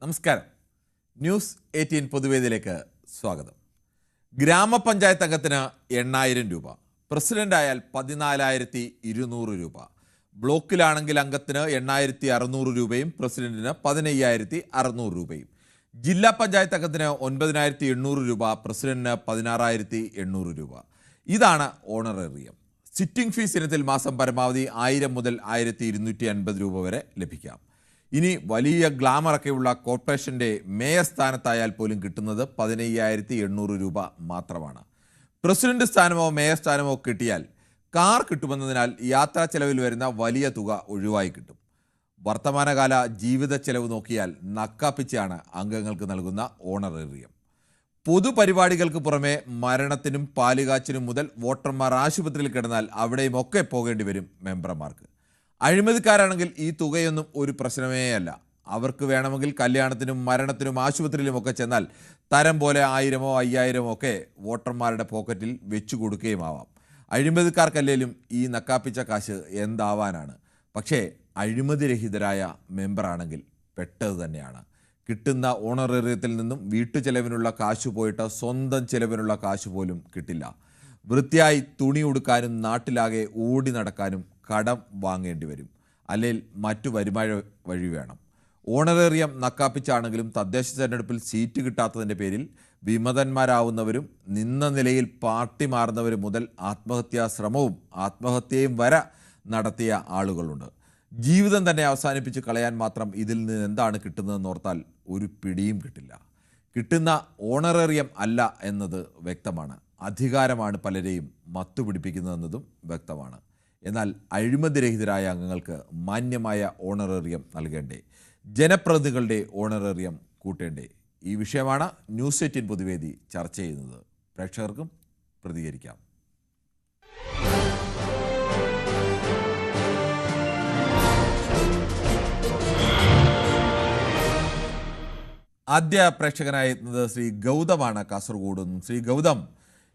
നമസ്കാരം. ന്യൂസ് 18 പൊതുവേദിയിലേക്ക് സ്വാഗതം. ഗ്രാമപഞ്ചായത്ത് അംഗത്തിന് 8,000 രൂപ, പ്രസിഡന്റായാൽ 14,200 രൂപ, ബ്ലോക്കിലാണെങ്കിൽ അംഗത്തിന് 8,600 രൂപയും പ്രസിഡന്റിന് 15,600 രൂപയും, ജില്ലാ പഞ്ചായത്ത് അംഗത്തിന് 9,800 രൂപ, പ്രസിഡന്റിന് 16,800 രൂപ. ഇതാണ് ഓണറേറിയം. സിറ്റിംഗ് ഫീസ് ഇനത്തിൽ മാസം പരമാവധി 1,000 മുതൽ 1,250 രൂപ വരെ ലഭിക്കാം. ഇനി വലിയ ഗ്ലാമറൊക്കെയുള്ള കോർപ്പറേഷൻ്റെ മേയർ സ്ഥാനത്തായാൽ പോലും കിട്ടുന്നത് 15,800 രൂപ മാത്രമാണ്. പ്രസിഡന്റ് സ്ഥാനമോ മേയർ സ്ഥാനമോ കിട്ടിയാൽ കാർ കിട്ടുമെന്നതിനാൽ യാത്രാ ചെലവിൽ വരുന്ന വലിയ തുക ഒഴിവായി കിട്ടും. വർത്തമാനകാല ജീവിത ചെലവ് നോക്കിയാൽ നക്കാപ്പിച്ചാണ് അംഗങ്ങൾക്ക് നൽകുന്ന ഓണറേറിയം. പൊതുപരിപാടികൾക്ക് പുറമെ മരണത്തിനും പാലുകാച്ചിനും മുതൽ വോട്ടർമാർ ആശുപത്രിയിൽ കിടന്നാൽ അവിടെയും ഒക്കെ പോകേണ്ടി വരും മെമ്പർമാർക്ക്. അഴിമതിക്കാരാണെങ്കിൽ ഈ തുകയൊന്നും ഒരു പ്രശ്നമേ അല്ല. അവർക്ക് വേണമെങ്കിൽ കല്യാണത്തിനും മരണത്തിനും ആശുപത്രിയിലുമൊക്കെ ചെന്നാൽ തരം പോലെ 1,000 5,000 ഒക്കെ വോട്ടർമാരുടെ പോക്കറ്റിൽ വെച്ചു കൊടുക്കുകയുമാവാം. അഴിമതിക്കാർക്കല്ലേലും ഈ നക്കാപ്പിച്ച കാശ് എന്താവാനാണ്. പക്ഷേ അഴിമതിരഹിതരായ മെമ്പറാണെങ്കിൽ പെട്ടത് തന്നെയാണ്. കിട്ടുന്ന ഓണറേറിയത്തിൽ നിന്നും വീട്ടുചെലവിനുള്ള കാശ് പോയിട്ട് സ്വന്തം ചെലവിനുള്ള കാശ് പോലും കിട്ടില്ല. വൃത്തിയായി തുണി ഉടുക്കാനും നാട്ടിലാകെ ഓടി നടക്കാനും കടം വാങ്ങേണ്ടി വരും. അല്ലെങ്കിൽ മറ്റു വരുമാന വഴി വേണം. ഓണറേറിയം നക്കാപ്പിച്ചാണെങ്കിലും തദ്ദേശ തെരഞ്ഞെടുപ്പിൽ സീറ്റ് കിട്ടാത്തതിൻ്റെ പേരിൽ വിമതന്മാരാവുന്നവരും നിന്ന നിലയിൽ പാർട്ടി മാറുന്നവരും മുതൽ ആത്മഹത്യാ ശ്രമവും ആത്മഹത്യയും വരെ നടത്തിയ ആളുകളുണ്ട്. ജീവിതം തന്നെ അവസാനിപ്പിച്ച് കളയാൻ മാത്രം ഇതിൽ നിന്ന് എന്താണ് കിട്ടുന്നതെന്ന് ഓർത്താൽ ഒരു പിടിയും കിട്ടില്ല. കിട്ടുന്ന ഓണറേറിയം അല്ല എന്നത് വ്യക്തമാണ്. അധികാരമാണ് പലരെയും മത്തുപിടിപ്പിക്കുന്നതെന്നതും വ്യക്തമാണ്. എന്നാൽ അഴിമതിരഹിതരായ അംഗങ്ങൾക്ക് മാന്യമായ ഓണറേറിയം നൽകേണ്ടേ? ജനപ്രതിനിധികളുടെ ഓണറേറിയം കൂട്ടേണ്ടേ? ഈ വിഷയമാണ് ന്യൂസ് 18 പൊതുവേദി ചർച്ച ചെയ്യുന്നത്. പ്രേക്ഷകർക്കും പ്രതികരിക്കാം. ആദ്യ പ്രേക്ഷകനായി എത്തുന്നത് ശ്രീ ഗൗതമാണ്, കാസർഗോഡ്. ശ്രീ ഗൗതം,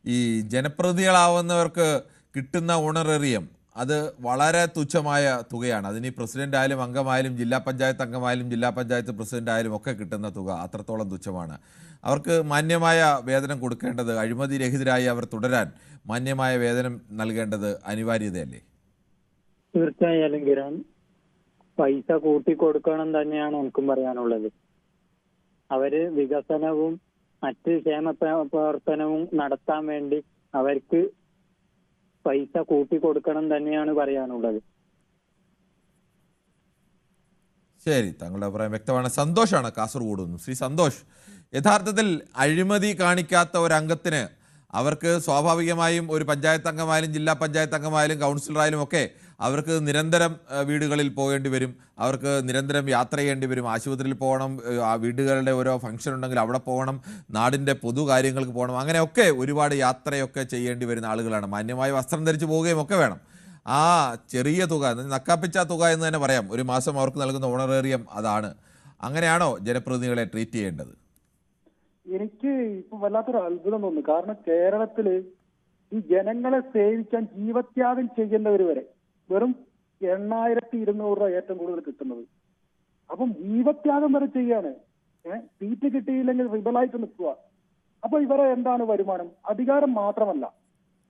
ഈ ജനപ്രതിനിധികളാവുന്നവർക്ക് കിട്ടുന്ന ഓണറേറിയം അത് വളരെ തുച്ഛമായ തുകയാണ്. അതിന് പ്രസിഡന്റ് ആയാലും അംഗമായാലും ജില്ലാ പഞ്ചായത്ത് അംഗമായാലും ജില്ലാ പഞ്ചായത്ത് പ്രസിഡന്റ് ആയാലും ഒക്കെ കിട്ടുന്ന തുക അത്രത്തോളം തുച്ഛമാണ്. അവർക്ക് മാന്യമായ വേതനം കൊടുക്കേണ്ടത്, അഴിമതിരഹിതരായി അവർ തുടരാൻ മാന്യമായ വേതനം നൽകേണ്ടത് അനിവാര്യതയല്ലേ? തീർച്ചയായും കിരൺ, പൈസ കൂട്ടിക്കൊടുക്കണം തന്നെയാണ് എനിക്കും പറയാനുള്ളത്. അവര് വികസനവും മറ്റ് ക്ഷേമ പ്രവർത്തനവും നടത്താൻ വേണ്ടി അവർക്ക് പൈസ കൂട്ടിക്കൊടുക്കണം തന്നെയാണ് പറയാനുള്ളത്. ശരി, താങ്കളുടെ അഭിപ്രായം വ്യക്തമാണ്. സന്തോഷാണ് കാസർഗോഡ് നിന്നും. ശ്രീ സന്തോഷ്, യഥാർത്ഥത്തിൽ അഴിമതി കാണിക്കാത്ത ഒരംഗത്തിന് അവർക്ക് സ്വാഭാവികമായും ഒരു പഞ്ചായത്ത് അംഗമായാലും ജില്ലാ പഞ്ചായത്ത് അംഗമായാലും കൗൺസിലറായാലും ഒക്കെ അവർക്ക് നിരന്തരം വീടുകളിൽ പോകേണ്ടി വരും. അവർക്ക് നിരന്തരം യാത്ര ചെയ്യേണ്ടി വരും. ആശുപത്രിയിൽ പോകണം, ആ വീടുകളുടെ ഓരോ ഫംഗ്ഷൻ ഉണ്ടെങ്കിൽ അവിടെ പോകണം, നാടിൻ്റെ പൊതു കാര്യങ്ങൾക്ക് പോകണം. അങ്ങനെയൊക്കെ ഒരുപാട് യാത്രയൊക്കെ ചെയ്യേണ്ടി വരുന്ന ആളുകളാണ്. മാന്യമായ വസ്ത്രം ധരിച്ച് പോവുകയും ഒക്കെ വേണം. ആ ചെറിയ തുക, നക്കാപ്പിച്ച തുക എന്ന് തന്നെ പറയാം, ഒരു മാസം അവർക്ക് നൽകുന്ന ഓണറേറിയം അതാണ്. അങ്ങനെയാണോ ജനപ്രതിനിധികളെ ട്രീറ്റ് ചെയ്യേണ്ടത്? എനിക്ക് ഇപ്പൊ വല്ലാത്തൊരു അത്ഭുതം തോന്നുന്നു. കാരണം കേരളത്തില് ഈ ജനങ്ങളെ സേവിക്കാൻ ജീവത്യാഗം ചെയ്യുന്നവർ വരെ വെറും 8,200 രൂപ ഏറ്റവും കൂടുതൽ കിട്ടുന്നത്. അപ്പം ജീവത്യാഗം വരെ ചെയ്യാണ്. സീറ്റ് കിട്ടിയില്ലെങ്കിൽ റിബലായിട്ട് നിൽക്കുക. അപ്പൊ ഇവരെ എന്താണ് വരുമാനം? അധികാരം മാത്രമല്ല,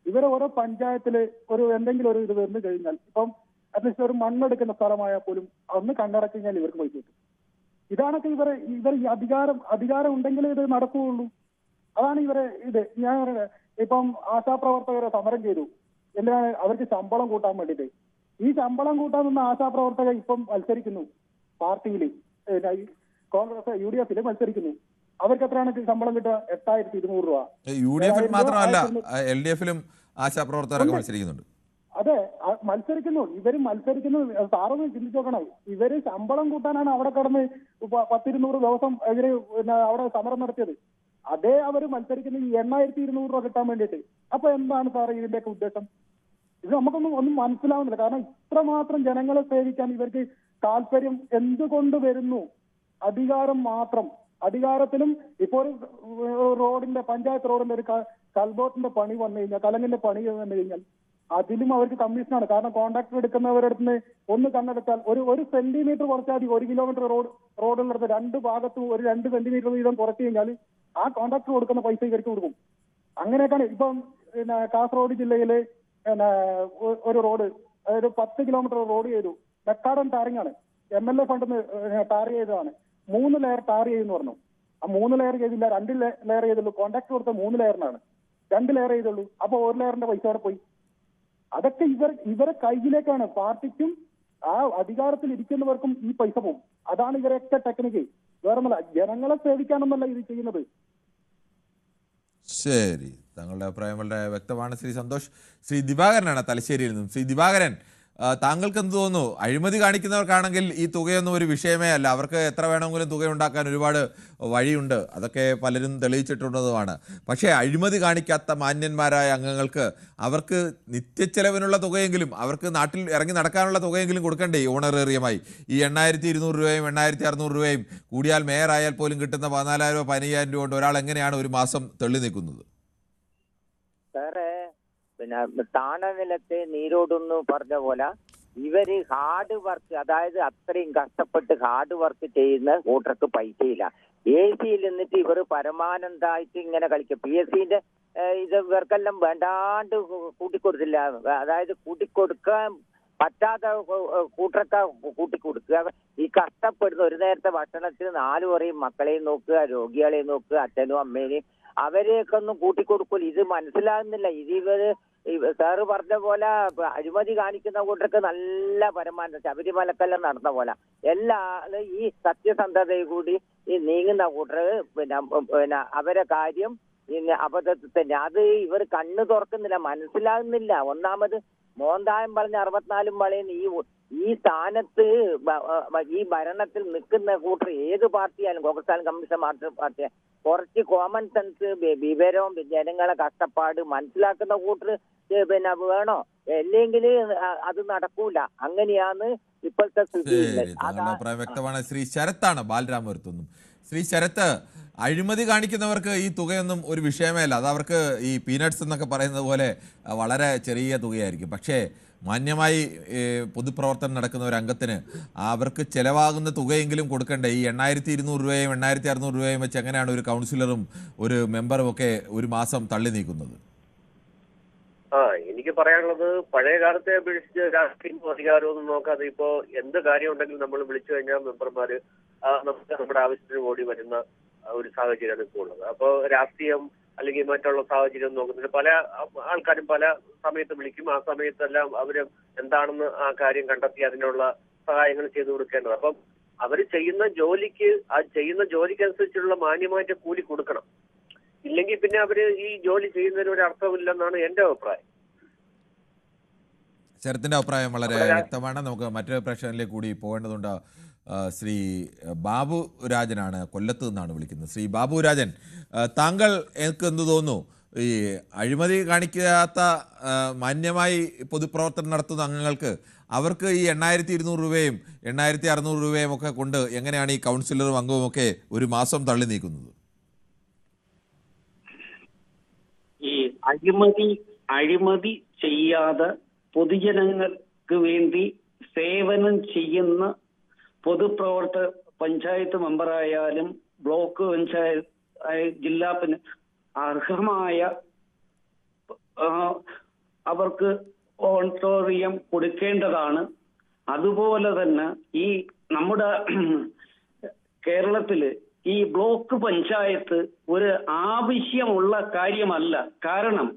ഇവരെ ഓരോ പഞ്ചായത്തില് ഒരു എന്തെങ്കിലും ഒരു ഇത് വന്നു കഴിഞ്ഞാൽ, ഇപ്പം അറ്റ്ലീസ്റ്റ് ഒരു മണ്ണെടുക്കുന്ന സ്ഥലമായാൽ പോലും അന്ന് കണ്ടടച്ചു കഴിഞ്ഞാൽ ഇവർക്ക് പൈസ കിട്ടും. ഇതാണൊക്കെ ഇവർ ഈ അധികാരം ഉണ്ടെങ്കിലേ ഇത് നടക്കുകയുള്ളൂ. അതാണ് ഇവരെ ഇത്. ഞാൻ പറയുന്നത്, ഇപ്പം ആശാപ്രവർത്തകരെ സമരം ചെയ്തു എന്തിനാണ്? അവർക്ക് ശമ്പളം കൂട്ടാൻ വേണ്ടിയിട്ട്. ഈ ശമ്പളം കൂട്ടാൻ നിന്ന ആശാപ്രവർത്തകർ ഇപ്പം മത്സരിക്കുന്നു പാർട്ടിയിൽ, കോൺഗ്രസ് UDF മത്സരിക്കുന്നു. അവർക്ക് എത്രയാണ് ശമ്പളം കിട്ടുക? 8,200 രൂപ. UDF മാത്രമല്ല, LDF-ലും ആശാപ്രവർത്തകരൊക്കെ മത്സരിക്കുന്നുണ്ട്. അതെ, മത്സരിക്കുന്നു. ഇവര് മത്സരിക്കുന്നു. സാറൊന്ന് ചിന്തിച്ചു നോക്കണം. ഇവര് ശമ്പളം കൂട്ടാനാണ് അവിടെ കടന്ന് 10-200 ദിവസം ഇവര് അവിടെ സമരം നടത്തിയത്. അതേ അവര് മത്സരിക്കുന്ന ഈ 8,200 രൂപ കിട്ടാൻ വേണ്ടിയിട്ട്. അപ്പൊ എന്താണ് സാറേ ഇതിന്റെയൊക്കെ ഉദ്ദേശം? ഇത് ഒന്നും മനസ്സിലാവുന്നില്ല. കാരണം ഇത്രമാത്രം ജനങ്ങളെ സേവിക്കാൻ ഇവർക്ക് താല്പര്യം എന്തുകൊണ്ട് വരുന്നു? അധികാരം മാത്രം. അധികാരത്തിലും ഇപ്പോൾ ഒരു റോഡിന്റെ, പഞ്ചായത്ത് റോഡിന്റെ ഒരു കൽബോട്ടിന്റെ പണി വന്നു കഴിഞ്ഞാൽ, കലങ്ങിന്റെ പണി വന്നു കഴിഞ്ഞാൽ അതിലും അവർക്ക് കമ്മീഷനാണ്. കാരണം കോൺട്രാക്ടർ എടുക്കുന്നവരുടെ അടുത്ത് നിന്ന് ഒന്ന് കണ്ണെടുത്താൽ ഒരു സെന്റിമീറ്റർ കുറച്ചാൽ മതി. 1 കിലോമീറ്റർ റോഡുള്ളിടത്ത് 2 ഭാഗത്തും ഒരു 2 സെന്റിമീറ്റർ വീതം കുറച്ച് കഴിഞ്ഞാൽ ആ കോൺട്രാക്ടർ കൊടുക്കുന്ന പൈസ ഇവർക്ക് കൊടുക്കും. അങ്ങനെയൊക്കെയാണ് ഇപ്പം കാസർഗോഡ് ജില്ലയില് ഒരു റോഡ്, അതായത് 10 കിലോമീറ്റർ റോഡ് ചെയ്തു. മെക്കാടൻ ടാറിംഗാണ്, MLA ഫണ്ടിൽ നിന്ന് ടാർ ചെയ്തതാണ്. 3 ലെയർ ടാർ ചെയ്യുന്നു പറഞ്ഞു. ആ 3 ലെയർ ചെയ്തില്ല, 2 ലെയർ ചെയ്തുള്ളൂ. കോൺട്രാക്ട് കൊടുത്ത 3 ലെയറിനാണ്, 2 ലെയർ ചെയ്തുള്ളൂ. അപ്പൊ 1 ലെയറിന്റെ പൈസ അവിടെ പോയി. അതൊക്കെ ഇവരെ കയ്യിലേക്കാണ്. പാർട്ടിക്കും ആ അധികാരത്തിൽ ഇരിക്കുന്നവർക്കും ഈ പൈസ പോകും. അതാണ് ഇവരൊക്കെ ടെക്നിക്ക്. വേറൊന്നുമല്ല, ജനങ്ങളെ സേവിക്കാനൊന്നല്ല ഇത് ചെയ്യുന്നത്. ശരി, താങ്കളുടെ അഭിപ്രായം വളരെ വ്യക്തമാണ് ശ്രീ സന്തോഷ്. ശ്രീ ദിവാകരനാണ് തലശ്ശേരിയിൽ നിന്നും. ശ്രീ ദിവാകരൻ, താങ്കൾക്ക് എന്ത് തോന്നുന്നു? അഴിമതി കാണിക്കുന്നവർക്കാണെങ്കിൽ ഈ തുകയൊന്നും ഒരു വിഷയമേ അല്ല. അവർക്ക് എത്ര വേണമെങ്കിലും തുക ഉണ്ടാക്കാൻ ഒരുപാട് വഴിയുണ്ട്, അതൊക്കെ പലരും തെളിയിച്ചിട്ടുള്ളതുമാണ്. പക്ഷേ അഴിമതി കാണിക്കാത്ത മാന്യന്മാരായ അംഗങ്ങൾക്ക് അവർക്ക് നിത്യച്ചെലവിനുള്ള തുകയെങ്കിലും, അവർക്ക് നാട്ടിൽ ഇറങ്ങി നടക്കാനുള്ള തുകയെങ്കിലും കൊടുക്കണ്ടേ ഓണറേറിയമായി? ഈ 8200 രൂപയും 8600 രൂപയും കൂടിയാൽ മേയറായാൽ പോലും കിട്ടുന്ന 14,000 രൂപ 15,000 രൂപ കൊണ്ട് ഒരാൾ എങ്ങനെയാണ് ഒരു മാസം തെള്ളി നിൽക്കുന്നത്? പിന്നെ താണനിലത്തെ നീരോടെന്ന് പറഞ്ഞ പോലെ ഇവര് ഹാർഡ് വർക്ക്, അതായത് അത്രയും കഷ്ടപ്പെട്ട് ഹാർഡ് വർക്ക് ചെയ്യുന്ന വോട്ടർക്ക് പൈസയില്ല. AC-യിൽ നിന്നിട്ട് ഇവർ പരമാനന്ദമായിട്ട് ഇങ്ങനെ കളിക്കും. PSC-ന്റെ ഇത് ഇവർക്കെല്ലാം വേണ്ടാണ്ട് കൂട്ടിക്കൊടുത്തില്ല. അതായത് കൂട്ടിക്കൊടുക്കാൻ പറ്റാത്ത കൂട്ടറൊക്കെ കൂട്ടിക്കൊടുക്കുക. ഈ കഷ്ടപ്പെടുന്ന ഒരു നേരത്തെ ഭക്ഷണത്തിന് 4 പറയും മക്കളെയും നോക്കുക, രോഗികളെയും നോക്കുക, അച്ഛനും അമ്മേനെയും അവരെയൊക്കെ ഒന്നും കൂട്ടിക്കൊടുക്കൂല. ഇത് മനസ്സിലാകുന്നില്ല. ഇവര് സാറ് പറഞ്ഞ പോലെ അഴിമതി കാണിക്കുന്ന കൂട്ടർക്ക് നല്ല വരുമാനം, ശബരിമലക്കെല്ലാം നടന്ന പോലെ എല്ലാവരും ഈ സത്യസന്ധതയിൽ കൂടി ഈ നീങ്ങുന്ന കൂട്ടർ പിന്നെ അവരെ കാര്യം അബദ്ധത്തിൽ തന്നെ. അത് ഇവർ കണ്ണു തുറക്കുന്നില്ല, മനസ്സിലാകുന്നില്ല. ഒന്നാമത് മോന്തായം പറഞ്ഞ 64 വളയുന്ന ഈ സ്ഥാനത്ത് ഈ ഭരണത്തിൽ നിൽക്കുന്ന കൂട്ടർ ഏത് പാർട്ടിയായാലും, കോൺഗ്രസ് ആയാലും കമ്മ്യൂണിസ്റ്റ് പാർട്ടിയായാലും, കുറച്ച് കോമൺ സെൻസ്, വിവരവും ജനങ്ങളെ കഷ്ടപ്പാട് മനസ്സിലാക്കുന്ന കൂട്ടർ പിന്നെ വേണോ, അല്ലെങ്കിൽ അത് നടക്കൂല. അങ്ങനെയാണ് ഇപ്പോഴത്തെ സ്ഥിതി. അഭിപ്രായം വ്യക്തമാണ്. ശ്രീ ശരത്താണ് ബാലരാമപുരത്തൊന്നും. ശ്രീ ശരത്ത്, അഴിമതി കാണിക്കുന്നവർക്ക് ഈ തുകയൊന്നും ഒരു വിഷയമേ അല്ല. അത് അവർക്ക് ഈ പീനട്സ് എന്നൊക്കെ പറയുന്നത് പോലെ വളരെ ചെറിയ തുകയായിരിക്കും. പക്ഷേ മാന്യമായി പൊതുപ്രവർത്തനം നടക്കുന്ന ഒരു അംഗത്തിന് അവർക്ക് ചിലവാകുന്ന തുകയെങ്കിലും കൊടുക്കണ്ടേ? ഈ 8200 രൂപയും 8600 രൂപയും വെച്ച് എങ്ങനെയാണ് ഒരു കൗൺസിലറും ഒരു മെമ്പറും ഒക്കെ ഒരു മാസം തള്ളി നീക്കുന്നത്? എനിക്ക് പറയാനുള്ളത്, പഴയ കാലത്തെ അപേക്ഷിച്ച് രാഷ്ട്രീയം അധികാരമൊന്നും നോക്കാതെ ഇപ്പോ എന്ത് കാര്യം ഉണ്ടെങ്കിലും നമ്മൾ വിളിച്ചു കഴിഞ്ഞാൽ മെമ്പർമാര് നമുക്ക് നമ്മുടെ ആവശ്യത്തിന് ഓടി വരുന്ന ഒരു സാഹചര്യമാണ് ഇപ്പോൾ ഉള്ളത്. അപ്പോൾ രാഷ്ട്രീയം അല്ലെങ്കിൽ മറ്റുള്ള സാഹചര്യം നോക്കുന്നില്ല. പല ആൾക്കാരും പല സമയത്ത് വിളിക്കും. ആ സമയത്തെല്ലാം അവര് എന്താണെന്ന് ആ കാര്യം കണ്ടെത്തി അതിനുള്ള സഹായങ്ങൾ ചെയ്തു കൊടുക്കേണ്ടത്. അപ്പം അവർ ചെയ്യുന്ന ജോലിക്കനുസരിച്ചുള്ള മാന്യമായിട്ട് കൂലി കൊടുക്കണം. ഇല്ലെങ്കിൽ പിന്നെ അവര് ഈ ജോലി ചെയ്യുന്നതിന് ഒരു അർത്ഥമില്ലെന്നാണ് എന്റെ അഭിപ്രായം. ശരത്തിന്റെ അഭിപ്രായം വളരെ വ്യക്തമാണ്. നമുക്ക് മറ്റൊരു പ്രശ്നത്തിലേക്ക് കൂടി പോകേണ്ടതുണ്ട്. ശ്രീ ബാബു രാജനാണ്, കൊല്ലത്ത് നിന്നാണ് വിളിക്കുന്നത്. ശ്രീ ബാബു രാജൻ, താങ്കൾ എനിക്ക് എന്ത് തോന്നുന്നു? ഈ അഴിമതി കാണിക്കാത്ത മാന്യമായി പൊതുപ്രവർത്തനം നടത്തുന്ന അംഗങ്ങൾക്ക് അവർക്ക് ഈ 8200 രൂപയും 8600 രൂപയും ഒക്കെ കൊണ്ട് എങ്ങനെയാണ് ഈ കൗൺസിലറും അംഗവും ഒക്കെ ഒരു മാസം തള്ളി നീക്കുന്നത്? ഈ അഴിമതി ചെയ്യാതെ പൊതുജനങ്ങൾക്ക് വേണ്ടി സേവനം ചെയ്യുന്ന പഞ്ചായത്ത് മെമ്പറായാലും ബ്ലോക്ക് പഞ്ചായത്ത് ജില്ലാ അർഹമായ അവർക്ക് ഓഡിറ്റോറിയം കൊടുക്കേണ്ടതാണ്. അതുപോലെ തന്നെ ഈ നമ്മുടെ കേരളത്തില് ഈ ബ്ലോക്ക് പഞ്ചായത്ത് ഒരു ആവശ്യമുള്ള കാര്യമല്ല. കാരണം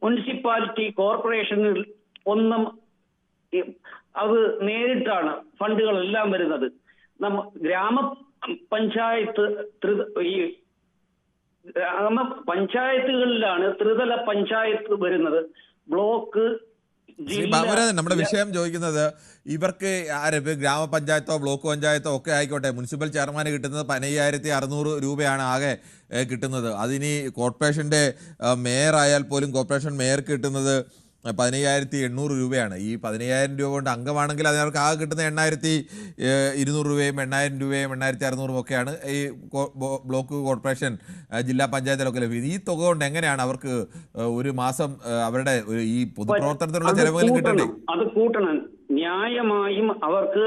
മുനിസിപ്പാലിറ്റി കോർപ്പറേഷനിൽ ഒന്നും അത് നേരിട്ടാണ് ഫണ്ടുകളെല്ലാം വരുന്നത്. ഗ്രാമപഞ്ചായത്തുകളിലാണ് ത്രിതല പഞ്ചായത്ത് വരുന്നത്. ബ്ലോക്ക് ബാബുരാജൻ, നമ്മുടെ വിഷയം ചോദിക്കുന്നത് ഇവർക്ക് ഗ്രാമപഞ്ചായത്തോ ബ്ലോക്ക് പഞ്ചായത്തോ ഒക്കെ ആയിക്കോട്ടെ, മുനിസിപ്പൽ ചെയർമാന് കിട്ടുന്നത് 15,600 രൂപയാണ് ആകെ കിട്ടുന്നത്. അതിനി കോർപ്പറേഷൻ്റെ മേയർ ആയാൽ പോലും കോർപ്പറേഷൻ മേയർക്ക് കിട്ടുന്നത് 15,800 രൂപയാണ്. ഈ 15,000 രൂപ കൊണ്ട് അംഗമാണെങ്കിൽ അതിനവർക്ക് ആകെ കിട്ടുന്ന 8,200 രൂപയും 8,000 രൂപയും 8,600 ഒക്കെയാണ് ഈ ബ്ലോക്ക് കോർപ്പറേഷൻ ജില്ലാ പഞ്ചായത്തിലൊക്കെ ലഭിക്കുന്നത്. ഈ തുക കൊണ്ട് എങ്ങനെയാണ് അവർക്ക് ഒരു മാസം അവരുടെ ഈ പൊതുപ്രവർത്തനത്തിനുള്ള ചെലവുകൾ കിട്ടണ്ടേ? അത് കൂട്ടണം. ന്യായമായും അവർക്ക്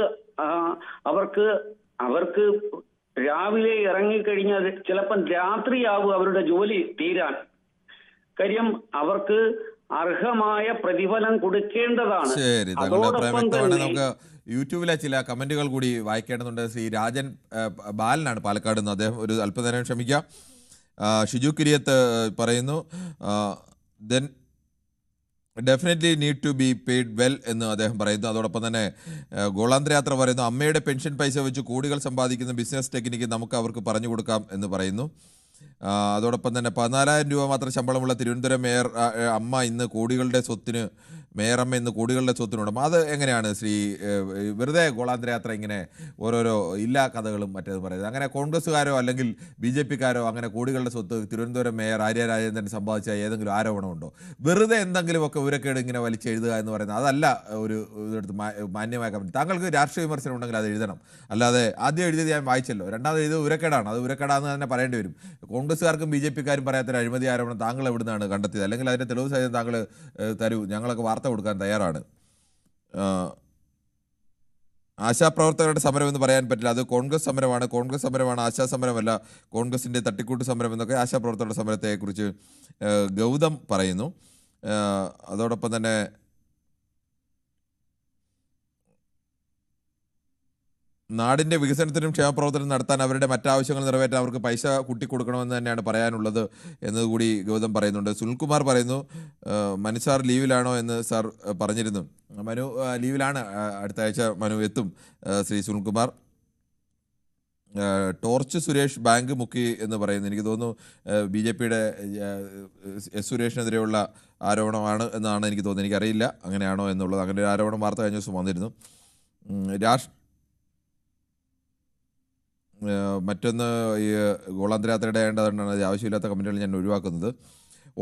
രാവിലെ ഇറങ്ങിക്കഴിഞ്ഞാൽ ചിലപ്പം രാത്രിയാവും അവരുടെ ജോലി തീരാൻ. കാര്യം അവർക്ക് അർഹമായ പ്രതിഫലം കൊടുക്കേണ്ടതാണ്. ശരി, താങ്കളുടെ വ്യക്തമാണ്. നമുക്ക് യൂട്യൂബിലെ ചില കമന്റുകൾ കൂടി വായിക്കേണ്ടതുണ്ട്. ശ്രീ രാജൻ ബാലനാണ് പാലക്കാട് നിന്ന്, അദ്ദേഹം ഒരു അല്പനേരം ക്ഷമിക്കാം. ഷിജു കുര്യത്ത് പറയുന്നു then definitely need to be paid well എന്ന് അദ്ദേഹം പറയുന്നു. അതോടൊപ്പം തന്നെ ഗോളാന്തര യാത്ര പറയുന്നു അമ്മയുടെ പെൻഷൻ പൈസ വെച്ച് കോടികൾ സമ്പാദിക്കുന്ന ബിസിനസ് ടെക്നിക്ക് നമുക്ക് അവർക്ക് പറഞ്ഞു കൊടുക്കാം എന്ന് പറയുന്നു. അതോടൊപ്പം തന്നെ 14,000 രൂപ മാത്രം ശമ്പളമുള്ള തിരുവനന്തപുരം മേയർ അമ്മ ഇന്ന് കോടികളുടെ സ്വത്തിന് മേയറമ്മ ഇന്ന് കോടികളുടെ സ്വത്തിനുണ്ട്. അത് എങ്ങനെയാണ് ശ്രീ വെറുതെ ഗോളാന്തര യാത്ര ഇങ്ങനെ ഓരോരോ ഇല്ലാ കഥകളും മറ്റേത് പറയുന്നത്? അങ്ങനെ കോൺഗ്രസ്സുകാരോ അല്ലെങ്കിൽ BJP-ക്കാരോ അങ്ങനെ കോടികളുടെ സ്വത്ത് തിരുവനന്തപുരം മേയർ ആര്യ രാജേന്ദ്രൻ സമ്പാദിച്ച ഏതെങ്കിലും ആരോപണമുണ്ടോ? വെറുതെ എന്തെങ്കിലുമൊക്കെ ഉരക്കേട് ഇങ്ങനെ വലിച്ചെഴുതുക എന്ന് പറയുന്നത് അതല്ല ഒരു ഇതെടുത്ത് മാന്യമായ കമന്റ്. താങ്കൾക്ക് രാഷ്ട്രീയ വിമർശനം ഉണ്ടെങ്കിൽ അത് എഴുതണം. അല്ലാതെ ആദ്യം എഴുതിയത് ഞാൻ വായിച്ചല്ലോ, രണ്ടാമത് എഴുതിയത് ഉരക്കേടാണ്. അത് ഉരക്കേടാന്ന് തന്നെ പറയേണ്ടി വരും. കോൺഗ്രസ്സുകാർക്കും BJP-ക്കാരും പറയാത്തൊരു അഴിമതി ആരോപണം താങ്കൾ എവിടുന്നാണ് കണ്ടെത്തിയത്? അല്ലെങ്കിൽ അതിൻ്റെ തെളിവ് സഹിതം താങ്കൾ തരൂ, ഞങ്ങളൊക്കെ വാർത്ത കൊടുക്കാൻ തയ്യാറാണ്. ആശാപ്രവർത്തകരുടെ സമരം എന്ന് പറയാൻ പറ്റില്ല, അത് കോൺഗ്രസ് സമരമാണ്, ആശാ സമരമല്ല, കോൺഗ്രസിൻ്റെ തട്ടിക്കൂട്ട് സമരം എന്നൊക്കെ ആശാപ്രവർത്തകരുടെ സമരത്തെക്കുറിച്ച് ഗൗതം പറയുന്നു. അതോടൊപ്പം തന്നെ നാടിൻ്റെ വികസനത്തിനും ക്ഷേമപ്രവർത്തനം നടത്താൻ അവരുടെ മറ്റാവശ്യങ്ങൾ നിറവേറ്റാൻ അവർക്ക് പൈസ കൂട്ടിക്കൊടുക്കണമെന്ന് തന്നെയാണ് പറയാനുള്ളത് എന്നതുകൂടി ഗൗതം പറയുന്നുണ്ട്. സുനിൽകുമാർ പറയുന്നു മനു സാർ ലീവിലാണോ എന്ന് സാർ പറഞ്ഞിരുന്നു. മനു ലീവിലാണ്, അടുത്ത ആഴ്ച മനു എത്തും. ശ്രീ സുനിൽകുമാർ. ടോർച്ച് സുരേഷ് ബാങ്ക് മുക്കി എന്ന് പറയുന്നു. എനിക്ക് തോന്നുന്നു BJP-യുടെ S സുരേഷിനെതിരെയുള്ള ആരോപണമാണ് എന്നാണ് എനിക്ക് തോന്നുന്നത്. എനിക്കറിയില്ല അങ്ങനെയാണോ എന്നുള്ളത്. അങ്ങനെ ഒരു ആരോപണം വാർത്ത കഴിഞ്ഞ ദിവസം വന്നിരുന്നു. മറ്റൊന്ന് ഈ ഗോളാന്തര യാത്രയുടെ ആയതുകൊണ്ടാണ് ആവശ്യമില്ലാത്ത കമൻറ്റുകൾ ഞാൻ ഒഴിവാക്കുന്നത്.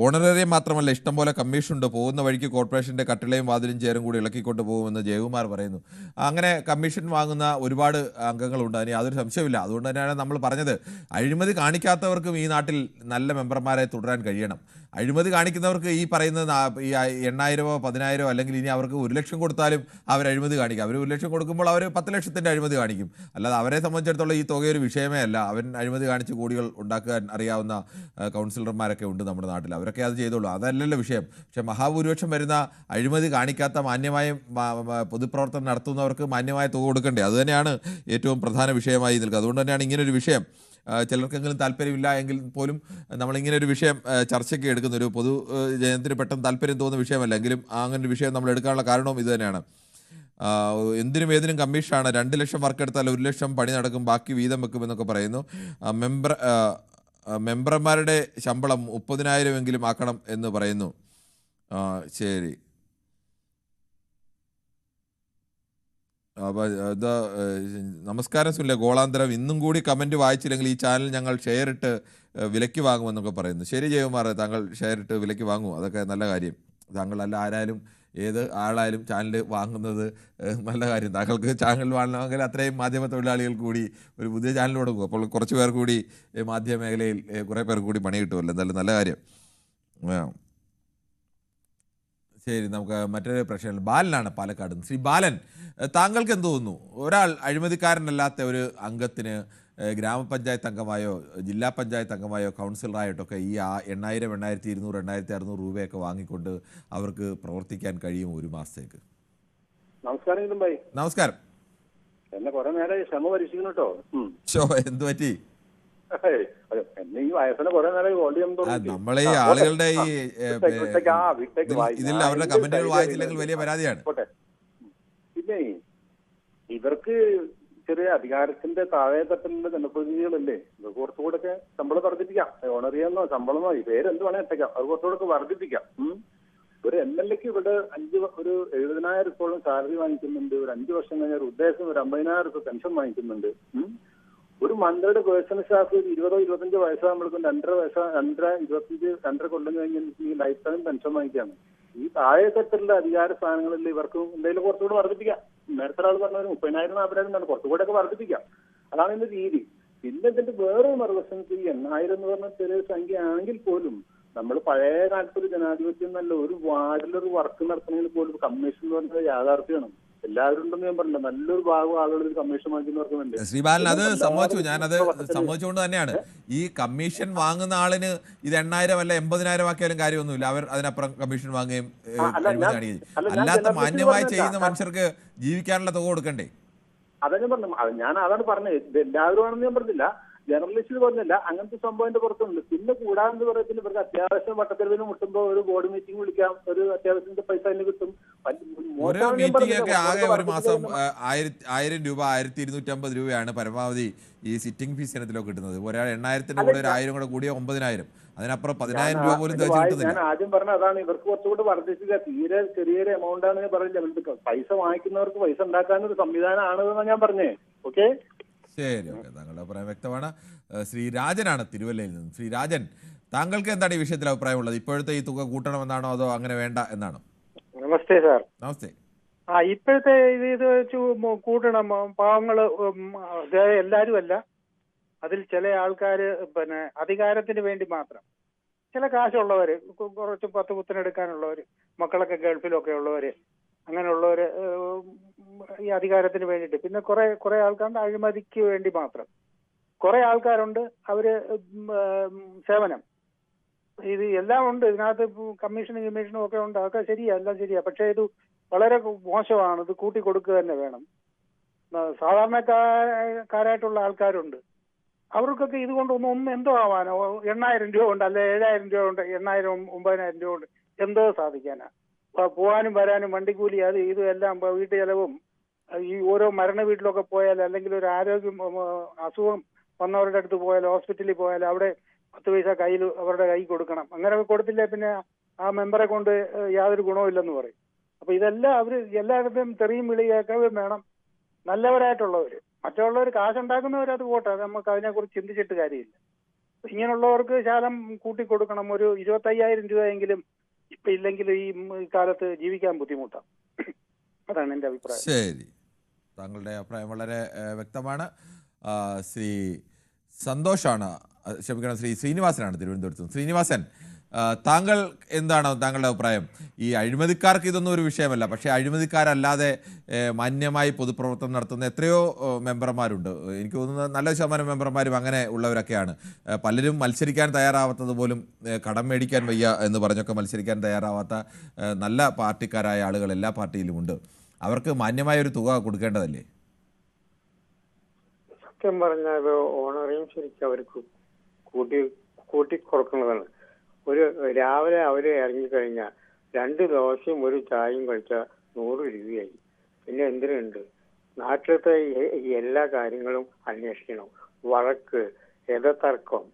ഓണറേറിയം മാത്രമല്ല ഇഷ്ടംപോലെ കമ്മീഷനുണ്ട്, പോകുന്ന വഴിക്ക് കോർപ്പറേഷൻ്റെ കട്ടിളയും വാതിലും ചേരും കൂടി ഇളക്കിക്കൊണ്ട് പോകുമെന്ന് ജയകുമാർ പറയുന്നു. അങ്ങനെ കമ്മീഷൻ വാങ്ങുന്ന ഒരുപാട് അംഗങ്ങളുണ്ട്, അതിന് യാതൊരു സംശയമില്ല. അതുകൊണ്ട് തന്നെയാണ് നമ്മൾ പറഞ്ഞത് അഴിമതി കാണിക്കാത്തവർക്കും ഈ നാട്ടിൽ നല്ല മെമ്പർമാരെ തുടരാൻ കഴിയണം. അഴിമതി കാണിക്കുന്നവർക്ക് ഈ പറയുന്നത് ഈ 8,000-ഓ 10,000-ഓ അല്ലെങ്കിൽ ഇനി അവർക്ക് 1 ലക്ഷം കൊടുത്താലും അവർ അഴിമതി കാണിക്കും. അവർ 1 ലക്ഷം കൊടുക്കുമ്പോൾ അവർ 10 ലക്ഷത്തിൻ്റെ അഴിമതി കാണിക്കും. അല്ലാതെ അവരെ സംബന്ധിച്ചിടത്തോളം ഈ തുകയൊരു വിഷയമേ അല്ല. അവൻ അഴിമതി കാണിച്ച് കോടികൾ ഉണ്ടാക്കാൻ അറിയാവുന്ന കൗൺസിലർമാരൊക്കെ ഉണ്ട് നമ്മുടെ നാട്ടിൽ, അവരൊക്കെ അത് ചെയ്തോളൂ, അതല്ലല്ലോ വിഷയം. പക്ഷേ മഹാഭൂരിപക്ഷം വരുന്ന അഴിമതി കാണിക്കാത്ത മാന്യമായ പൊതുപ്രവർത്തനം നടത്തുന്നവർക്ക് മാന്യമായ തുക കൊടുക്കണ്ടേ? അതുതന്നെയാണ് ഏറ്റവും പ്രധാന വിഷയമായി നിൽക്കുക. അതുകൊണ്ട് തന്നെയാണ് ഇങ്ങനൊരു വിഷയം ചിലർക്കെങ്കിലും താല്പര്യമില്ല എങ്കിൽ പോലും നമ്മളിങ്ങനെ ഒരു വിഷയം ചർച്ചയ്ക്ക് എടുക്കുന്ന ഒരു പൊതു ജനത്തിന് പെട്ടെന്ന് താല്പര്യം തോന്നുന്ന വിഷയമല്ല എങ്കിലും അങ്ങനൊരു വിഷയം നമ്മൾ എടുക്കാനുള്ള കാരണവും ഇത് തന്നെയാണ്. എന്തിനും ഏതിനും കമ്മീഷനാണ്. 2 ലക്ഷം വർക്ക് എടുത്താൽ 1 ലക്ഷം പണി നടക്കും, ബാക്കി വീതം വെക്കുമെന്നൊക്കെ പറയുന്നു. മെമ്പർമാരുടെ ശമ്പളം 30,000 എങ്കിലും ആക്കണം എന്ന് പറയുന്നു. ശരി, അപ്പോൾ ഇത് നമസ്കാരം സുനിലെ, ഗോളാന്തരം ഇന്നും കൂടി കമൻറ്റ് വായിച്ചില്ലെങ്കിൽ ഈ ചാനൽ ഞങ്ങൾ ഷെയർ ഇട്ട് വിലയ്ക്ക് വാങ്ങുമെന്നൊക്കെ പറയുന്നു. ശരി ജയകുമാർ, താങ്കൾ ഷെയർ ഇട്ട് വിലയ്ക്ക് വാങ്ങും, അതൊക്കെ നല്ല കാര്യം. താങ്കൾ അല്ല ആരായാലും ഏത് ആളായാലും ചാനൽ വാങ്ങുന്നത് നല്ല കാര്യം. താങ്കൾക്ക് ചാനൽ വാങ്ങണമെങ്കിൽ അത്രയും മാധ്യമ തൊഴിലാളികൾ കൂടി ഒരു പുതിയ ചാനൽ തുടങ്ങും. അപ്പോൾ കുറച്ച് പേർ കൂടി മാധ്യമ മേഖലയിൽ കുറേ പേർ കൂടി പണി കിട്ടുമല്ലോ, എന്തായാലും നല്ല കാര്യം. ശരി, നമുക്ക് മറ്റൊരു പ്രശ്നം ബാലനാണ് പാലക്കാട്. ശ്രീ ബാലൻ, താങ്കൾക്ക് എന്ത് തോന്നുന്നു, ഒരാൾ അഴിമതിക്കാരനല്ലാത്ത ഒരു അംഗത്തിന് ഗ്രാമപഞ്ചായത്ത് അംഗമായോ ജില്ലാ പഞ്ചായത്ത് അംഗമായോ കൗൺസിലറായിട്ടൊക്കെ ഈ 8,000, 8,200, 8,600 രൂപയൊക്കെ വാങ്ങിക്കൊണ്ട് അവർക്ക് പ്രവർത്തിക്കാൻ കഴിയും ഒരു മാസത്തേക്ക്? നമസ്കാരം ഭായി. നമസ്കാരം. എന്നെ കുറെ നേരം ക്ഷമ പരീക്ഷിക്കുന്നു കേട്ടോ. എന്ത് പറ്റി? എന്നെ ഈ വയസ്സിനെ കുറെ നേരം നമ്മളെ ഈ ആളുകളുടെ ഈ ഇതിൽ അവരുടെ കമന്റുകൾ വായിച്ചില്ലെങ്കിൽ വലിയ പരാതിയാണ്. പിന്നെ ഇവർക്ക് ചെറിയ അധികാരത്തിന്റെ താഴെ തട്ടിലുള്ള ജനപ്രതിനിധികളല്ലേ, ഇത് കുറച്ചുകൂടെ ശമ്പളം വർദ്ധിപ്പിക്കാം. ഓണറിയെന്നോ ശമ്പളമോ ഈ പേരെന്ത് വേണേ ഇട്ടേക്കാം, അത് കുറച്ചുകൂടെ വർദ്ധിപ്പിക്കാം. ഒരു MLA-ക്ക് ഇവിടെ 70,000 സാലറി വാങ്ങിക്കുന്നുണ്ട്. ഒരു 5 വർഷം കഴിഞ്ഞ ഒരു ഉദ്ദേശം ഒരു 50,000 പെൻഷൻ വാങ്ങിക്കുന്നുണ്ട്. ഒരു മന്ത്രിയുടെ പേഴ്സണൽ സ്റ്റാഫ് 20-25 വയസ്സാകുമ്പോഴേക്കും 2.5 കൊല്ലം കഴിഞ്ഞ് ഈ ലൈഫ് ടൈം പെൻഷൻ വാങ്ങിക്കുകയാണ്. ഈ താഴെ തരത്തിലുള്ള അധികാര സ്ഥാനങ്ങളിൽ ഇവർക്ക് എന്തെങ്കിലും കുറച്ചുകൂടെ വർദ്ധിപ്പിക്കാം. നേരത്തെ ഒരാൾ പറഞ്ഞ ഒരു 30,000 40,000 കുറച്ചുകൂടെ ഒക്കെ വർദ്ധിപ്പിക്കാം. അതാണ് ഇതിന്റെ രീതി. പിന്നെ ഇതിന്റെ വേറെ മറുവശത്ത് ഈ 8,000 എന്ന് പറഞ്ഞ ചെറിയ സംഖ്യ ആണെങ്കിൽ പോലും നമ്മൾ പഴയ കാലത്ത് ഒരു ജനാധിപത്യം നല്ല ഒരു വാർഡിലൊരു വർക്ക് നടത്തണമെങ്കിൽ പോലും കമ്മീഷൻ എന്ന് പറഞ്ഞാൽ യാഥാർത്ഥ്യമാണ്. എല്ലാവരും ഉണ്ടെന്ന് ഞാൻ പറഞ്ഞില്ല, നല്ലൊരു ഭാഗം ആളുകൾ ഇത് കമ്മീഷൻ വാങ്ങിക്കുന്നവർക്കുണ്ട്. ശ്രീബാലൻ അത് സമ്മതിച്ചു, ഞാനത് സമ്മതിച്ചുകൊണ്ട് തന്നെയാണ്. ഈ കമ്മീഷൻ വാങ്ങുന്ന ആളിന് ഇത് 8,000 അല്ല 80,000 ആക്കിയാലും കാര്യമൊന്നുമില്ല. അവർ അതിനപ്പുറം കമ്മീഷൻ വാങ്ങുകയും അല്ലാത്ത മാന്യമായി ചെയ്യുന്ന മനുഷ്യർക്ക് ജീവിക്കാനുള്ള തുക കൊടുക്കണ്ടേ? അതാ ഞാൻ പറഞ്ഞു, ഞാൻ അതാണ് പറഞ്ഞത്. ഇത് എല്ലാവരും ആണെന്ന് ഞാൻ പറഞ്ഞില്ല, ജനറലിസ്റ്റ് പറഞ്ഞില്ല, അങ്ങനത്തെ സംഭവത്തിന്റെ പുറത്തുണ്ട്. പിന്നെ കൂടാതെ പറയത്തിന് ഇവർക്ക് അത്യാവശ്യം വട്ടത്തെരുവിന് മുട്ടുമ്പോ ഒരു ബോർഡ് മീറ്റിംഗ് വിളിക്കാം, ഒരു അത്യാവശ്യത്തിന്റെ പൈസ അതിന് കിട്ടും. ഒരു മീറ്റിംഗ് ഒക്കെ ആകെ ഒരു മാസം 1,000 രൂപ 1,250 രൂപയാണ് പരമാവധി ഈ സിറ്റിംഗ് ഫീസ് ഇനത്തിലൊക്കെ കിട്ടുന്നത്. ഒരാൾ 8,000 കൂടെ ഒരു 1,000 കൂടെ കൂടിയ 9,000, അതിനപ്പുറം 10,000 രൂപ പോലും കിട്ടുന്നില്ല. ഞാൻ ആദ്യം പറഞ്ഞ അതാണ്, ഇവർക്ക് കുറച്ചുകൂടെ വർദ്ധിച്ചില്ല. തീരെ ചെറിയൊരു എമൗണ്ട് ആണെന്ന് പറഞ്ഞില്ല. പൈസ വാങ്ങിക്കുന്നവർക്ക് പൈസ ഉണ്ടാക്കാനൊരു സംവിധാനം ആണെന്നാണ് ഞാൻ പറഞ്ഞേ. ഓക്കെ, ശരി, ഓക്കെ, താങ്കളുടെ അഭിപ്രായം വ്യക്തമാണ്. ശ്രീ രാജനാണ് തിരുവല്ലയിൽ നിന്ന്. ശ്രീ രാജൻ, താങ്കൾക്ക് എന്താണ് ഈ വിഷയത്തിൽ അഭിപ്രായമുള്ളത്? ഇപ്പോഴത്തെ ഈ തുക കൂട്ടണമെന്നാണോ അതോ അങ്ങനെ വേണ്ട എന്നാണോ? നമസ്തേ സാർ. നമസ്തേ. ഇപ്പോഴത്തെ ഇത് വെച്ച് കൂട്ടണം. പാവങ്ങള് എല്ലാരും അല്ല, അതിൽ ചില ആൾക്കാര് പിന്നെ അധികാരത്തിന് വേണ്ടി മാത്രം, ചില കാശുള്ളവര്, കുറച്ച് 10 കുത്തിനെടുക്കാനുള്ളവര്, മക്കളൊക്കെ ഗൾഫിലൊക്കെ ഉള്ളവര്, അങ്ങനെയുള്ളവര് ഈ അധികാരത്തിന് വേണ്ടിയിട്ട്. പിന്നെ കുറെ ആൾക്കാരുടെ അഴിമതിക്ക് വേണ്ടി മാത്രം കുറെ ആൾക്കാരുണ്ട്. അവര് സേവനം, ഇത് എല്ലാം ഉണ്ട് ഇതിനകത്ത്. കമ്മീഷനും ഒക്കെ ഉണ്ട്, അതൊക്കെ ശരിയാ, എല്ലാം ശരിയാ. പക്ഷെ ഇത് വളരെ മോശമാണ്. ഇത് കൂട്ടി കൊടുക്കുക തന്നെ വേണം. സാധാരണക്കാരായിട്ടുള്ള ആൾക്കാരുണ്ട്, അവർക്കൊക്കെ ഇതുകൊണ്ട് ഒന്നും എന്തോ ആവാനോ. 8,000 രൂപ ഉണ്ട്, അല്ലെ 7,000 രൂപ ഉണ്ട്, 8,000 9,000 രൂപ ഉണ്ട്, എന്തോ സാധിക്കാനാ? പോവാനും വരാനും വണ്ടിക്കൂലി, അത് ഇതും എല്ലാം വീട്ടു ചെലവും. ഈ ഓരോ മരണ വീട്ടിലൊക്കെ പോയാൽ, അല്ലെങ്കിൽ ഒരു അസുഖം വന്നവരുടെ അടുത്ത് പോയാൽ, ഹോസ്പിറ്റലിൽ പോയാൽ അവിടെ 10 പൈസ അവരുടെ കൈ കൊടുക്കണം. അങ്ങനെ കൊടുത്തില്ലേ പിന്നെ ആ മെമ്പറെ കൊണ്ട് യാതൊരു ഗുണമില്ലെന്ന് പറയും. അപ്പൊ ഇതെല്ലാം അവര് എല്ലായിടത്തും തെറിയും വിളിയാക്കുകയും വേണം. നല്ലവരായിട്ടുള്ളവര്, മറ്റുള്ളവർ കാശുണ്ടാക്കുന്നവർ അത് പോട്ടെ, നമുക്ക് അതിനെക്കുറിച്ച് ചിന്തിച്ചിട്ട് കാര്യമില്ല. ഇങ്ങനെയുള്ളവർക്ക് ശാലം കൂട്ടിക്കൊടുക്കണം. ഒരു 25,000 രൂപയെങ്കിലും ഇപ്പൊ ഇല്ലെങ്കിൽ ഈ കാലത്ത് ജീവിക്കാൻ ബുദ്ധിമുട്ടാണ്. അതാണ് എന്റെ അഭിപ്രായം. ശരി, താങ്കളുടെ അഭിപ്രായം വളരെ വ്യക്തമാണ്. ശ്രീ സന്തോഷാണ്, ക്ഷമിക്കണം, ശ്രീ ശ്രീനിവാസനാണ് തിരുവനന്തപുരത്ത്. ശ്രീനിവാസൻ, താങ്കൾ എന്താണ് താങ്കളുടെ അഭിപ്രായം? ഈ അഴിമതിക്കാർക്ക് ഇതൊന്നും ഒരു വിഷയമല്ല, പക്ഷേ അഴിമതിക്കാരല്ലാതെ മാന്യമായി പൊതുപ്രവർത്തനം നടത്തുന്ന എത്രയോ മെമ്പർമാരുണ്ട്. എനിക്ക് തോന്നുന്നത് നല്ല ശതമാനം മെമ്പർമാരും അങ്ങനെ ഉള്ളവരൊക്കെയാണ്. പലരും മത്സരിക്കാൻ തയ്യാറാവാത്തത് പോലും കടം മേടിക്കാൻ വയ്യ എന്ന് പറഞ്ഞൊക്കെ മത്സരിക്കാൻ തയ്യാറാവാത്ത നല്ല പാർട്ടിക്കാരായ ആളുകൾ എല്ലാ പാർട്ടിയിലുമുണ്ട്. അവർക്ക് മാന്യമായ ഒരു തുക കൊടുക്കേണ്ടതല്ലേ? സത്യം പറഞ്ഞാൽ ഓണറേയും ശരിക്കും അവർക്ക് കൂട്ടി കൊടുക്കുന്നതാണ്. രാവിലെ അവര് ഇറങ്ങിക്കഴിഞ്ഞാൽ 2 ദോശയും 1 ചായയും കഴിച്ചാൽ 100 രൂപയായി. പിന്നെ എന്തിനുണ്ട്? നാട്ടിലത്തെ എല്ലാ കാര്യങ്ങളും അന്വേഷിക്കണം. വഴക്ക്, തർക്കം,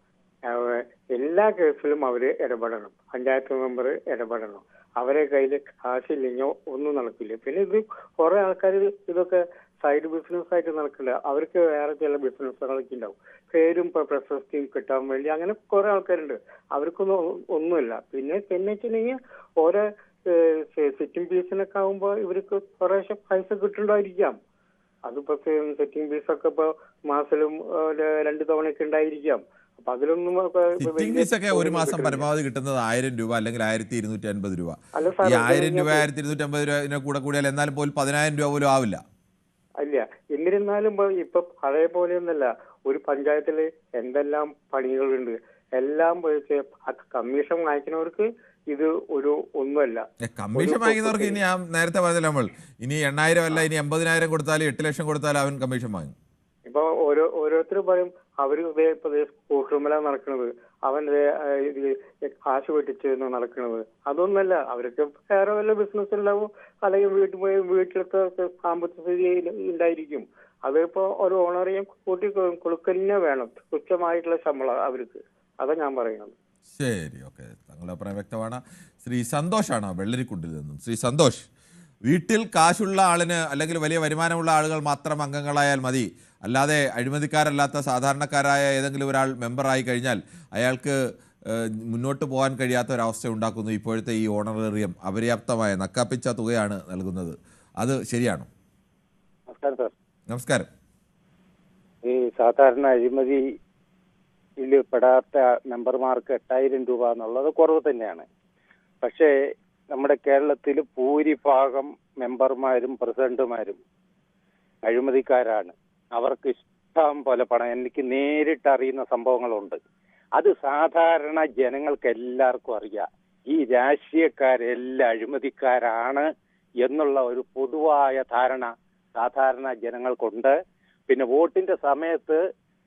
എല്ലാ കേസിലും അവര് ഇടപെടണം. പഞ്ചായത്ത് മെമ്പർ ഇടപെടണം. അവരെ കയ്യിൽ കാശില്ലെങ്കിൽ ഒന്നും നടക്കില്ല. പിന്നെ ഇത് കുറെ ആൾക്കാർ ഇതൊക്കെ സൈഡ് ബിസിനസ് ആയിട്ട് നടക്കില്ല. അവർക്ക് വേറെ ചില ബിസിനസ്സുകളൊക്കെ ഉണ്ടാവും, പേരും പ്രശസ്തിയും കിട്ടാൻ വേണ്ടി. അങ്ങനെ കുറെ ആൾക്കാരുണ്ട്, അവർക്കൊന്നും ഒന്നുമില്ല. പിന്നെ വെച്ചിട്ടുണ്ടെങ്കിൽ ഓരോ സെറ്റിംഗ് ഫീസിനൊക്കെ ആകുമ്പോ ഇവർക്ക് കുറേശ്ശെ പൈസ കിട്ടുന്നുണ്ടായിരിക്കാം. അതിപ്പോ സെറ്റിംഗ് ഫീസൊക്കെ ഇപ്പൊ മാസത്തിലും 2 തവണയൊക്കെ ഉണ്ടായിരിക്കാം. അപ്പൊ അതിലൊന്നും സിറ്റിംഗ് ഫീസ് ഒക്കെ ഒരു മാസം പരമാവധി കിട്ടുന്നത് 1,000 രൂപ അല്ലെങ്കിൽ 1,250 രൂപ. ഈ 1,000 രൂപ 1,250 രൂപ കൂടെ കൂടിയാൽ എന്നാലും പോലും 10,000 രൂപ പോലും ആവില്ല. അല്ല, എന്നിരുന്നാലും ഇപ്പൊ പഴയ പോലെയൊന്നല്ല. ഒരു പഞ്ചായത്തില് എന്തെല്ലാം പണികളുണ്ട്, എല്ലാം കമ്മീഷൻ വാങ്ങിക്കുന്നവർക്ക് ഇത് ഒന്നുമല്ല. കമ്മീഷൻ വാങ്ങിക്കുന്നവർക്ക് ഇനി ഞാൻ നേരത്തെ പറഞ്ഞില്ല, നമ്മൾ ഇനി 8,000 അല്ല, ഇനി 80,000 കൊടുത്താലും 8 ലക്ഷം കൊടുത്താലും അവൻ കമ്മീഷൻ വാങ്ങും. ഇപ്പൊ ഓരോരുത്തർ പറയും അവര് ഇപ്പൊ കൂട്ടുമല നടക്കുന്നത്, അവൻ കാശ് വെട്ടിച്ച് നടക്കുന്നത്. അതൊന്നല്ല. അവർക്ക് വേറെ വല്ല ബിസിനസ് ഉണ്ടാവും, അല്ലെങ്കിൽ വീട്ടിലത്തെ സാമ്പത്തിക സ്ഥിതി ഉണ്ടായിരിക്കും. അതിപ്പോ ഒരു ഓണറേയും കൂട്ടി കൊടുക്കന്നെ വേണം. തുച്ഛമായിട്ടുള്ള ശമ്പളം അവർക്ക്. അതാ ഞാൻ പറയുന്നത്. ശരി, ഓക്കെ, താങ്കളുടെ അഭിപ്രായം വ്യക്തമാണ്. ശ്രീ സന്തോഷാണ് വെള്ളരിക്കുണ്ടിൽ നിന്നും. ശ്രീ സന്തോഷ്, വീട്ടിൽ കാശുള്ള ആളിന് അല്ലെങ്കിൽ വലിയ വരുമാനമുള്ള ആളുകൾ മാത്രം അംഗങ്ങളായാൽ മതി, അല്ലാതെ അഴിമതിക്കാരല്ലാത്ത സാധാരണക്കാരായ ഏതെങ്കിലും ഒരാൾ മെമ്പറായി കഴിഞ്ഞാൽ അയാൾക്ക് മുന്നോട്ട് പോകാൻ കഴിയാത്ത ഒരവസ്ഥ ഉണ്ടാക്കുന്നു ഇപ്പോഴത്തെ ഈ ഓണറേറിയം. അപര്യാപ്തമായ നക്കാപ്പിച്ച തുകയാണ് നൽകുന്നത്. അത് ശരിയാണോ? നമസ്കാരം സാർ. നമസ്കാരം. ഈ സാധാരണ അഴിമതിയിൽ പെടാത്ത മെമ്പർമാർക്ക് 8000 രൂപ എന്നുള്ളത് കുറവ് തന്നെയാണ്. പക്ഷേ നമ്മുടെ കേരളത്തിൽ ഭൂരിഭാഗം മെമ്പർമാരും പ്രസിഡന്റുമാരും അഴിമതിക്കാരാണ്. അവർക്ക് ഇഷ്ടം പോലെ പണം, എനിക്ക് നേരിട്ട് അറിയുന്ന സംഭവങ്ങളുണ്ട്. അത് സാധാരണ ജനങ്ങൾക്ക് എല്ലാവർക്കും അറിയാം. ഈ രാഷ്ട്രീയക്കാരെല്ലാം അഴിമതിക്കാരാണ് എന്നുള്ള ഒരു പൊതുവായ ധാരണ സാധാരണ ജനങ്ങൾക്കുണ്ട്. പിന്നെ വോട്ടിന്റെ സമയത്ത്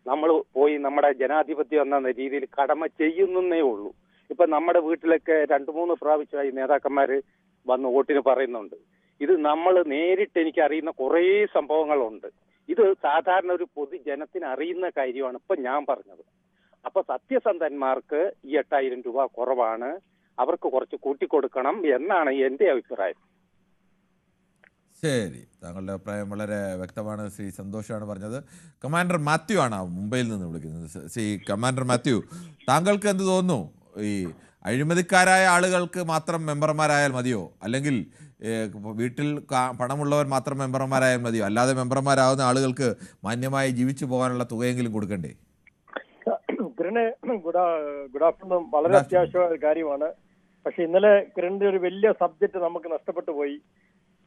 നമ്മൾ പോയി നമ്മുടെ ജനാധിപത്യം എന്ന രീതിയിൽ കടമ ചെയ്യുന്നേ ഉള്ളൂ. ഇപ്പൊ നമ്മുടെ വീട്ടിലൊക്കെ 2-3 പ്രാവശ്യമായി നേതാക്കന്മാര് വന്ന് വോട്ടിന് പറയുന്നുണ്ട്. ഇത് നമ്മൾ നേരിട്ട് എനിക്ക് അറിയുന്ന കുറേ സംഭവങ്ങളുണ്ട്. ഇത് സാധാരണ ഒരു പൊതുജനത്തിന് അറിയുന്ന കാര്യമാണ് ഇപ്പൊ ഞാൻ പറഞ്ഞത്. അപ്പൊ സത്യസന്ധന്മാർക്ക് ഈ 8000 രൂപ കുറവാണ്, അവർക്ക് കുറച്ച് കൂട്ടിക്കൊടുക്കണം എന്നാണ് എന്റെ അഭിപ്രായം. ശരി, താങ്കളുടെ അഭിപ്രായം വളരെ വ്യക്തമാണ്. ശ്രീ സന്തോഷാണ് പറഞ്ഞത്. കമാൻഡർ മാത്യു ആണ് മുംബൈയിൽ നിന്ന് വിളിക്കുന്നത്. ശ്രീ കമാൻഡർ മാത്യു, താങ്കൾക്ക് എന്ത് തോന്നുന്നു? ഈ അഴിമതിക്കാരായ ആളുകൾക്ക് മാത്രം മെമ്പർമാരായാൽ മതിയോ, അല്ലെങ്കിൽ വീട്ടിൽ പണമുള്ളവർ മാത്രം മെമ്പർമാരായാൽ മതിയോ? അല്ലാതെ മെമ്പർമാരാകുന്ന ആളുകൾക്ക് മാന്യമായി ജീവിച്ചു പോകാനുള്ള തുകയെങ്കിലും കൊടുക്കണ്ടേ? Kiran, good afternoon. വളരെ അത്യാവശ്യമായ കാര്യമാണ്. പക്ഷെ ഇന്നലെ കിരണിന്റെ ഒരു വലിയ സബ്ജക്ട് നമുക്ക് നഷ്ടപ്പെട്ടു പോയി.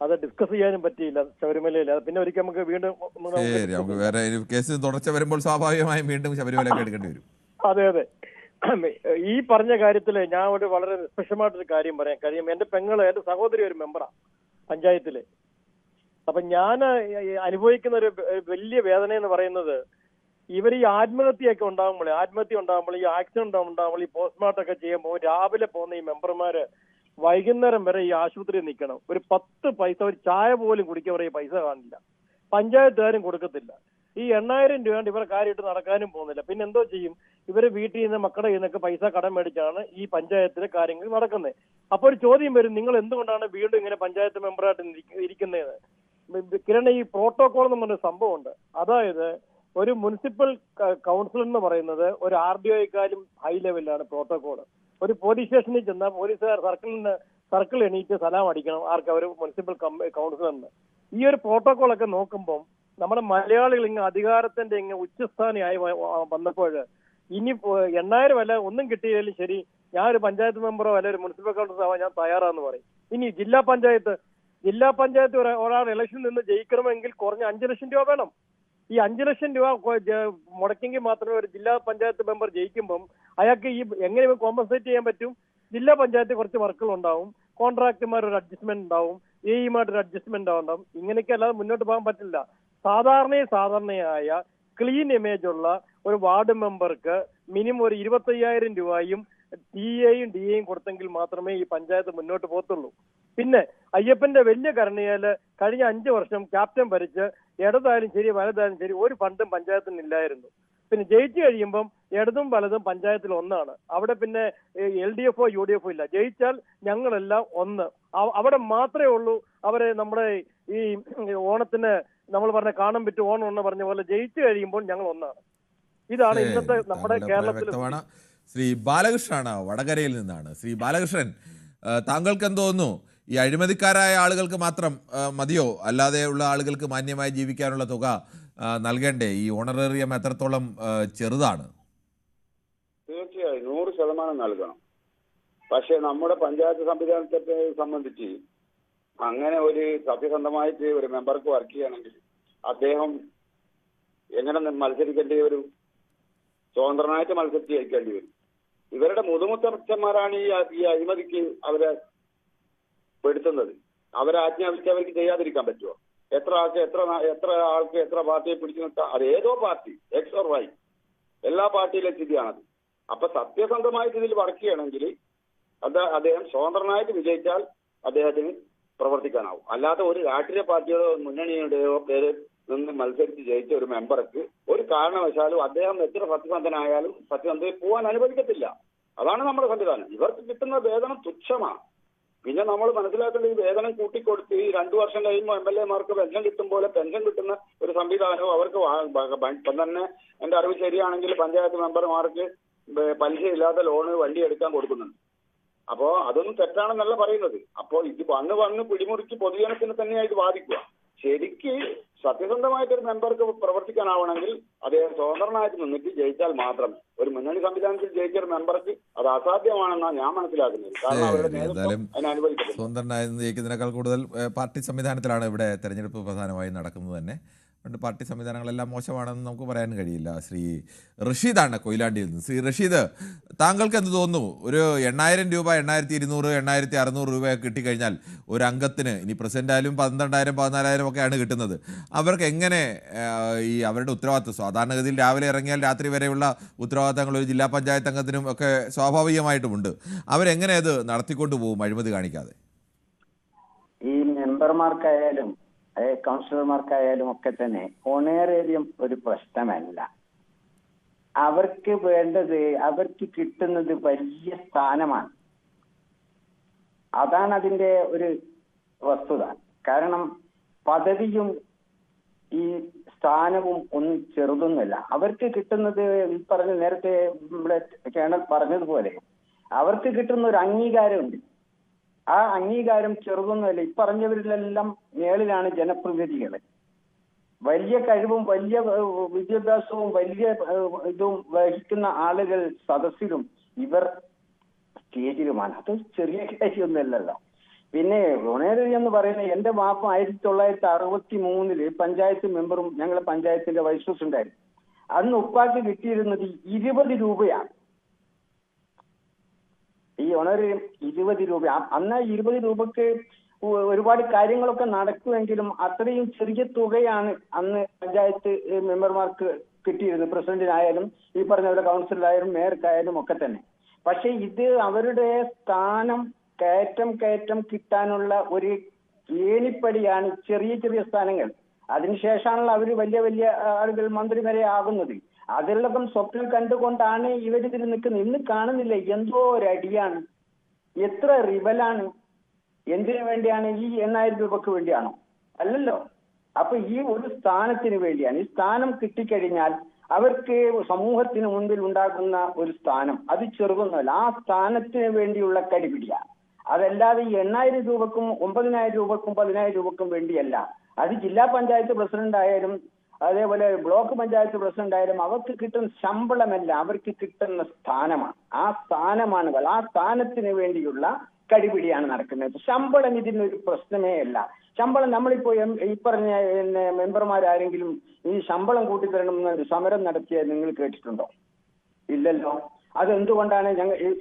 അത് ഡിസ്കസ് ചെയ്യാനും പറ്റിയില്ല ശബരിമലയിൽ. പിന്നെ ഒരിക്കൽ നമുക്ക് വീണ്ടും നമുക്ക് വേറെ കേസ് തുടർച്ച വരുമ്പോൾ സ്വാഭാവികമായും വീണ്ടും ശബരിമലയൊക്കെ എടുക്കേണ്ടി വരും. അതെ അതെ. ഈ പറഞ്ഞ കാര്യത്തില് ഞാൻ ഒരു വളരെ നിഷ്പക്ഷമായിട്ടൊരു കാര്യം പറയാം. കാര്യം എന്റെ എന്റെ സഹോദരി ഒരു മെമ്പറാണ് പഞ്ചായത്തില്. അപ്പൊ ഞാൻ അനുഭവിക്കുന്ന ഒരു വലിയ വേദന എന്ന് പറയുന്നത്, ഇവർ ഈ ആത്മഹത്യ ഉണ്ടാകുമ്പോൾ ഈ ആക്സിഡന്റ് ഉണ്ടാകുമ്പോൾ ഈ പോസ്റ്റ്മോർട്ടം ഒക്കെ ചെയ്യുമ്പോൾ രാവിലെ പോകുന്ന ഈ മെമ്പർമാര് വൈകുന്നേരം വരെ ഈ ആശുപത്രിയിൽ നിൽക്കണം. ഒരു 10 പൈസ, ഒരു ചായ പോലും കുടിക്കാൻ ഈ പൈസ കാണില്ല. പഞ്ചായത്തുകാരും കൊടുക്കത്തില്ല. ഈ 8000 രൂപ കൊണ്ട് ഇവരെ കാര്യമായിട്ട് നടക്കാനും പോകുന്നില്ല. പിന്നെ എന്തോ ചെയ്യും? ഇവര് വീട്ടിൽ നിന്ന് മക്കളുടെ കയ്യിൽ നിന്നൊക്കെ പൈസ കടം മേടിച്ചാണ് ഈ പഞ്ചായത്തിലെ കാര്യങ്ങൾ നടക്കുന്നത്. അപ്പൊ ഒരു ചോദ്യം വരും, നിങ്ങൾ എന്തുകൊണ്ടാണ് വീണ്ടും ഇങ്ങനെ പഞ്ചായത്ത് മെമ്പറായിട്ട് ഇരിക്കുന്നത്? കിരൺ, ഈ പ്രോട്ടോകോൾ എന്ന് പറഞ്ഞ സംഭവമുണ്ട്. അതായത് ഒരു മുനിസിപ്പൽ കൗൺസിലർ എന്ന് പറയുന്നത് ഒരു RDO-യെക്കാളും ഹൈ ലെവലിലാണ് പ്രോട്ടോകോൾ. ഒരു പോലീസ് സ്റ്റേഷനിൽ ചെന്നാൽ പോലീസുകാർ സർക്കിൾ എണീറ്റ് സലാം അടിക്കണം ആർക്ക്? അവർ മുനിസിപ്പൽ കൗൺസിലറിന്. ഈ ഒരു പ്രോട്ടോകോളൊക്കെ നോക്കുമ്പോൾ നമ്മുടെ മലയാളികൾ അധികാരത്തിന്റെ ഉച്ചസ്ഥാനിയായി വന്നപ്പോൾ ഇനി 8000 അല്ല ഒന്നും കിട്ടിയാലും ശരി, ഞാൻ ഒരു പഞ്ചായത്ത് മെമ്പറോ അല്ലെ ഒരു മുനിസിപ്പൽ കൗൺസിലർ ആവാൻ ഞാൻ തയ്യാറാന്ന് പറയും. ഇനി ജില്ലാ പഞ്ചായത്ത് ഒരാൾ ഇലക്ഷനിൽ നിന്ന് ജയിക്കണമെങ്കിൽ കുറഞ്ഞ 5 ലക്ഷം രൂപ വേണം. ഈ 5 ലക്ഷം രൂപ മുടക്കെങ്കിൽ മാത്രമേ ഒരു ജില്ലാ പഞ്ചായത്ത് മെമ്പർ ജയിക്കുമ്പം അയാൾക്ക് ഈ എങ്ങനെ കോമ്പൻസേറ്റ് ചെയ്യാൻ പറ്റും? ജില്ലാ പഞ്ചായത്തിൽ കുറച്ച് വർക്കുകൾ ഉണ്ടാവും, കോൺട്രാക്ടർമാർ ഒരു അഡ്ജസ്റ്റ്മെന്റ് ഉണ്ടാവും, AE-മായിട്ട് ഒരു അഡ്ജസ്റ്റ്മെന്റ് ഉണ്ടാവും. ഇങ്ങനെയൊക്കെ അല്ലാതെ മുന്നോട്ട് പോകാൻ പറ്റില്ല. സാധാരണയായ ക്ലീൻ ഇമേജ് ഉള്ള ഒരു വാർഡ് മെമ്പർക്ക് മിനിമം ഒരു 25,000 രൂപയും TA-യും DA-യും കൊടുത്തെങ്കിൽ മാത്രമേ ഈ പഞ്ചായത്ത് മുന്നോട്ട് പോകത്തുള്ളൂ. പിന്നെ അയ്യപ്പന്റെ വലിയ കരുണയാല് കഴിഞ്ഞ 5 വർഷം ക്യാപ്റ്റൻ ഭരിച്ച് ഇടതായാലും ശരി വലതായാലും ശരി ഒരു ഫണ്ടും പഞ്ചായത്തിന് ഇല്ലായിരുന്നു. പിന്നെ ജയിച്ചു കഴിയുമ്പം ഇടതും വലതും പഞ്ചായത്തിൽ ഒന്നാണ്. അവിടെ പിന്നെ LDF-ഓ UDF-ഓ ഇല്ല. ജയിച്ചാൽ ഞങ്ങളെല്ലാം ഒന്ന്. അവിടെ മാത്രമേ ഉള്ളൂ അവരെ നമ്മുടെ ഈ ഓണത്തിന് നമ്മൾ പറഞ്ഞ കാണാൻ പറ്റും ഓണം എന്ന് പറഞ്ഞ പോലെ ജയിച്ചു കഴിയുമ്പോൾ ഞങ്ങൾ ഒന്നാണ്. ഇതാണ് ഇന്നത്തെ നമ്മുടെ കേരളത്തിൽ. ശ്രീ ബാലകൃഷ്ണനാണ് വടകരയിൽ നിന്നാണ്. ശ്രീ ബാലകൃഷ്ണൻ, താങ്കൾക്ക് എന്ത് തോന്നുന്നു? ഈ അഴിമതിക്കാരായ ആളുകൾക്ക് മാത്രം മതിയോ, അല്ലാതെ ഉള്ള ആളുകൾക്ക് മാന്യമായി ജീവിക്കാനുള്ള തുക നൽകേണ്ടേ? ഈ ഓണറേറിയം എത്രത്തോളം ചെറുതാണ്? തീർച്ചയായും 100% നൽകണം. പക്ഷെ നമ്മുടെ പഞ്ചായത്ത് സംവിധാനത്തെ സംബന്ധിച്ച് അങ്ങനെ ഒരു സത്യസന്ധമായിട്ട് ഒരു മെമ്പർക്ക് വർക്ക് ചെയ്യണമെങ്കിൽ അദ്ദേഹം എങ്ങനെ മത്സരിക്കേണ്ടി വരും? സ്വതന്ത്രനായിട്ട് മത്സരിച്ച് ജയിക്കേണ്ടി വരും. ഇവരുടെ മുതുമുത്തച്ഛന്മാരാണ് ഈ അഴിമതിക്ക് അവരെ പെടുത്തുന്നത്. അവരെ ആജ്ഞാപിച്ച് അവർക്ക് ചെയ്യാതിരിക്കാൻ പറ്റുമോ? എത്ര ആൾക്ക് എത്ര പാർട്ടിയെ പിടിച്ചു നിർത്താം? അത് ഏതോ പാർട്ടി X or Y, എല്ലാ പാർട്ടിയിലെ സ്ഥിതിയാണത്. അപ്പൊ സത്യസന്ധമായിട്ട് ഇതിൽ വർക്ക് ചെയ്യണമെങ്കിൽ അദ്ദേഹം സ്വതന്ത്രനായിട്ട് വിജയിച്ചാൽ അദ്ദേഹത്തിന് പ്രവർത്തിക്കാനാവും. അല്ലാതെ ഒരു രാഷ്ട്രീയ പാർട്ടിയോ മുന്നണിയുടെയോ പേര് നിന്ന് മത്സരിച്ച് ജയിച്ച ഒരു മെമ്പർക്ക് ഒരു കാരണവശാലും അദ്ദേഹം എത്ര സത്യസന്ധനായാലും സത്യസന്ധതയിൽ പോകാൻ അനുവദിക്കത്തില്ല. അതാണ് നമ്മുടെ സംവിധാനം. ഇവർക്ക് കിട്ടുന്ന വേതനം തുച്ഛമാണ്. പിന്നെ നമ്മൾ മനസ്സിലാക്കേണ്ട ഈ വേതനം കൂട്ടിക്കൊടുത്ത് ഈ 2 വർഷം കഴിയുമ്പോൾ MLA-മാർക്ക് പെൻഷൻ കിട്ടും പോലെ പെൻഷൻ കിട്ടുന്ന ഒരു സംവിധാനവും അവർക്ക് ഇപ്പം തന്നെ എന്റെ അറിവ് ശരിയാണെങ്കിൽ പഞ്ചായത്ത് മെമ്പർമാർക്ക് പലിശയില്ലാത്ത ലോണ് വണ്ടി എടുക്കാൻ കൊടുക്കുന്നുണ്ട്. അപ്പോ അതൊന്നും തെറ്റാണെന്നല്ല പറയുന്നത്. അപ്പോ ഇത് വന്ന് പിടിമുറുക്കി പൊതുജനത്തിന് തന്നെയാണ് ഇത് ബാധിക്കുക. ശരിക്ക് സത്യസന്ധമായിട്ടൊരു മെമ്പർക്ക് പ്രവർത്തിക്കാനാവണമെങ്കിൽ അദ്ദേഹം സ്വതന്ത്രനായിട്ട് നിന്നിട്ട് ജയിച്ചാൽ മാത്രമേ. ഒരു മുന്നണി സംവിധാനത്തിൽ ജയിച്ച ഒരു മെമ്പർക്ക് അത് അസാധ്യമാണെന്നാണ് ഞാൻ മനസ്സിലാക്കുന്നത്. കാരണം അവരുടെ നേതൃത്വം അതിനനുവദിക്കത്തില്ല. സ്വതന്ത്രനായി ജയിക്കുന്നതിനേക്കാൾ കൂടുതൽ പാർട്ടി സംവിധാനത്തിലാണ് ഇവിടെ തെരഞ്ഞെടുപ്പ് പ്രധാനമായും നടക്കുന്നത് തന്നെ. അതുകൊണ്ട് പാർട്ടി സംവിധാനങ്ങളെല്ലാം മോശമാണെന്ന് നമുക്ക് പറയാൻ കഴിയില്ല. ശ്രീ റഷീദാണ് കൊയിലാണ്ടിയിൽ നിന്ന്. ശ്രീ റഷീദ്, താങ്കൾക്ക് എന്ത് തോന്നുന്നു? ഒരു 8,000 രൂപ, 8,200, 8,600 രൂപ കിട്ടിക്കഴിഞ്ഞാൽ ഒരു അംഗത്തിന്, ഇനി പ്രസിഡന്റ് ആയാലും 12,000, 14,000 ഒക്കെയാണ് കിട്ടുന്നത്. അവർക്ക് എങ്ങനെ ഈ അവരുടെ ഉത്തരവാദിത്വം, സാധാരണഗതിയിൽ രാവിലെ ഇറങ്ങിയാൽ രാത്രി വരെയുള്ള ഉത്തരവാദിത്തങ്ങൾ ഒരു ജില്ലാ പഞ്ചായത്ത് അംഗത്തിനും ഒക്കെ സ്വാഭാവികമായിട്ടുമുണ്ട്. അവരെങ്ങനെ അത് നടത്തിക്കൊണ്ടു പോകും അഴിമതി കാണിക്കാതെ? ഈ മെമ്പർമാർക്കായാലും കൗൺസിലർമാർക്കായാലും ഒക്കെ തന്നെ ഓണറേറിയം ഒരു പ്രശ്നമല്ല. അവർക്ക് വേണ്ടത്, അവർക്ക് കിട്ടുന്നത് വലിയ സ്ഥാനമാണ്. അതാണ് അതിന്റെ ഒരു വസ്തുത. കാരണം പദവിയും ഈ സ്ഥാനവും ഒന്നും ചെറുതൊന്നുമല്ല. അവർക്ക് കിട്ടുന്നത് ഈ പറഞ്ഞ നേരത്തെ നമ്മുടെ കേണൽ പറഞ്ഞതുപോലെ അവർക്ക് കിട്ടുന്ന ഒരു അംഗീകാരമുണ്ട്. ആ അംഗീകാരം ചെറുതൊന്നുമല്ല. ഈ പറഞ്ഞവരിലെല്ലാം മേളിലാണ് ജനപ്രതിനിധികൾ. വലിയ കഴിവും വലിയ വിദ്യാഭ്യാസവും വലിയ ഇതും വഹിക്കുന്ന ആളുകൾ സദസ്സിലും ഇവർ സ്റ്റേജിലുമാണ്. അത് ചെറിയ കാര്യമൊന്നുമല്ലല്ലോ. പിന്നെ ഓണറേറിയം എന്ന് പറയുന്നത്, എന്റെ വാപ്പ 1963 പഞ്ചായത്ത് മെമ്പറും ഞങ്ങളെ പഞ്ചായത്തിന്റെ വൈസ് പ്രസിഡന്റായിരുന്നു. അന്ന് ഉപ്പാക്ക് കിട്ടിയിരുന്നത് 20 രൂപയാണ്. ഈ ഓണറേറിയം 20 രൂപ. അന്ന് 20 രൂപക്ക് ഒരുപാട് കാര്യങ്ങളൊക്കെ നടക്കുമെങ്കിലും അത്രയും ചെറിയ തുകയാണ് അന്ന് പഞ്ചായത്ത് മെമ്പർമാർക്ക് കിട്ടിയിരുന്നത്. പ്രസിഡന്റിനായാലും ഈ പറഞ്ഞ കൗൺസിലറായാലും മേയർക്കായാലും ഒക്കെ തന്നെ. പക്ഷെ ഇത് അവരുടെ സ്ഥാനം കയറ്റം കിട്ടാനുള്ള ഒരു ഏണിപ്പടിയാണ് ചെറിയ ചെറിയ സ്ഥാനങ്ങൾ. അതിനുശേഷമാണല്ലോ അവർ വലിയ വലിയ ആളുകൾ മന്ത്രി വരെ ആകുന്നത്. അതിലൊക്കെ സ്വപ്നം കണ്ടുകൊണ്ടാണ് ഇവരിതിൽ നിൽക്കുന്നത്. ഇന്ന് കാണുന്നില്ല, എന്തോ ഒരടിയാണ്, എത്ര റിബലാണ്. എന്തിനു വേണ്ടിയാണ്? ഈ 8,000 രൂപക്ക് വേണ്ടിയാണോ? അല്ലല്ലോ. അപ്പൊ ഈ ഒരു സ്ഥാനത്തിന് വേണ്ടിയാണ്. ഈ സ്ഥാനം കിട്ടിക്കഴിഞ്ഞാൽ അവർക്ക് സമൂഹത്തിന് മുൻപിൽ ഉണ്ടാകുന്ന ഒരു സ്ഥാനം, അത് ചെറുതൊന്നുമല്ല. ആ സ്ഥാനത്തിന് വേണ്ടിയുള്ള കടിപിടിയാണ്. അതല്ലാതെ ഈ 8,000 രൂപക്കും 9,000 രൂപക്കും 10,000 രൂപക്കും വേണ്ടിയല്ല. അത് ജില്ലാ പഞ്ചായത്ത് പ്രസിഡന്റ് ആയാലും അതേപോലെ ബ്ലോക്ക് പഞ്ചായത്ത് പ്രസിഡന്റ് ആയാലും അവർക്ക് കിട്ടുന്ന ശമ്പളമല്ല, അവർക്ക് കിട്ടുന്ന സ്ഥാനമാണ്. ആ സ്ഥാനമാണ്, ആ സ്ഥാനത്തിന് വേണ്ടിയുള്ള കടിപിടിയാണ് നടക്കുന്നത്. ശമ്പളം ഇതിനൊരു പ്രശ്നമേ അല്ല. ശമ്പളം നമ്മളിപ്പോ ഈ പറഞ്ഞ മെമ്പർമാരാരെങ്കിലും ഈ ശമ്പളം കൂട്ടിത്തരണമെന്ന് സമരം നടത്തിയത് നിങ്ങൾ കേട്ടിട്ടുണ്ടോ? ഇല്ലല്ലോ. അതെന്തുകൊണ്ടാണ്?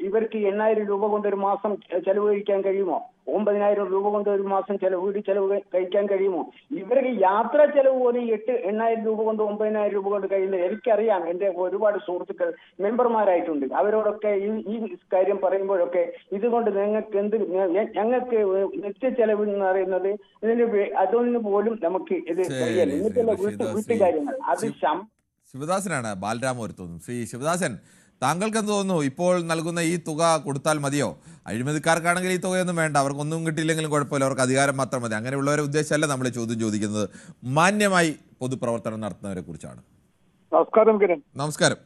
ഇവർക്ക് 8,000 രൂപ കൊണ്ട് ഒരു മാസം ചെലവ് കഴിക്കാൻ കഴിയുമോ? 9,000 രൂപ കൊണ്ട് ഒരു മാസം ചെലവ് കഴിക്കാൻ കഴിയുമോ? ഇവർക്ക് യാത്രാ ചെലവ് പോലും 8,000 രൂപ കൊണ്ട് 9,000 രൂപ കൊണ്ട് കഴിയുന്നത് എനിക്കറിയാം. എന്റെ ഒരുപാട് സുഹൃത്തുക്കൾ മെമ്പർമാരായിട്ടുണ്ട്. അവരോടൊക്കെ ഈ കാര്യം പറയുമ്പോഴൊക്കെ ഇതുകൊണ്ട് നിങ്ങൾക്ക് ഞങ്ങൾക്ക് നിത്യ ചെലവ് എന്ന് പറയുന്നത് അതൊന്നും പോലും നമുക്ക് ഇത് കഴിയല്ല. എന്നിട്ടുള്ള വീട്ടുകാര്യങ്ങൾ അത് ശിവദാസനാണ് ബാലരാമപുരത്തുനിന്നും. ശ്രീ ശിവദാസൻ, താങ്കൾക്ക് എന്ത് തോന്നുന്നു? ഇപ്പോൾ നൽകുന്ന ഈ തുക കൊടുത്താൽ മതിയോ? അഴിമതിക്കാർക്കാണെങ്കിൽ ഈ തുകയൊന്നും വേണ്ട, അവർക്കൊന്നും കിട്ടിയില്ലെങ്കിലും കുഴപ്പമില്ല, അവർക്ക് അധികാരം മാത്രം മതി. അങ്ങനെയുള്ളവരെ ഉദ്ദേശമല്ല നമ്മൾ ചോദ്യം ചോദിക്കുന്നത്. മാന്യമായി പൊതുപ്രവർത്തനം നടത്തുന്നവരെ കുറിച്ചാണ്. നമസ്കാരം കിരൺ. നമസ്കാരം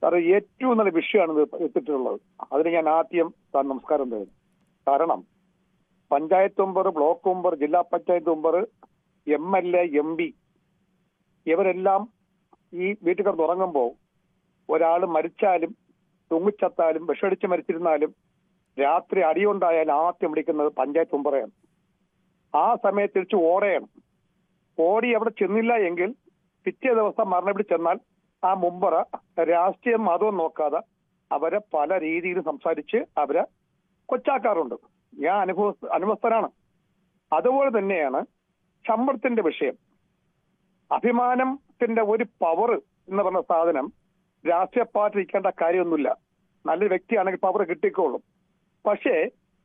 സാറ്. ഏറ്റവും നല്ല വിഷയമാണ് ഇത് എത്തിയിട്ടുള്ളത്. അതിന് ഞാൻ ആദ്യം സാർ നമസ്കാരം തരുന്നു. കാരണം പഞ്ചായത്ത് മെമ്പർ, ബ്ലോക്ക് മെമ്പർ, ജില്ലാ പഞ്ചായത്ത് മെമ്പർ, MLA, MP ഇവരെല്ലാം ഈ വീട്ടിൽ കിടന്ന് ഉറങ്ങുമ്പോൾ ഒരാൾ മരിച്ചാലും തൂങ്ങിച്ചത്താലും വിഷടിച്ച് മരിച്ചിരുന്നാലും രാത്രി അടിയുണ്ടായാലും ആദ്യം വിളിക്കുന്നത് പഞ്ചായത്ത് മെമ്പറെയാണ്. ആ സമയത്ത് തിരിച്ച് ഓടയാണ്. ഓടി അവിടെ ചെന്നില്ല എങ്കിൽ പിറ്റേ ദിവസം മരണപ്പെട്ട് ചെന്നാൽ ആ മെമ്പറ രാഷ്ട്രീയം മതവും നോക്കാതെ അവരെ പല രീതിയിലും സംസാരിച്ച് അവരെ കൊച്ചാക്കാറുണ്ട്. ഞാൻ അനുഭവസ്ഥനാണ്. അതുപോലെ തന്നെയാണ് ശമ്പളത്തിന്റെ വിഷയം. അഭിമാനത്തിന്റെ ഒരു പവർ എന്ന് പറഞ്ഞ സാധനം രാഷ്ട്രീയ പാർട്ടി ഇരിക്കേണ്ട കാര്യമൊന്നുമില്ല. നല്ലൊരു വ്യക്തിയാണെങ്കിൽ പവർ കിട്ടിക്കോളും. പക്ഷേ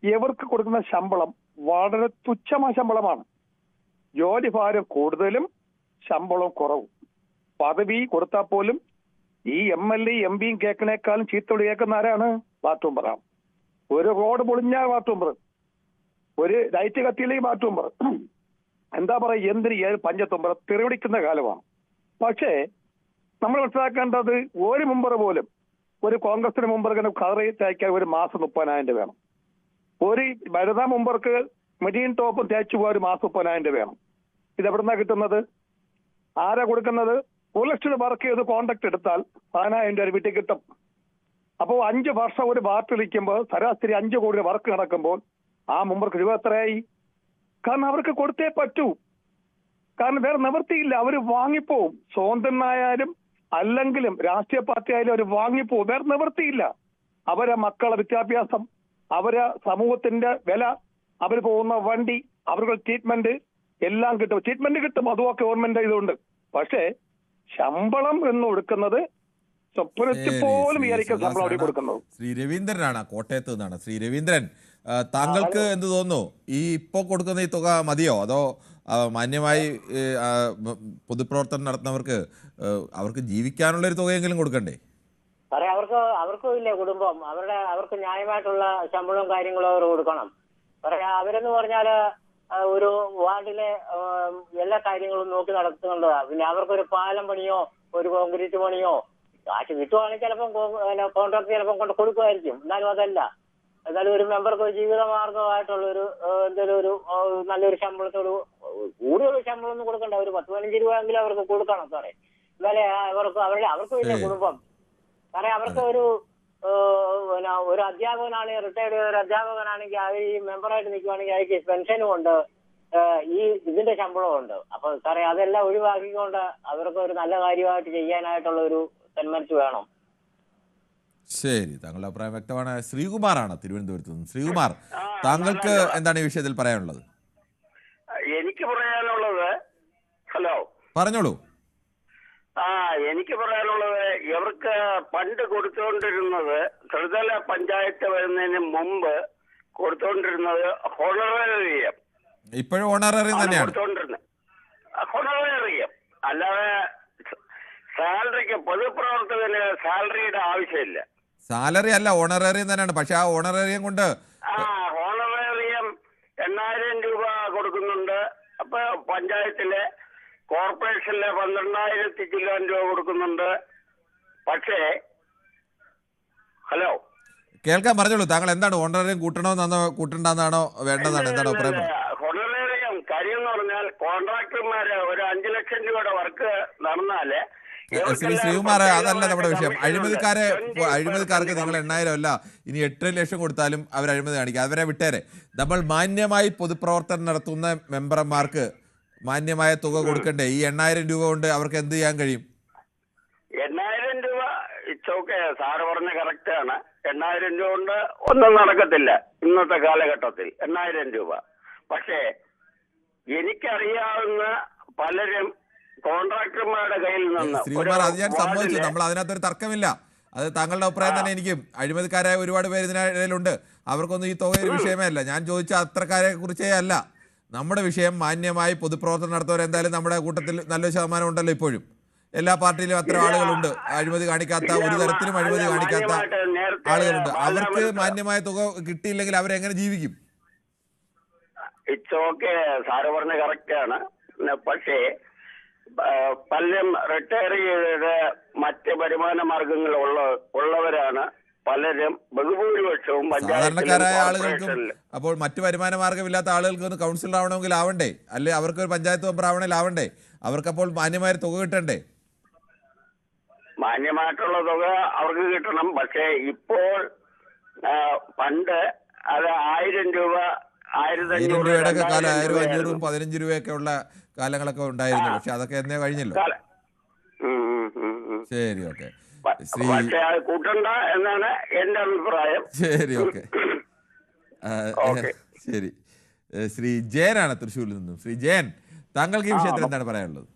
ഇവർക്ക് കൊടുക്കുന്ന ശമ്പളം വളരെ തുച്ഛമായ ശമ്പളമാണ്. ജോലി ഭാരം കൂടുതലും ശമ്പളവും കുറവും. പദവി കൊടുത്താൽ പോലും ഈ MLA, MP കേൾക്കണേക്കാളും ചീത്തോട് കേൾക്കുന്ന ആരാണ്? വാർഡ് മെമ്പറാണ്. ഒരു റോഡ് പൊളിഞ്ഞ വാർഡ് മെമ്പർ, ഒരു ലൈറ്റ് കത്തിയില്ലെങ്കിൽ വാർഡ് മെമ്പർ, എന്താ പറയുക, എന്തിന് പഞ്ചായത്ത് മെമ്പർ തെറിവിടിക്കുന്ന കാലമാണ്. പക്ഷേ നമ്മൾ മനസ്സിലാക്കേണ്ടത് ഒരു മെമ്പർ പോലും ഒരു കോൺഗ്രസിന് മെമ്പർക്ക് ഖദർ തയ്ക്കാൻ ഒരു മാസം 30,000 രൂപ വേണം. ഒരു വനിതാ മെമ്പർക്ക് മെഡീൻ ടോപ്പും തേച്ചു പോകാൻ ഒരു മാസം 30,000 രൂപ വേണം. ഇതെവിടുന്നാ കിട്ടുന്നത്? ആരാ കൊടുക്കുന്നത്? 1 ലക്ഷം വർക്ക് ചെയ്ത് കോൺട്രാക്ട് എടുത്താൽ 10,000 രൂപ വീട്ടിൽ കിട്ടും. അപ്പോൾ 5 വർഷം ഒരു പാർട്ടി ഇരിക്കുമ്പോൾ ശരാശരി 5 കോടി വർക്ക് നടക്കുമ്പോൾ ആ മെമ്പർക്ക് രൂപ എത്രയായി? കാരണം അവർക്ക് കൊടുത്തേ പറ്റൂ. കാരണം വേറെ നിവൃത്തിയില്ല. അവർ വാങ്ങിപ്പോവും. സ്വതന്ത്രനായാലും അല്ലെങ്കിലും രാഷ്ട്രീയ പാർട്ടി ആയാലും അവർ വാങ്ങിപ്പോവും. വേറെ നിവൃത്തിയില്ല. അവരെ മക്കളെ വിദ്യാഭ്യാസം, അവരെ സമൂഹത്തിന്റെ വില, അവർ പോകുന്ന വണ്ടി, അവർക്ക് ട്രീറ്റ്മെന്റ് എല്ലാം കിട്ടും. ട്രീറ്റ്മെന്റ് കിട്ടും, അതുമൊക്കെ ഗവൺമെന്റ് ഇതുണ്ട്. പക്ഷേ ശമ്പളം എന്ന് കൊടുക്കുന്നത് സ്വപ്നത്തിൽ പോലും വിചാരിക്കുന്ന ശമ്പളം അവിടെ കൊടുക്കുന്നത്. ശ്രീ രവീന്ദ്രനാണ് കോട്ടയത്ത് നിന്നാണ്. ശ്രീ രവീന്ദ്രൻ, താങ്കൾക്ക് എന്ത് തോന്നുന്നു? ഈ ഇപ്പോൾ കൊടുക്കുന്ന ഈ തുക മതിയോ? അതോ മാന്യമായി പൊതുപ്രവർത്തനം നടത്തുന്നവർക്ക് അവർക്ക് ജീവിക്കാനുള്ള ഒരു തുകയെങ്കിലും കൊടുക്കണ്ടേ? സാറേ, അവർക്കും ഇല്ലേ കുടുംബം? അവർക്ക് ന്യായമായിട്ടുള്ള ശമ്പളവും കാര്യങ്ങളും അവർ കൊടുക്കണം. സാറേ, അവരെന്ന് പറഞ്ഞാല് ഒരു വാർഡിലെ എല്ലാ കാര്യങ്ങളും നോക്കി നടത്തുന്നുള്ളതാ. പിന്നെ അവർക്കൊരു പാലം പണിയോ ഒരു കോൺക്രീറ്റ് പണിയോ കാശ് കിട്ടുവാണെങ്കിൽ ചിലപ്പം കോൺട്രാക്ട് ചിലപ്പം കൊണ്ട് കൊടുക്കുമായിരിക്കും. എന്നാലും അതല്ല. എന്നാലും ഒരു മെമ്പർക്ക് ഒരു ജീവിതമാർഗമായിട്ടുള്ള എന്തെങ്കിലും ഒരു നല്ലൊരു ശമ്പളത്തോട് കൂടുതൽ ശമ്പളം ഒന്നും കൊടുക്കണ്ട. ഒരു 10-15 രൂപയെങ്കിലും അവർക്ക് കൊടുക്കണം സാറേ. എന്നാലേ അവർക്കും ഇല്ലേ കുടുംബം? സാറേ, അവർക്ക് ഒരു അധ്യാപകനാണെങ്കിൽ, റിട്ടയർഡ് ചെയ്ത ഒരു അധ്യാപകനാണെങ്കിൽ അവർ ഈ മെമ്പറായിട്ട് നിൽക്കുവാണെങ്കിൽ അയാൾക്ക് പെൻഷനും ഉണ്ട്, ഇതിന്റെ ശമ്പളവും ഉണ്ട്. അപ്പൊ സാറേ, അതെല്ലാം ഒഴിവാക്കിക്കൊണ്ട് അവർക്ക് ഒരു നല്ല കാര്യമായിട്ട് ചെയ്യാനായിട്ടുള്ള ഒരു സന്മനസ് വേണം. ശരി, താങ്കളുടെ അഭിപ്രായം വ്യക്തമാണ്. ശ്രീകുമാറാണ് തിരുവനന്തപുരത്ത് നിന്ന്. ശ്രീകുമാർ, താങ്കൾക്ക് എന്താണ് ഈ വിഷയത്തിൽ പറയാനുള്ളത്? എനിക്ക് പറയാനുള്ളത്, ഹലോ പറഞ്ഞോളൂ. എനിക്ക് പറയാനുള്ളത്, ഇവർക്ക് പണ്ട് കൊടുത്തുകൊണ്ടിരുന്നത് ത്രിതല പഞ്ചായത്ത് വരുന്നതിന് മുമ്പ് കൊടുത്തുകൊണ്ടിരുന്നത് ഹോണറേറിയം. ഇപ്പോഴും ഹോണറേറിയം തന്നെയാണ് കൊടുത്തുകൊണ്ടിരുന്നത്. ഹോണറേറിയം അല്ലാതെ സാലറിക്ക്, പൊതുപ്രവർത്തകന് സാലറിയുടെ ആവശ്യമില്ല. സാലറി അല്ല, ഓണറേറിയം തന്നെയാണ്. പക്ഷെ ആ ഓണറേറിയം കൊണ്ട് ഹോണറേറിയം 8,000 രൂപ കൊടുക്കുന്നുണ്ട്. അപ്പൊ പഞ്ചായത്തിലെ കോർപ്പറേഷനിലെ 12,000 ചില്ലാൻ രൂപ കൊടുക്കുന്നുണ്ട്. പക്ഷേ ഹലോ കേൾക്കാൻ പറഞ്ഞോളൂ. താങ്കൾ എന്താണ് ഓണറേറിയം കൂട്ടണമെന്നാണോ കൂട്ടണ്ടെന്നാണോ വേണ്ടതാണ്? എന്താണ് അഭിപ്രായം? ഹോണറേറിയം കാര്യം എന്ന് പറഞ്ഞാൽ കോൺട്രാക്ടർമാര് ഒരു 5 ലക്ഷം രൂപയുടെ വർക്ക് നടന്നാല് ശ്രീ ശ്രീകുമാർ, അതല്ല നമ്മുടെ വിഷയം. അഴിമതിക്കാർക്ക് നിങ്ങൾ 8,000 അല്ല, ഇനി 8 ലക്ഷം കൊടുത്താലും അവർ അഴിമതി കാണിക്കുക. അവരെ വിട്ടേരെ. നമ്മൾ മാന്യമായി പൊതുപ്രവർത്തനം നടത്തുന്ന മെമ്പർമാർക്ക് മാന്യമായ തുക കൊടുക്കണ്ടേ? ഈ 8,000 രൂപ കൊണ്ട് അവർക്ക് എന്ത് ചെയ്യാൻ കഴിയും? 8,000 രൂപ ഇച്ചോക്കെ സാറ് പറഞ്ഞ കറക്റ്റാണ്. 8,000 രൂപ കൊണ്ട് ഒന്നും നടക്കത്തില്ല ഇന്നത്തെ കാലഘട്ടത്തിൽ. 8,000 രൂപ. പക്ഷേ എനിക്കറിയാവുന്ന പലരും കോൺട്രാക്ടർമാരുടെ കയ്യിൽ നിന്ന്, ശ്രീകുമാർ, അത് ഞാൻ സമ്മതിച്ചു. നമ്മൾ അതിനകത്തൊരു തർക്കമില്ല. അത് താങ്കളുടെ അഭിപ്രായം തന്നെ. എനിക്കും അഴിമതിക്കാരായ ഒരുപാട് പേര് ഇതിനിടയിലുണ്ട്. അവർക്കൊന്നും ഈ തുക ഒരു വിഷയമേ അല്ല. ഞാൻ ചോദിച്ച അത്രക്കാരെ കുറിച്ചേ അല്ല. നമ്മുടെ വിഷയം മാന്യമായി പൊതുപ്രവർത്തനം നടത്തുന്നവർ എന്തായാലും നമ്മുടെ കൂട്ടത്തിൽ നല്ലൊരു ശതമാനം ഉണ്ടല്ലോ. ഇപ്പോഴും എല്ലാ പാർട്ടിയിലും അത്ര ആളുകളുണ്ട്. അഴിമതി കാണിക്കാത്ത, ഒരു തരത്തിലും അഴിമതി കാണിക്കാത്ത ആളുകളുണ്ട്. അവർക്ക് മാന്യമായ തുക കിട്ടിയില്ലെങ്കിൽ അവരെങ്ങനെ ജീവിക്കും? ഇറ്റ്സ് സാറ് പറഞ്ഞ കറക്റ്റാണ്. പക്ഷേ പലരും റിട്ടയർ ചെയ്ത് മറ്റ് വരുമാന മാർഗങ്ങൾ ഉള്ളവരാണ് പലരും. ബഹുഭൂരിപക്ഷവും സാധാരണക്കാരായ ആളുകൾക്കും, അപ്പോൾ മറ്റു വരുമാന മാർഗമില്ലാത്ത ആളുകൾക്ക് ഒന്ന് കൗൺസിലർ ആവണമെങ്കിൽ ആവണ്ടേ? അല്ലെ അവർക്ക് ഒരു പഞ്ചായത്ത് മെമ്പർ ആവണമെങ്കിൽ ആവണ്ടേ? അവർക്കപ്പോൾ മാന്യമായ തുക കിട്ടണ്ടേ? മാന്യമായിട്ടുള്ള തുക അവർക്ക് കിട്ടണം. പക്ഷേ ഇപ്പോൾ പണ്ട് അത് 1,000 രൂപ, 1,500 രൂപയുടെ കാലം, 1,000, 500, 15 രൂപയൊക്കെ ഉള്ള കാലങ്ങളൊക്കെ ഉണ്ടായിരുന്നു. പക്ഷെ അതൊക്കെ എന്നേ കഴിഞ്ഞല്ലോ. ശരി, ഓക്കെ. പക്ഷേ അത് കൂട്ടണ്ട എന്നാണ് എന്റെ അഭിപ്രായം. ശരി, ഓക്കെ. ശരി. ശ്രീ ജയനാണ് തൃശ്ശൂരിൽ നിന്നും. ശ്രീ ജയൻ, താങ്കൾക്ക് ഈ വിഷയത്തിൽ എന്താണ് പറയാനുള്ളത്?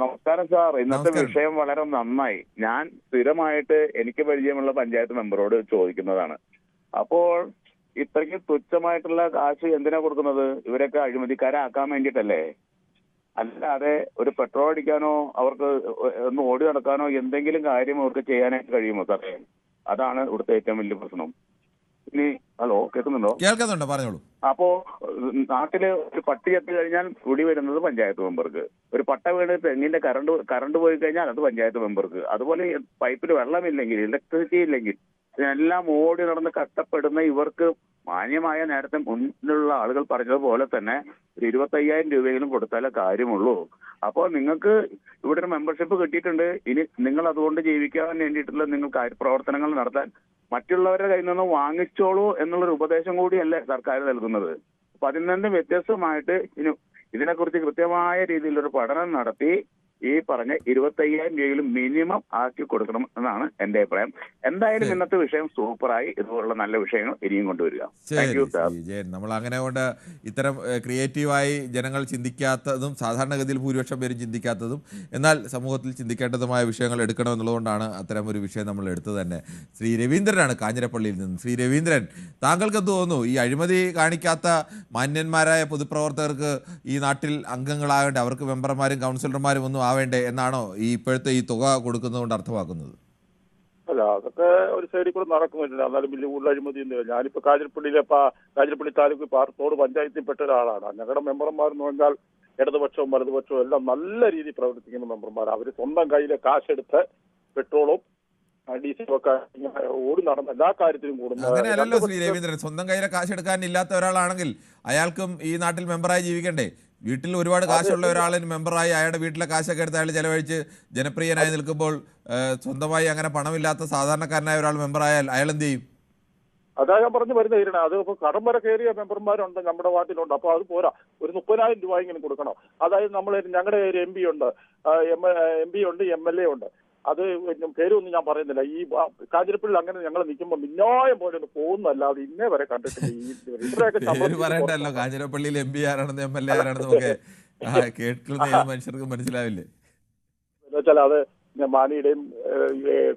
നമസ്കാരം സാർ. ഇന്നത്തെ വിഷയം വളരെ നന്നായി. ഞാൻ സ്ഥിരമായിട്ട് എനിക്ക് പരിചയമുള്ള പഞ്ചായത്ത് മെമ്പറോട് ചോദിക്കുന്നതാണ്. അപ്പോൾ ഇത്രയ്ക്ക് തുച്ഛമായിട്ടുള്ള കാശ് എന്തിനാ കൊടുക്കുന്നത്? ഇവരൊക്കെ അഴിമതിക്കാരാക്കാൻ വേണ്ടിയിട്ടല്ലേ? അല്ലാതെ ഒരു പെട്രോൾ അടിക്കാനോ അവർക്ക് ഒന്ന് ഓടി നടക്കാനോ എന്തെങ്കിലും കാര്യം അവർക്ക് ചെയ്യാനായിട്ട് കഴിയുമോ സാറേ? അതാണ് ഇവിടുത്തെ ഏറ്റവും വലിയ പ്രശ്നം. ഇനി ഹലോ, കേൾക്കുന്നുണ്ടോ? കേൾക്കുന്നുണ്ടോ? പറഞ്ഞോളൂ. അപ്പോ നാട്ടില് ഒരു പട്ടി ചത്തു കഴിഞ്ഞാൽ കുടി വരുന്നത് പഞ്ചായത്ത് മെമ്പർക്ക്. ഒരു പട്ട വീണ് തെങ്ങിന്റെ കറണ്ട് പോയി കഴിഞ്ഞാൽ അത് പഞ്ചായത്ത് മെമ്പർക്ക്. അതുപോലെ പൈപ്പിൽ വെള്ളമില്ലെങ്കിൽ, ഇലക്ട്രിസിറ്റി ഇല്ലെങ്കിൽ എല്ലാം ഓടി നടന്ന് കഷ്ടപ്പെടുന്ന ഇവർക്ക് മാന്യമായ നേരത്തെ മുന്നിലുള്ള ആളുകൾ പറഞ്ഞതുപോലെ തന്നെ ഒരു 25,000 രൂപയെങ്കിലും കൊടുത്താലേ കാര്യമുള്ളൂ. അപ്പോൾ നിങ്ങൾക്ക് ഇവിടെ ഒരു മെമ്പർഷിപ്പ് കിട്ടിയിട്ടുണ്ട്. ഇനി നിങ്ങൾ അതുകൊണ്ട് ജീവിക്കാൻ വേണ്ടിയിട്ടുള്ള നിങ്ങൾ കാര്യപ്രവർത്തനങ്ങൾ നടത്താൻ മറ്റുള്ളവരുടെ കയ്യിൽ നിന്ന് വാങ്ങിച്ചോളൂ എന്നുള്ളൊരു ഉപദേശം കൂടിയല്ലേ സർക്കാർ നൽകുന്നത്. അപ്പൊ അതിൽ നിന്ന് വ്യത്യസ്തമായിട്ട് ഇനി ഇതിനെക്കുറിച്ച് കൃത്യമായ രീതിയിലൊരു പഠനം നടത്തി ഈ പറഞ്ഞ 25,000 രൂപയിലും മിനിമം ആക്കി കൊടുക്കണം എന്നാണ് എന്റെ അഭിപ്രായം. എന്തായാലും ഇന്നത്തെ വിഷയം സൂപ്പറായി. ഇതുപോലുള്ള നല്ല വിഷയങ്ങൾ ഇനിയും കൊണ്ടുവരിക. Thank you sir. നമ്മൾ അങ്ങനെ കൊണ്ട് ഇത്തരം ക്രിയേറ്റീവായി ജനങ്ങൾ ചിന്തിക്കാത്തതും സാധാരണഗതിയിൽ ഭൂരിപക്ഷം പേരും ചിന്തിക്കാത്തതും എന്നാൽ സമൂഹത്തിൽ ചിന്തിക്കേണ്ടതുമായ വിഷയങ്ങൾ എടുക്കണമെന്നുള്ളതുകൊണ്ടാണ് അത്തരം ഒരു വിഷയം നമ്മൾ എടുത്തത് തന്നെ. ശ്രീ രവീന്ദ്രനാണ് കാഞ്ഞിരപ്പള്ളിയിൽ നിന്ന്. ശ്രീ രവീന്ദ്രൻ, താങ്കൾക്ക് എന്ത് തോന്നുന്നു? ഈ അഴിമതി കാണിക്കാത്ത മാന്യന്മാരായ പൊതുപ്രവർത്തകർക്ക് ഈ നാട്ടിൽ അംഗങ്ങളാകേണ്ട, അവർക്ക് മെമ്പർമാരും കൗൺസിലർമാരും ഒന്നും ആവേണ്ടേ എന്നാണോ ഈ ഇപ്പോഴത്തെ ഈ തുക കൊടുക്കുന്നതുകൊണ്ട് അർത്ഥമാക്കുന്നത്? അല്ല, അതൊക്കെ ഒരു സൈഡിൽ കൂടെ നടക്കുന്നില്ല. എന്നാലും വലിയ കൂടുതൽ അഴിമതിയൊന്നും. ഞാനിപ്പോ കാഞ്ഞിരപ്പള്ളി താലൂക്ക് പാറത്തോട് പഞ്ചായത്തിൽ പെട്ട ഒരാളാണ്. ഞങ്ങളുടെ മെമ്പർമാരെന്ന് പറഞ്ഞാൽ ഇടതുപക്ഷവും വലതുപക്ഷവും എല്ലാം നല്ല രീതിയിൽ പ്രവർത്തിക്കുന്ന മെമ്പർമാർ. അവർ സ്വന്തം കയ്യിലെ കാശെടുത്ത് പെട്രോളും ഡീസലും ഒക്കെ ഓടി നടന്ന എല്ലാ കാര്യത്തിലും കൂടുന്നു. അങ്ങനെയല്ലല്ലോ ശ്രീ രവീന്ദ്രൻ. സ്വന്തം കയ്യിലെ കാശെടുക്കാൻ ഇല്ലാത്ത ഒരാളാണെങ്കിൽ അയാൾക്കും ഈ നാട്ടിൽ മെമ്പറായി ജീവിക്കണ്ടേ? വീട്ടിൽ ഒരുപാട് കാശുള്ള ഒരാളിന് മെമ്പറായി അയാളുടെ വീട്ടിലെ കാശൊക്കെ എടുത്ത് അയാൾ ചെലവഴിച്ച് ജനപ്രിയനായി നിൽക്കുമ്പോൾ സ്വന്തമായി അങ്ങനെ പണമില്ലാത്ത സാധാരണക്കാരനായ ഒരാൾ മെമ്പറായാൽ അയാൾ എന്ത് ചെയ്യും? അതാ ഞാൻ പറഞ്ഞു വരുന്ന തീരണ. അത് ഇപ്പൊ കടം വരെ കയറിയ മെമ്പർമാരുണ്ട് നമ്മുടെ വാർഡിലുണ്ട്. അപ്പൊ അത് പോരാ, ഒരു 30,000 രൂപയെങ്കിലും കൊടുക്കണം. അതായത് ഞങ്ങളുടെ ഒരു എം പി ഉണ്ട്, MLA ഉണ്ട്. അത് പേരൊന്നും ഞാൻ പറയുന്നില്ല. ഈ കാഞ്ഞിരപ്പള്ളി അങ്ങനെ ഞങ്ങൾ നിൽക്കുമ്പോൾ മിന്നായം പോലെ ഒന്ന് പോകുന്നല്ലാതെ ഇന്നേ വരെ കണ്ടിട്ടില്ല. ഈ പറയണ്ടല്ലോ കാഞ്ഞിരപ്പള്ളിയിൽ MP ആരാണെന്ന് MLA ആരാണെന്നും ഒക്കെ കേൾക്കുന്ന ഏത് മനുഷ്യർക്കും മനസ്സിലാവില്ലേ? എന്നുവെച്ചാൽ അത് മാണിയുടെയും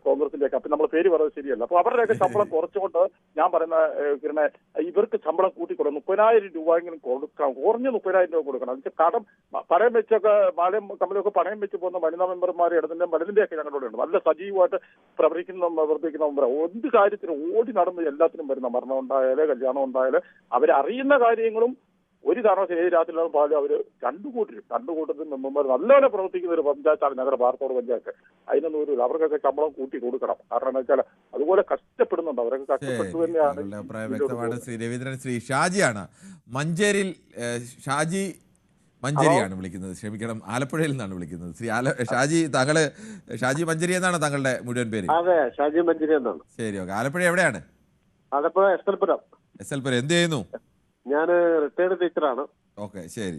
കോൺഗ്രസിന്റെ ഒക്കെ, അപ്പൊ നമ്മൾ പേര് പറയുന്നത് ശരിയല്ല. അപ്പൊ അവരുടെയൊക്കെ ശമ്പളം കുറച്ചുകൊണ്ട് ഞാൻ പറയുന്ന കിരണ, ഇവർക്ക് ശമ്പളം കൂട്ടിക്കൊടുക്കണം. 30,000 രൂപയെങ്കിലും കൊടുക്കണം. കുറഞ്ഞ 30,000 രൂപ കൊടുക്കണം. എന്നുവെച്ചാൽ കടം പണയം വെച്ചൊക്കെ മാലയും കമ്പനിയൊക്കെ പണയം വെച്ച് പോകുന്ന വനിതാ മെമ്പർമാർ വലുതിന്റെ ഒക്കെ ഞങ്ങളുടെ ഉണ്ട്. നല്ല സജീവമായിട്ട് പ്രവർത്തിക്കുന്ന മെമ്പർ. എന്ത് കാര്യത്തിനും ഓടി നടന്ന് എല്ലാത്തിനും വരുന്ന മരണം ഉണ്ടായാലും കല്യാണം ഉണ്ടായാലും അവരറിയുന്ന കാര്യങ്ങളും ഒരു കാരണവശാലും ഏത് രാത്രിയിലും പാലും അവർ രണ്ടുകൂട്ടത്തിൽ മെമ്പർമാർ നല്ലപോലെ പ്രവർത്തിക്കുന്ന ഒരു പഞ്ചായത്താണ് ഞങ്ങളുടെ പാറത്തോട് പഞ്ചായത്ത്. അതിനൊന്നും ഒരു അവർക്കൊക്കെ ശമ്പളം കൂട്ടി കൊടുക്കണം. കാരണം എന്താ വെച്ചാൽ അതുപോലെ കഷ്ടപ്പെടുന്നുണ്ട്. അവരൊക്കെ കഷ്ടപ്പെട്ടു തന്നെയാണ്. വ്യക്തമാണ് ശ്രീ രവീന്ദ്രൻ. ശ്രീ ഷാജിയാണ് മഞ്ചേരിയിൽ. ഷാജി മഞ്ചേരിയാണ് വിളിക്കുന്നത്, ക്ഷമിക്കണം, ആലപ്പുഴയിൽ നിന്നാണ് വിളിക്കുന്നത്. ഷാജി, താങ്കള് ഷാജി മഞ്ചേരി എന്നാണ് താങ്കളുടെ മുഴുവൻ പേര്? അതെ, ഷാജി മഞ്ചേരി എന്നാണ്. ശരി, ഓക്കെ. ആലപ്പുഴ എവിടെയാണ്? ആലപ്പുഴ എസ്എൽപുരം. എസ്എൽപുരം. എന്ത് ചെയ്യുന്നു? ഞാൻ റിട്ടയർഡ് ടീച്ചറാണ്. ഓക്കെ, ശരി.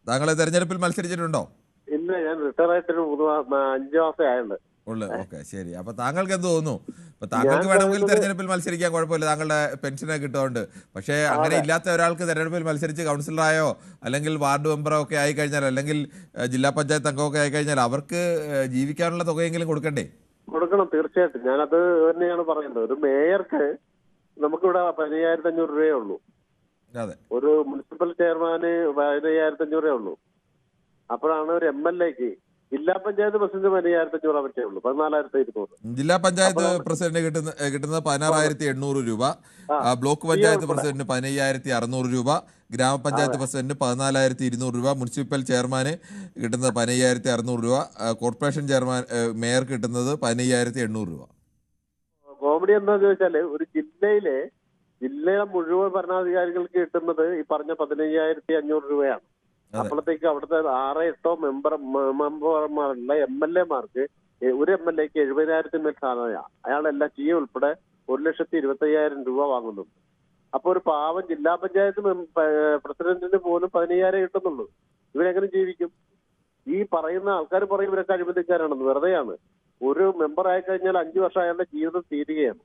താങ്കൾ തെരഞ്ഞെടുപ്പിൽ മത്സരിച്ചിട്ടുണ്ടോ? ഇല്ല, ഞാൻ റിട്ടയർ ആയിട്ട് 5 മാസം ആയുണ്ട്. ഓക്കെ, ശരി. അപ്പൊ താങ്കൾക്ക് എന്ത് തോന്നുന്നു? അപ്പൊ താങ്കൾക്ക് വേണമെങ്കിൽ തെരഞ്ഞെടുപ്പിൽ മത്സരിക്കാൻ കുഴപ്പമില്ല, താങ്കളുടെ പെൻഷനെ കിട്ടുന്നുണ്ട്. പക്ഷേ അങ്ങനെ ഇല്ലാത്ത ഒരാൾക്ക് തെരഞ്ഞെടുപ്പിൽ മത്സരിച്ച് കൗൺസിലറായോ അല്ലെങ്കിൽ വാർഡ് മെമ്പറോ ഒക്കെ ആയിക്കഴിഞ്ഞാൽ, അല്ലെങ്കിൽ ജില്ലാ പഞ്ചായത്ത് അംഗമൊക്കെ ആയിക്കഴിഞ്ഞാൽ അവർക്ക് ജീവിക്കാനുള്ള തുകയെങ്കിലും കൊടുക്കണ്ടേ? കൊടുക്കണം, തീർച്ചയായിട്ടും. ഞാനത് തന്നെയാണ് പറയുന്നത്. ഒരു മേയർക്ക് നമുക്കിവിടെ 15,500 രൂപയേ ഉള്ളൂ. ഒരു മുനിസിപ്പൽ ചെയർമാന് 15,500 രൂപയേ ഉള്ളൂ. അപ്പോഴാണ് ഒരു MLAക്ക് ജില്ലാ പഞ്ചായത്ത് പ്രസിഡന്റ് 15,500 പറ്റേ ഉള്ളൂ. 14,200. ജില്ലാ പഞ്ചായത്ത് പ്രസിഡന്റ് കിട്ടുന്നത് 16,800 രൂപ, ബ്ലോക്ക് പഞ്ചായത്ത് പ്രസിഡന്റിന് 15,600 രൂപ, ഗ്രാമപഞ്ചായത്ത് പ്രസിഡന്റിന് 14,200 രൂപ, മുനിസിപ്പൽ ചെയർമാന് കിട്ടുന്നത് 15,600 രൂപ, കോർപ്പറേഷൻ ചെയർമാൻ മേയർ കിട്ടുന്നത് 15,800 രൂപ. കോമഡി എന്താന്ന് ചോദിച്ചാല് ഒരു ജില്ലയിലെ മുഴുവൻ ഭരണാധികാരികൾക്ക് കിട്ടുന്നത് ഈ പറഞ്ഞ 15,500 രൂപയാണ്. അപ്പോഴത്തേക്ക് അവിടുത്തെ 6-8 മെമ്പർമാരുള്ള MLAമാർക്ക് ഒരു MLAക്ക് 70,000 മേൽ സാധനമാണ്. അയാളെല്ലാം ചെയ്യ ഉൾപ്പെടെ 1,25,000 രൂപ വാങ്ങുന്നുണ്ട്. അപ്പൊ ഒരു പാവം ജില്ലാ പഞ്ചായത്ത് പ്രസിഡന്റിന് പോലും 15,000 കിട്ടുന്നുള്ളൂ. ഇവരെങ്ങനെ ജീവിക്കും? ഈ പറയുന്ന ആൾക്കാർ പറയും ഇവരൊക്കെ അഴിമതിക്കാരാണെന്ന്. വെറുതെയാണ്. ഒരു മെമ്പർ ആയി കഴിഞ്ഞാൽ 5 വർഷം അയാളുടെ ജീവിതം തീരുകയാണ്.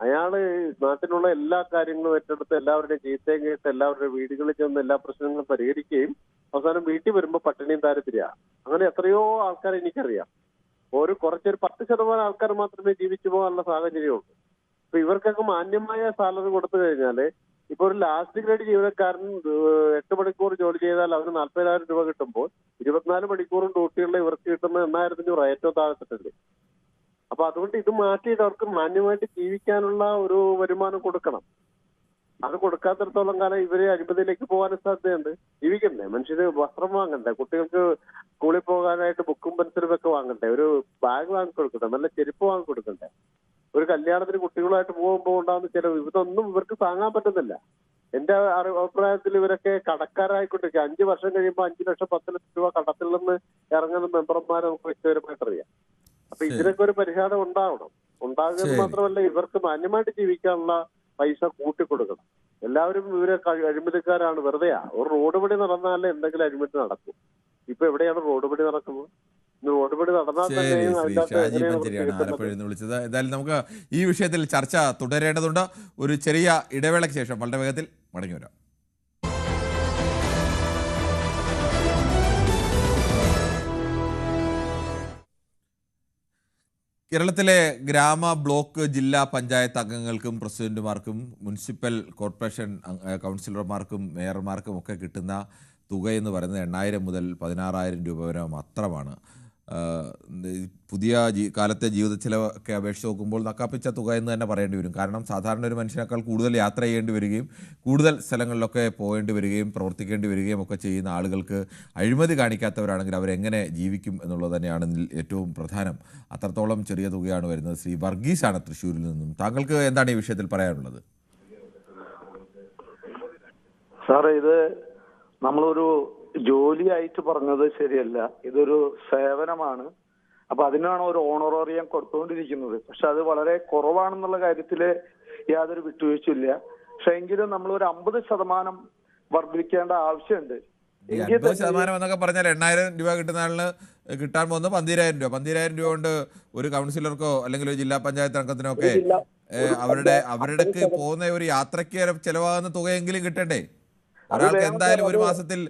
അയാള് നാട്ടിലുള്ള എല്ലാ കാര്യങ്ങളും ഏറ്റെടുത്ത് എല്ലാവരുടെയും ചീത്തയും കേട്ട് എല്ലാവരുടെയും വീടുകളിൽ ചെന്ന് എല്ലാ പ്രശ്നങ്ങളും പരിഹരിക്കുകയും അവസാനം വീട്ടിൽ വരുമ്പോൾ പട്ടിണിയും ദാരിദ്ര്യ. അങ്ങനെ എത്രയോ ആൾക്കാർ എനിക്കറിയാം. കുറച്ചൊരു 10% ആൾക്കാർ മാത്രമേ ജീവിച്ചു പോകാനുള്ള സാഹചര്യമുള്ളൂ. അപ്പൊ ഇവർക്കൊക്കെ മാന്യമായ സാലറി കൊടുത്തു കഴിഞ്ഞാല്, ഇപ്പൊ ഒരു ലാസ്റ്റ് ഗ്രേഡ് ജീവനക്കാരൻ 8 മണിക്കൂർ ജോലി ചെയ്താൽ അവന് 40,000 രൂപ കിട്ടുമ്പോൾ 24 മണിക്കൂറും ഡ്യൂട്ടിയുള്ള ഇവർക്ക് കിട്ടുന്ന 8,500 ഏറ്റവും താഴത്തിട്ടുണ്ട്. അപ്പൊ അതുകൊണ്ട് ഇത് മാറ്റിയിട്ട് അവർക്ക് മാന്യമായിട്ട് ജീവിക്കാനുള്ള ഒരു വരുമാനം കൊടുക്കണം. അത് കൊടുക്കാത്തിടത്തോളം കാലം ഇവര് അഴിമതിയിലേക്ക് പോകാനും സാധ്യതയുണ്ട്. ജീവിക്കണ്ടേ, മനുഷ്യര് വസ്ത്രം വാങ്ങണ്ടേ, കുട്ടികൾക്ക് സ്കൂളിൽ പോകാനായിട്ട് ബുക്കും പെൻസിലും ഒക്കെ വാങ്ങണ്ടേ, ഒരു ബാഗ് വാങ്ങിക്കൊടുക്കണ്ടേ, നല്ല ചെരുപ്പ് വാങ്ങിക്കൊടുക്കണ്ടേ, ഒരു കല്യാണത്തിന് കുട്ടികളുമായിട്ട് പോകുമ്പോൾ ഉണ്ടാകുന്ന ചിലവ് ഇതൊന്നും ഇവർക്ക് താങ്ങാൻ പറ്റുന്നില്ല. എന്റെ അഭിപ്രായത്തിൽ ഇവരൊക്കെ കടക്കാരായിക്കൊണ്ടിരിക്കുക. 5 വർഷം കഴിയുമ്പോൾ 5 ലക്ഷം 10 ലക്ഷം രൂപ കടത്തിൽ നിന്ന് ഇറങ്ങുന്ന മെമ്പർമാരെ നമുക്ക് വ്യക്തിപരമായിട്ട് അറിയാം. അപ്പൊ ഇതിനൊക്കെ ഒരു പരിഹാരം ഉണ്ടാവണം. ഉണ്ടാകുന്നത് മാത്രമല്ല, ഇവർക്ക് മാന്യമായിട്ട് ജീവിക്കാനുള്ള പൈസ കൂട്ടിക്കൊടുക്കണം. എല്ലാവരും ഇവരെ അഴിമതിക്കാരാണ്, വെറുതെയാ. ഒരു റോഡ് പണി നടന്നാലേ എന്തെങ്കിലും അഴിമതി നടക്കും. ഇപ്പൊ എവിടെയാണ് റോഡ് പണി നടക്കുന്നത്? റോഡ് പണി നടന്നാൽ തന്നെയും ആലപ്പുഴയിൽ വിളിച്ചത്. എന്തായാലും നമുക്ക് ഈ വിഷയത്തിൽ ചർച്ച തുടരേണ്ടതുണ്ട്. ഒരു ചെറിയ ഇടവേളയ്ക്ക് ശേഷം വളരെ വേഗത്തിൽ മടങ്ങി വരാം. കേരളത്തിലെ ഗ്രാമ, ബ്ലോക്ക്, ജില്ലാ പഞ്ചായത്ത് അംഗങ്ങൾക്കും പ്രസിഡന്റുമാർക്കും മുനിസിപ്പൽ കോർപ്പറേഷൻ കൗൺസിലർമാർക്കും മേയർമാർക്കും ഒക്കെ കിട്ടുന്ന തുക എന്ന് പറയുന്നത് 8,000 മുതൽ 16,000 രൂപ വരെ മാത്രമാണ്. പുതിയ കാലത്തെ ജീവിത ചിലവൊക്കെ അപേക്ഷിച്ച് നോക്കുമ്പോൾ നക്കാപ്പിച്ച തുക എന്ന് തന്നെ പറയേണ്ടി വരും. കാരണം സാധാരണ ഒരു മനുഷ്യനേക്കാൾ കൂടുതൽ യാത്ര ചെയ്യേണ്ടി വരികയും കൂടുതൽ സ്ഥലങ്ങളിലൊക്കെ പോകേണ്ടി വരികയും പ്രവർത്തിക്കേണ്ടി വരികയും ഒക്കെ ചെയ്യുന്ന ആളുകൾക്ക് അഴിമതി കാണിക്കാത്തവരാണെങ്കിൽ അവരെങ്ങനെ ജീവിക്കും എന്നുള്ളത് തന്നെയാണ് ഏറ്റവും പ്രധാനം. അത്രത്തോളം ചെറിയ തുകയാണ് വരുന്നത്. ശ്രീ വർഗീസാണ് തൃശ്ശൂരിൽ നിന്നും. താങ്കൾക്ക് എന്താണ് ഈ വിഷയത്തിൽ പറയാനുള്ളത്? സാറേ, ഇത് നമ്മളൊരു ജോലിയായിട്ട് പറഞ്ഞത് ശരിയല്ല. ഇതൊരു സേവനമാണ്. അപ്പൊ അതിനാണ് ഒരു ഓണറോറിയം കൊടുത്തുകൊണ്ടിരിക്കുന്നത്. പക്ഷെ അത് വളരെ കുറവാണെന്നുള്ള കാര്യത്തില് യാതൊരു വിട്ടുവീഴ്ചയില്ല. പക്ഷെ എങ്കിലും നമ്മൾ ഒരു 50% വർദ്ധിക്കേണ്ട ആവശ്യമുണ്ട്. 50% എന്നൊക്കെ പറഞ്ഞാൽ 8,000 രൂപ കിട്ടുന്ന ആളിന് കിട്ടാൻ പോകുന്നത് 12,000 രൂപ. 12,000 രൂപ കൊണ്ട് ഒരു കൗൺസിലർക്കോ അല്ലെങ്കിൽ ഒരു ജില്ലാ പഞ്ചായത്ത് അംഗത്തിനോ ഒക്കെ അവരുടെ പോകുന്ന ഒരു യാത്രയ്ക്ക് ചെലവാകുന്ന തുകയെങ്കിലും കിട്ടണ്ടേ? ഒരാൾക്ക് എന്തായാലും ഒരു മാസത്തിൽ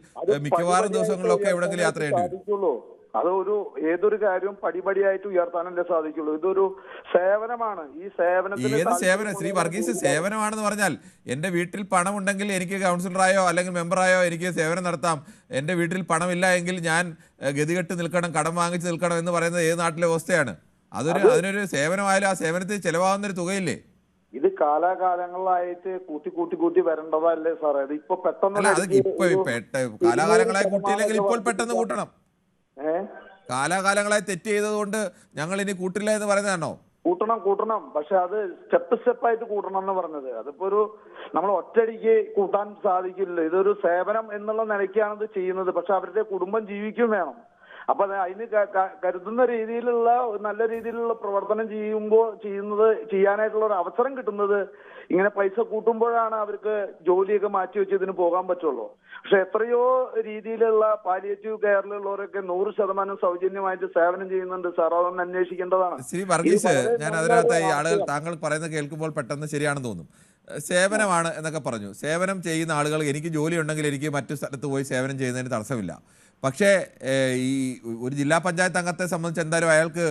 മിക്കവാറും ദിവസങ്ങളിലൊക്കെ എവിടെങ്കിലും യാത്ര ചെയ്യേണ്ടി വരും. അത് ഏതൊരു കാര്യവും പടിപടിയായിട്ട് ഉയർത്താനല്ലേ സാധിക്കുള്ളൂ. ഇതൊരു സേവനമാണ്. ഈ സേവനത്തിന് ഏത് സേവനം ശ്രീ വർഗീസ്? സേവനമാണെന്ന് പറഞ്ഞാൽ എൻ്റെ വീട്ടിൽ പണം ഉണ്ടെങ്കിൽ എനിക്ക് കൗൺസിലറായോ അല്ലെങ്കിൽ മെമ്പറായോ എനിക്ക് സേവനം നടത്താം. എൻ്റെ വീട്ടിൽ പണമില്ല എങ്കിൽ ഞാൻ ഗതികെട്ട് നിൽക്കണം, കടം വാങ്ങിച്ച് നിൽക്കണം എന്ന് പറയുന്നത് ഏത് നാട്ടിലെ അവസ്ഥയാണ്? അതിനൊരു സേവനമായാലും ആ സേവനത്തിൽ ചിലവാകുന്നൊരു തുകയില്ലേ? ഇത് കാലാകാലങ്ങളായിട്ട് കൂട്ടി വരേണ്ടതല്ലേ സാറേ? ഇത് ഇപ്പൊ പെട്ടെന്ന് കാലാകാലങ്ങളായി കൂട്ടിയില്ലെങ്കിൽ ഇപ്പോൾ പെട്ടെന്ന് കൂട്ടണം. കാലാകാലങ്ങളായി തെറ്റ് ചെയ്തതുകൊണ്ട് ഞങ്ങൾ ഇനി കൂട്ടില്ല എന്ന് പറയുന്നതാണോ? കൂട്ടണം. പക്ഷെ അത് സ്റ്റെപ്പായിട്ട് കൂട്ടണം എന്ന് പറഞ്ഞത്. അതിപ്പോ നമ്മൾ ഒറ്റയടിക്ക് കൂട്ടാൻ സാധിക്കില്ല. ഇതൊരു സേവനം എന്നുള്ള നിലയ്ക്കാണ് ഇത് ചെയ്യുന്നത്. പക്ഷെ അവരുടെ കുടുംബം ജീവിക്കും വേണം. അപ്പൊ അതിന് കരുതുന്ന രീതിയിലുള്ള നല്ല രീതിയിലുള്ള പ്രവർത്തനം ചെയ്യാനായിട്ടുള്ള ഒരു അവസരം കിട്ടുന്നത് ഇങ്ങനെ പൈസ കൂട്ടുമ്പോഴാണ് അവർക്ക് ജോലിയൊക്കെ മാറ്റി വെച്ച് ഇതിന് പോകാൻ പറ്റുള്ളൂ. പക്ഷെ എത്രയോ രീതിയിലുള്ള പാലിയേറ്റീവ് കെയറിലുള്ളവരൊക്കെ 100% സൗജന്യമായിട്ട് സേവനം ചെയ്യുന്നുണ്ട് സാർ. അതൊന്ന് അന്വേഷിക്കേണ്ടതാണ്. ശ്രീ വർഗീസ്, ഞാൻ അതിനകത്ത് ഈ ആളുകൾ താങ്കൾ പറയുന്നത് കേൾക്കുമ്പോൾ പെട്ടെന്ന് ശരിയാണെന്ന് തോന്നും. സേവനമാണ് എന്നൊക്കെ പറഞ്ഞു. സേവനം ചെയ്യുന്ന ആളുകൾ എനിക്ക് ജോലി ഉണ്ടെങ്കിൽ എനിക്ക് മറ്റു സ്ഥലത്ത് പോയി സേവനം ചെയ്യുന്നതിന് തടസ്സമില്ല. പക്ഷേ ഈ ഒരു ജില്ലാ പഞ്ചായത്ത് അംഗത്തെ സംബന്ധിച്ച് എന്തായാലും അയാൾക്ക്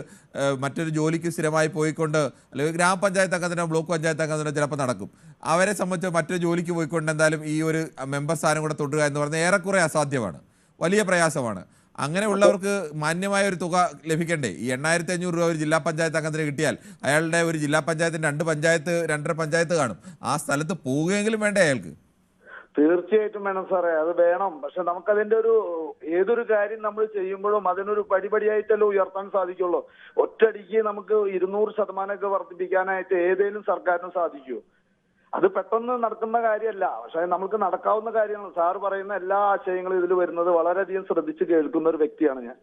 മറ്റൊരു ജോലിക്ക് സ്ഥിരമായി പോയിക്കൊണ്ട്, അല്ലെങ്കിൽ ഗ്രാമപഞ്ചായത്ത് അംഗത്തിനോ ബ്ലോക്ക് പഞ്ചായത്ത് അംഗത്തിനോ ചിലപ്പോൾ നടക്കും. അവരെ സംബന്ധിച്ച് മറ്റൊരു ജോലിക്ക് പോയിക്കൊണ്ട് എന്തായാലും ഈ ഒരു മെമ്പർ സ്ഥാനം കൂടെ തുടരുക എന്ന് പറഞ്ഞാൽ ഏറെക്കുറെ അസാധ്യമാണ്, വലിയ പ്രയാസമാണ്. അങ്ങനെയുള്ളവർക്ക് മാന്യമായ ഒരു തുക ലഭിക്കണ്ടേ? ഈ 8,500 രൂപ ഒരു ജില്ലാ പഞ്ചായത്ത് അംഗത്തിന് കിട്ടിയാൽ അയാളുടെ ഒരു ജില്ലാ പഞ്ചായത്തിന് 2 പഞ്ചായത്ത് കാണും. ആ സ്ഥലത്ത് പോവുകയെങ്കിലും വേണ്ടേ അയാൾക്ക്? തീർച്ചയായിട്ടും വേണം സാറേ, അത് വേണം. പക്ഷെ നമുക്കതിന്റെ ഏതൊരു കാര്യം നമ്മൾ ചെയ്യുമ്പോഴും അതിനൊരു പടിപടിയായിട്ടല്ലേ ഉയർത്താൻ സാധിക്കുള്ളൂ. ഒറ്റയടിക്ക് നമുക്ക് 200% വർദ്ധിപ്പിക്കാനായിട്ട് ഏതെങ്കിലും സർക്കാരിന് സാധിക്കുമോ? അത് പെട്ടെന്ന് നടക്കുന്ന കാര്യമല്ല. പക്ഷെ നമുക്ക് നടക്കാവുന്ന കാര്യങ്ങൾ. സാറ് പറയുന്ന എല്ലാ ആശയങ്ങളും ഇതിൽ വരുന്നത് വളരെയധികം ശ്രദ്ധിച്ച് കേൾക്കുന്ന ഒരു വ്യക്തിയാണ് ഞാൻ.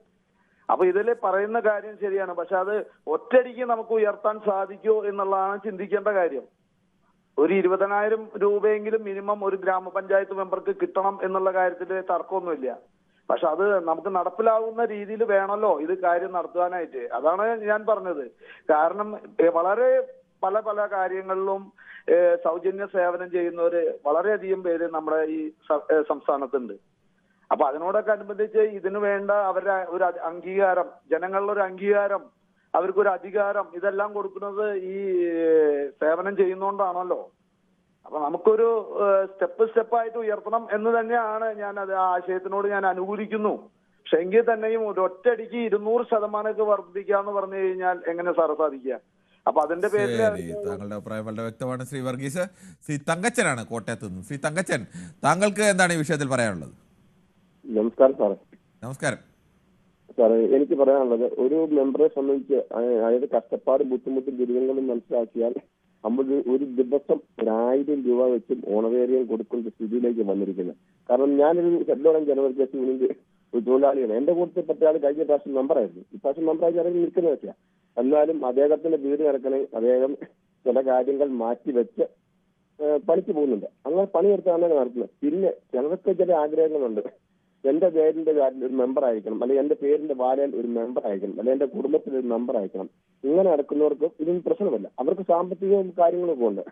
അപ്പൊ ഇതിൽ പറയുന്ന കാര്യം ശരിയാണ്. പക്ഷെ അത് ഒറ്റയടിക്ക് നമുക്ക് ഉയർത്താൻ സാധിക്കുമോ എന്നുള്ളതാണ് ചിന്തിക്കേണ്ട കാര്യം. ഒരു 20,000 രൂപയെങ്കിലും മിനിമം ഒരു ഗ്രാമപഞ്ചായത്ത് മെമ്പർക്ക് കിട്ടണം എന്നുള്ള കാര്യത്തിൽ തർക്കമൊന്നുമില്ല. പക്ഷെ അത് നമുക്ക് നടപ്പിലാവുന്ന രീതിയിൽ വേണമല്ലോ ഇത് കാര്യം നടത്തുവാനായിട്ട്. അതാണ് ഞാൻ പറഞ്ഞത്. കാരണം വളരെ പല കാര്യങ്ങളിലും സൗജന്യ സേവനം ചെയ്യുന്നവര് വളരെയധികം പേര് നമ്മുടെ ഈ സംസ്ഥാനത്തുണ്ട്. അപ്പൊ അതിനോടൊക്കെ അനുബന്ധിച്ച് ഇതിനു വേണ്ട അവരുടെ ഒരു അംഗീകാരം, ജനങ്ങളുടെ ഒരു അംഗീകാരം, അവർക്കൊരു അധികാരം, ഇതെല്ലാം കൊടുക്കുന്നത് ഈ സേവനം ചെയ്യുന്നോണ്ടാണല്ലോ. അപ്പൊ നമുക്കൊരു സ്റ്റെപ്പായിട്ട് ഉയർത്തണം എന്ന് തന്നെയാണ് ഞാൻ ആ ആശയത്തിനോട് ഞാൻ അനുകൂലിക്കുന്നു. പക്ഷെ എങ്കിൽ തന്നെയും ഒരു ഒറ്റയടിക്ക് 200% വർദ്ധിക്കുക എന്ന് പറഞ്ഞു കഴിഞ്ഞാൽ എങ്ങനെ സാറ് സാധിക്കുക? അപ്പൊ അതിന്റെ പേരിൽ ശരി, താങ്കളുടെ അഭിപ്രായം വളരെ വ്യക്തമാണ് ശ്രീ വർഗീസ്. ശ്രീ തങ്കച്ചനാണ് കോട്ടയത്ത് നിന്ന്. ശ്രീ തങ്കച്ചൻ, താങ്കൾക്ക് എന്താണ് ഈ വിഷയത്തിൽ പറയാനുള്ളത്? നമസ്കാരം സാറേ. നമസ്കാരം സാറേ, എനിക്ക് പറയാനുള്ളത്, ഒരു മെമ്പറെ സംബന്ധിച്ച് അതായത് കഷ്ടപ്പാടും ബുദ്ധിമുട്ടും ദുരിതങ്ങളും മനസ്സിലാക്കിയാൽ നമ്മൾ ഒരു ദിവസം 1000 രൂപ വെച്ചും ഓണറേറിയം കൊടുക്കുന്ന സ്ഥിതിയിലേക്ക് വന്നിരിക്കുന്നത്. കാരണം ഞാനൊരു ഹെഡ്ലോൺ ജനറൽ യൂണിയന്റെ ഒരു തൊഴിലാളിയാണ്. എന്റെ കൂട്ടത്തിൽപ്പെട്ട ആൾ കഴിഞ്ഞ പ്രാവശ്യം മെമ്പറായിരുന്നു. ഇപ്രാവശ്യം മെമ്പറായി ഇറങ്ങി നിൽക്കുന്ന വെച്ചാൽ, എന്നാലും അദ്ദേഹത്തിന്റെ വീട് നടക്കണേ അദ്ദേഹം ചില കാര്യങ്ങൾ മാറ്റിവെച്ച് പണിക്ക് പോകുന്നുണ്ട്. അങ്ങനെ പണിയെടുത്താണ് നടത്തുന്നത്. പിന്നെ ചിലർക്ക് ചില ആഗ്രഹങ്ങളുണ്ട്. എന്റെ പേരിന്റെ കാര്യത്തിൽ ഒരു മെമ്പർ ആയിരിക്കണം, അല്ലെങ്കിൽ എന്റെ പേരിന്റെ വാലയിൽ ഒരു മെമ്പർ ആയിരിക്കണം, അല്ലെങ്കിൽ എന്റെ കുടുംബത്തിൽ ഒരു മെമ്പർ ആയിരിക്കണം. ഇങ്ങനെ നടക്കുന്നവർക്ക് ഇതൊന്നും പ്രശ്നമല്ല. അവർക്ക് സാമ്പത്തിക കാര്യങ്ങളൊക്കെ ഉണ്ട്.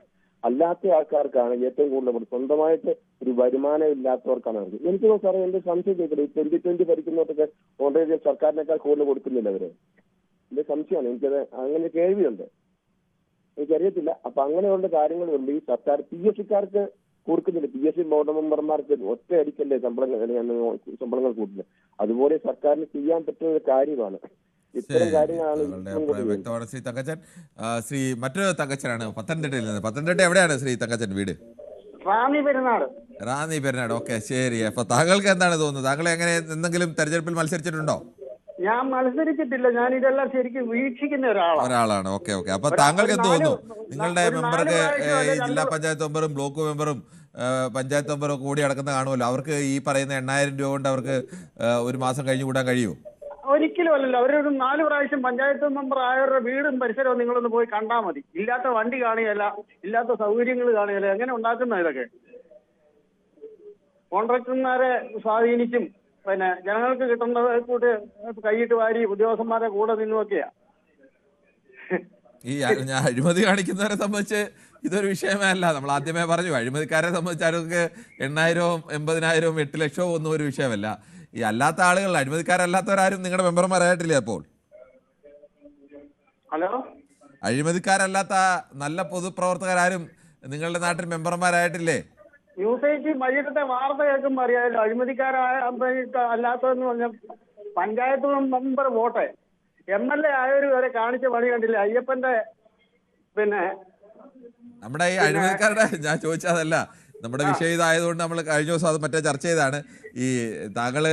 അല്ലാത്ത ആൾക്കാർക്കാണ് ഏറ്റവും കൂടുതൽ, സ്വന്തമായിട്ട് ഒരു വരുമാനം ഇല്ലാത്തവർക്കാണ് അവർക്ക്. എനിക്ക് സാറേ എന്റെ സംശയം കേൾക്കുന്നത്, 2020 ഭരിക്കുന്നവർക്കൊക്കെ ഓൾറെഡി സർക്കാരിനേക്കാൾ കൂടുതൽ കൊടുക്കുന്നില്ല അവര്. എന്റെ സംശയമാണ്. എനിക്കത് അങ്ങനെ കേൾവിയുണ്ട്, എനിക്കറിയത്തില്ല. അപ്പൊ അങ്ങനെയുള്ള കാര്യങ്ങളുണ്ട്. ഈ സർക്കാർ PSCക്കാർക്ക് കൊടുക്കുന്നില്ല. PSC ബോർഡ് മെമ്പർമാർക്ക് ഒറ്റ അടിക്കല്ലേ ശമ്പളങ്ങൾ കൂട്ടുന്നത്. അതുപോലെ സർക്കാരിന് ചെയ്യാൻ പറ്റുന്ന ഒരു കാര്യമാണ്. ഇത്തരം കാര്യങ്ങളാണ് വ്യക്തമാണ് ശ്രീ തങ്കച്ചൻ. ശ്രീ മറ്റൊരു തങ്കച്ചനാണ് പത്തനംതിട്ടയിൽ നിന്ന്. പത്തനംതിട്ട എവിടെയാണ് ശ്രീ തങ്കച്ചൻ വീട്? റാന്നി പെരുന്നാട്. റാന്നി പെരുന്നാട്. ഓക്കെ, ശരി. അപ്പൊ താങ്കൾക്ക് എന്താണ് തോന്നുന്നത്? താങ്കൾ എങ്ങനെ എന്തെങ്കിലും തെരഞ്ഞെടുപ്പിൽ മത്സരിച്ചിട്ടുണ്ടോ? ഞാൻ മത്സരിച്ചിട്ടില്ല. ഞാൻ ഇതെല്ലാം ശരിക്കും വീക്ഷിക്കുന്ന ഒരാളാണ്. ഓക്കെ. അപ്പൊ താങ്കൾക്ക് എന്ത് തോന്നുന്നു? നിങ്ങളുടെ മെമ്പർക്ക് ജില്ലാ പഞ്ചായത്ത് മെമ്പറും ബ്ലോക്ക് മെമ്പറും പഞ്ചായത്ത് മെമ്പറും കൂടി അടക്കുന്ന കാണുമല്ലോ. അവർക്ക് ഈ പറയുന്ന 8000 രൂപ കൊണ്ട് അവർക്ക് ഒരു മാസം കഴിഞ്ഞു കൂടാൻ കഴിയുമോ? ഒരിക്കലും അല്ലല്ലോ. അവരൊരു 4 പ്രാവശ്യം പഞ്ചായത്ത് മെമ്പർ ആയവരുടെ വീടും പരിസരവും നിങ്ങളൊന്ന് പോയി കണ്ടാൽ മതി. ഇല്ലാത്ത വണ്ടി കാണുകയല്ല, ഇല്ലാത്ത സൗകര്യങ്ങൾ കാണുകയല്ല. എങ്ങനെ ഉണ്ടാക്കുന്ന ഇതൊക്കെ? കോൺട്രാക്ടർമാരെ സ്വാധീനിച്ചും പിന്നെ ജനങ്ങൾക്ക് കിട്ടുന്നത് കൂട്ട് കൈയിട്ട് വാരി ഉദ്യോഗസ്ഥന്മാരെ കൂടെ നിന്നുമൊക്കെയാ. ഈ അഴിമതി കാണിക്കുന്നവരെ സംബന്ധിച്ച് ഇതൊരു വിഷയമേ അല്ല. നമ്മൾ ആദ്യമേ പറഞ്ഞു, അഴിമതിക്കാരെ സംബന്ധിച്ച് അവർക്ക് 8000, 80,000, 8 ലക്ഷവും ഒന്നും ഒരു വിഷയമല്ല. ഈ അല്ലാത്ത ആളുകൾ, അഴിമതിക്കാരല്ലാത്തവരാരും നിങ്ങളുടെ മെമ്പർമാരായിട്ടില്ലേ? അപ്പോൾ ഹലോ, അഴിമതിക്കാരല്ലാത്ത നല്ല പൊതുപ്രവർത്തകരാരും നിങ്ങളുടെ നാട്ടിൽ മെമ്പർമാരായിട്ടില്ലേ? ന്യൂസ് 18 വൈകിട്ടത്തെ വാർത്ത കേൾക്കുമ്പോൾ അറിയാമല്ലോ. അഴിമതിക്കാരായ അല്ലാത്തതെന്ന് പറഞ്ഞ പഞ്ചായത്ത് മെമ്പർ വോട്ടെ MLA ആയവർ വരെ കാണിച്ച പണി കണ്ടില്ല. അയ്യപ്പന്റെ പിന്നെ നമ്മുടെ ഈ അഴിമതിക്കാരുടെ ഞാൻ ചോദിച്ചതല്ല, നമ്മുടെ വിഷയം ഇതായതുകൊണ്ട് നമ്മൾ കഴിഞ്ഞ ദിവസം അത് മറ്റേ ചർച്ച ചെയ്താണ്. ഈ താങ്കൾ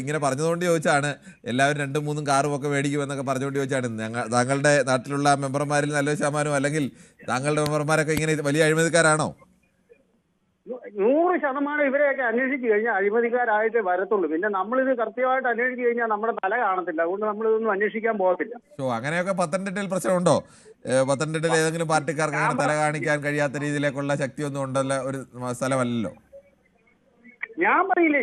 ഇങ്ങനെ പറഞ്ഞതുകൊണ്ട് ചോദിച്ചാണ്. എല്ലാവരും 2, 3 കാറും ഒക്കെ മേടിക്കുമെന്നൊക്കെ പറഞ്ഞുകൊണ്ട് ചോദിച്ചാണ്. താങ്കളുടെ നാട്ടിലുള്ള മെമ്പർമാരിൽ നല്ലൊരു ശതമാനം, അല്ലെങ്കിൽ താങ്കളുടെ മെമ്പർമാരൊക്കെ ഇങ്ങനെ വലിയ അഴിമതിക്കാരാണോ? 100% ഇവരെയൊക്കെ അന്വേഷിച്ചു കഴിഞ്ഞാൽ അഴിമതിക്കാരായിട്ട് വരത്തുള്ളൂ. പിന്നെ നമ്മളിത് കൃത്യമായിട്ട് അന്വേഷിച്ചു കഴിഞ്ഞാൽ നമ്മുടെ തല കാണത്തില്ല. അതുകൊണ്ട് നമ്മളിതൊന്നും അന്വേഷിക്കാൻ പോകത്തില്ല. അങ്ങനെയൊക്കെ പത്തനംതിട്ടയിൽ പ്രശ്നമുണ്ടോ? പത്തനംതിട്ടയിൽ ഏതെങ്കിലും പാർട്ടിക്കാർക്ക് അങ്ങനെ തല കാണിക്കാൻ കഴിയാത്ത രീതിയിലേക്കുള്ള ശക്തിയൊന്നും ഉണ്ടല്ല, ഒരു സ്ഥലമല്ലല്ലോ. ഞാൻ പറയില്ലേ,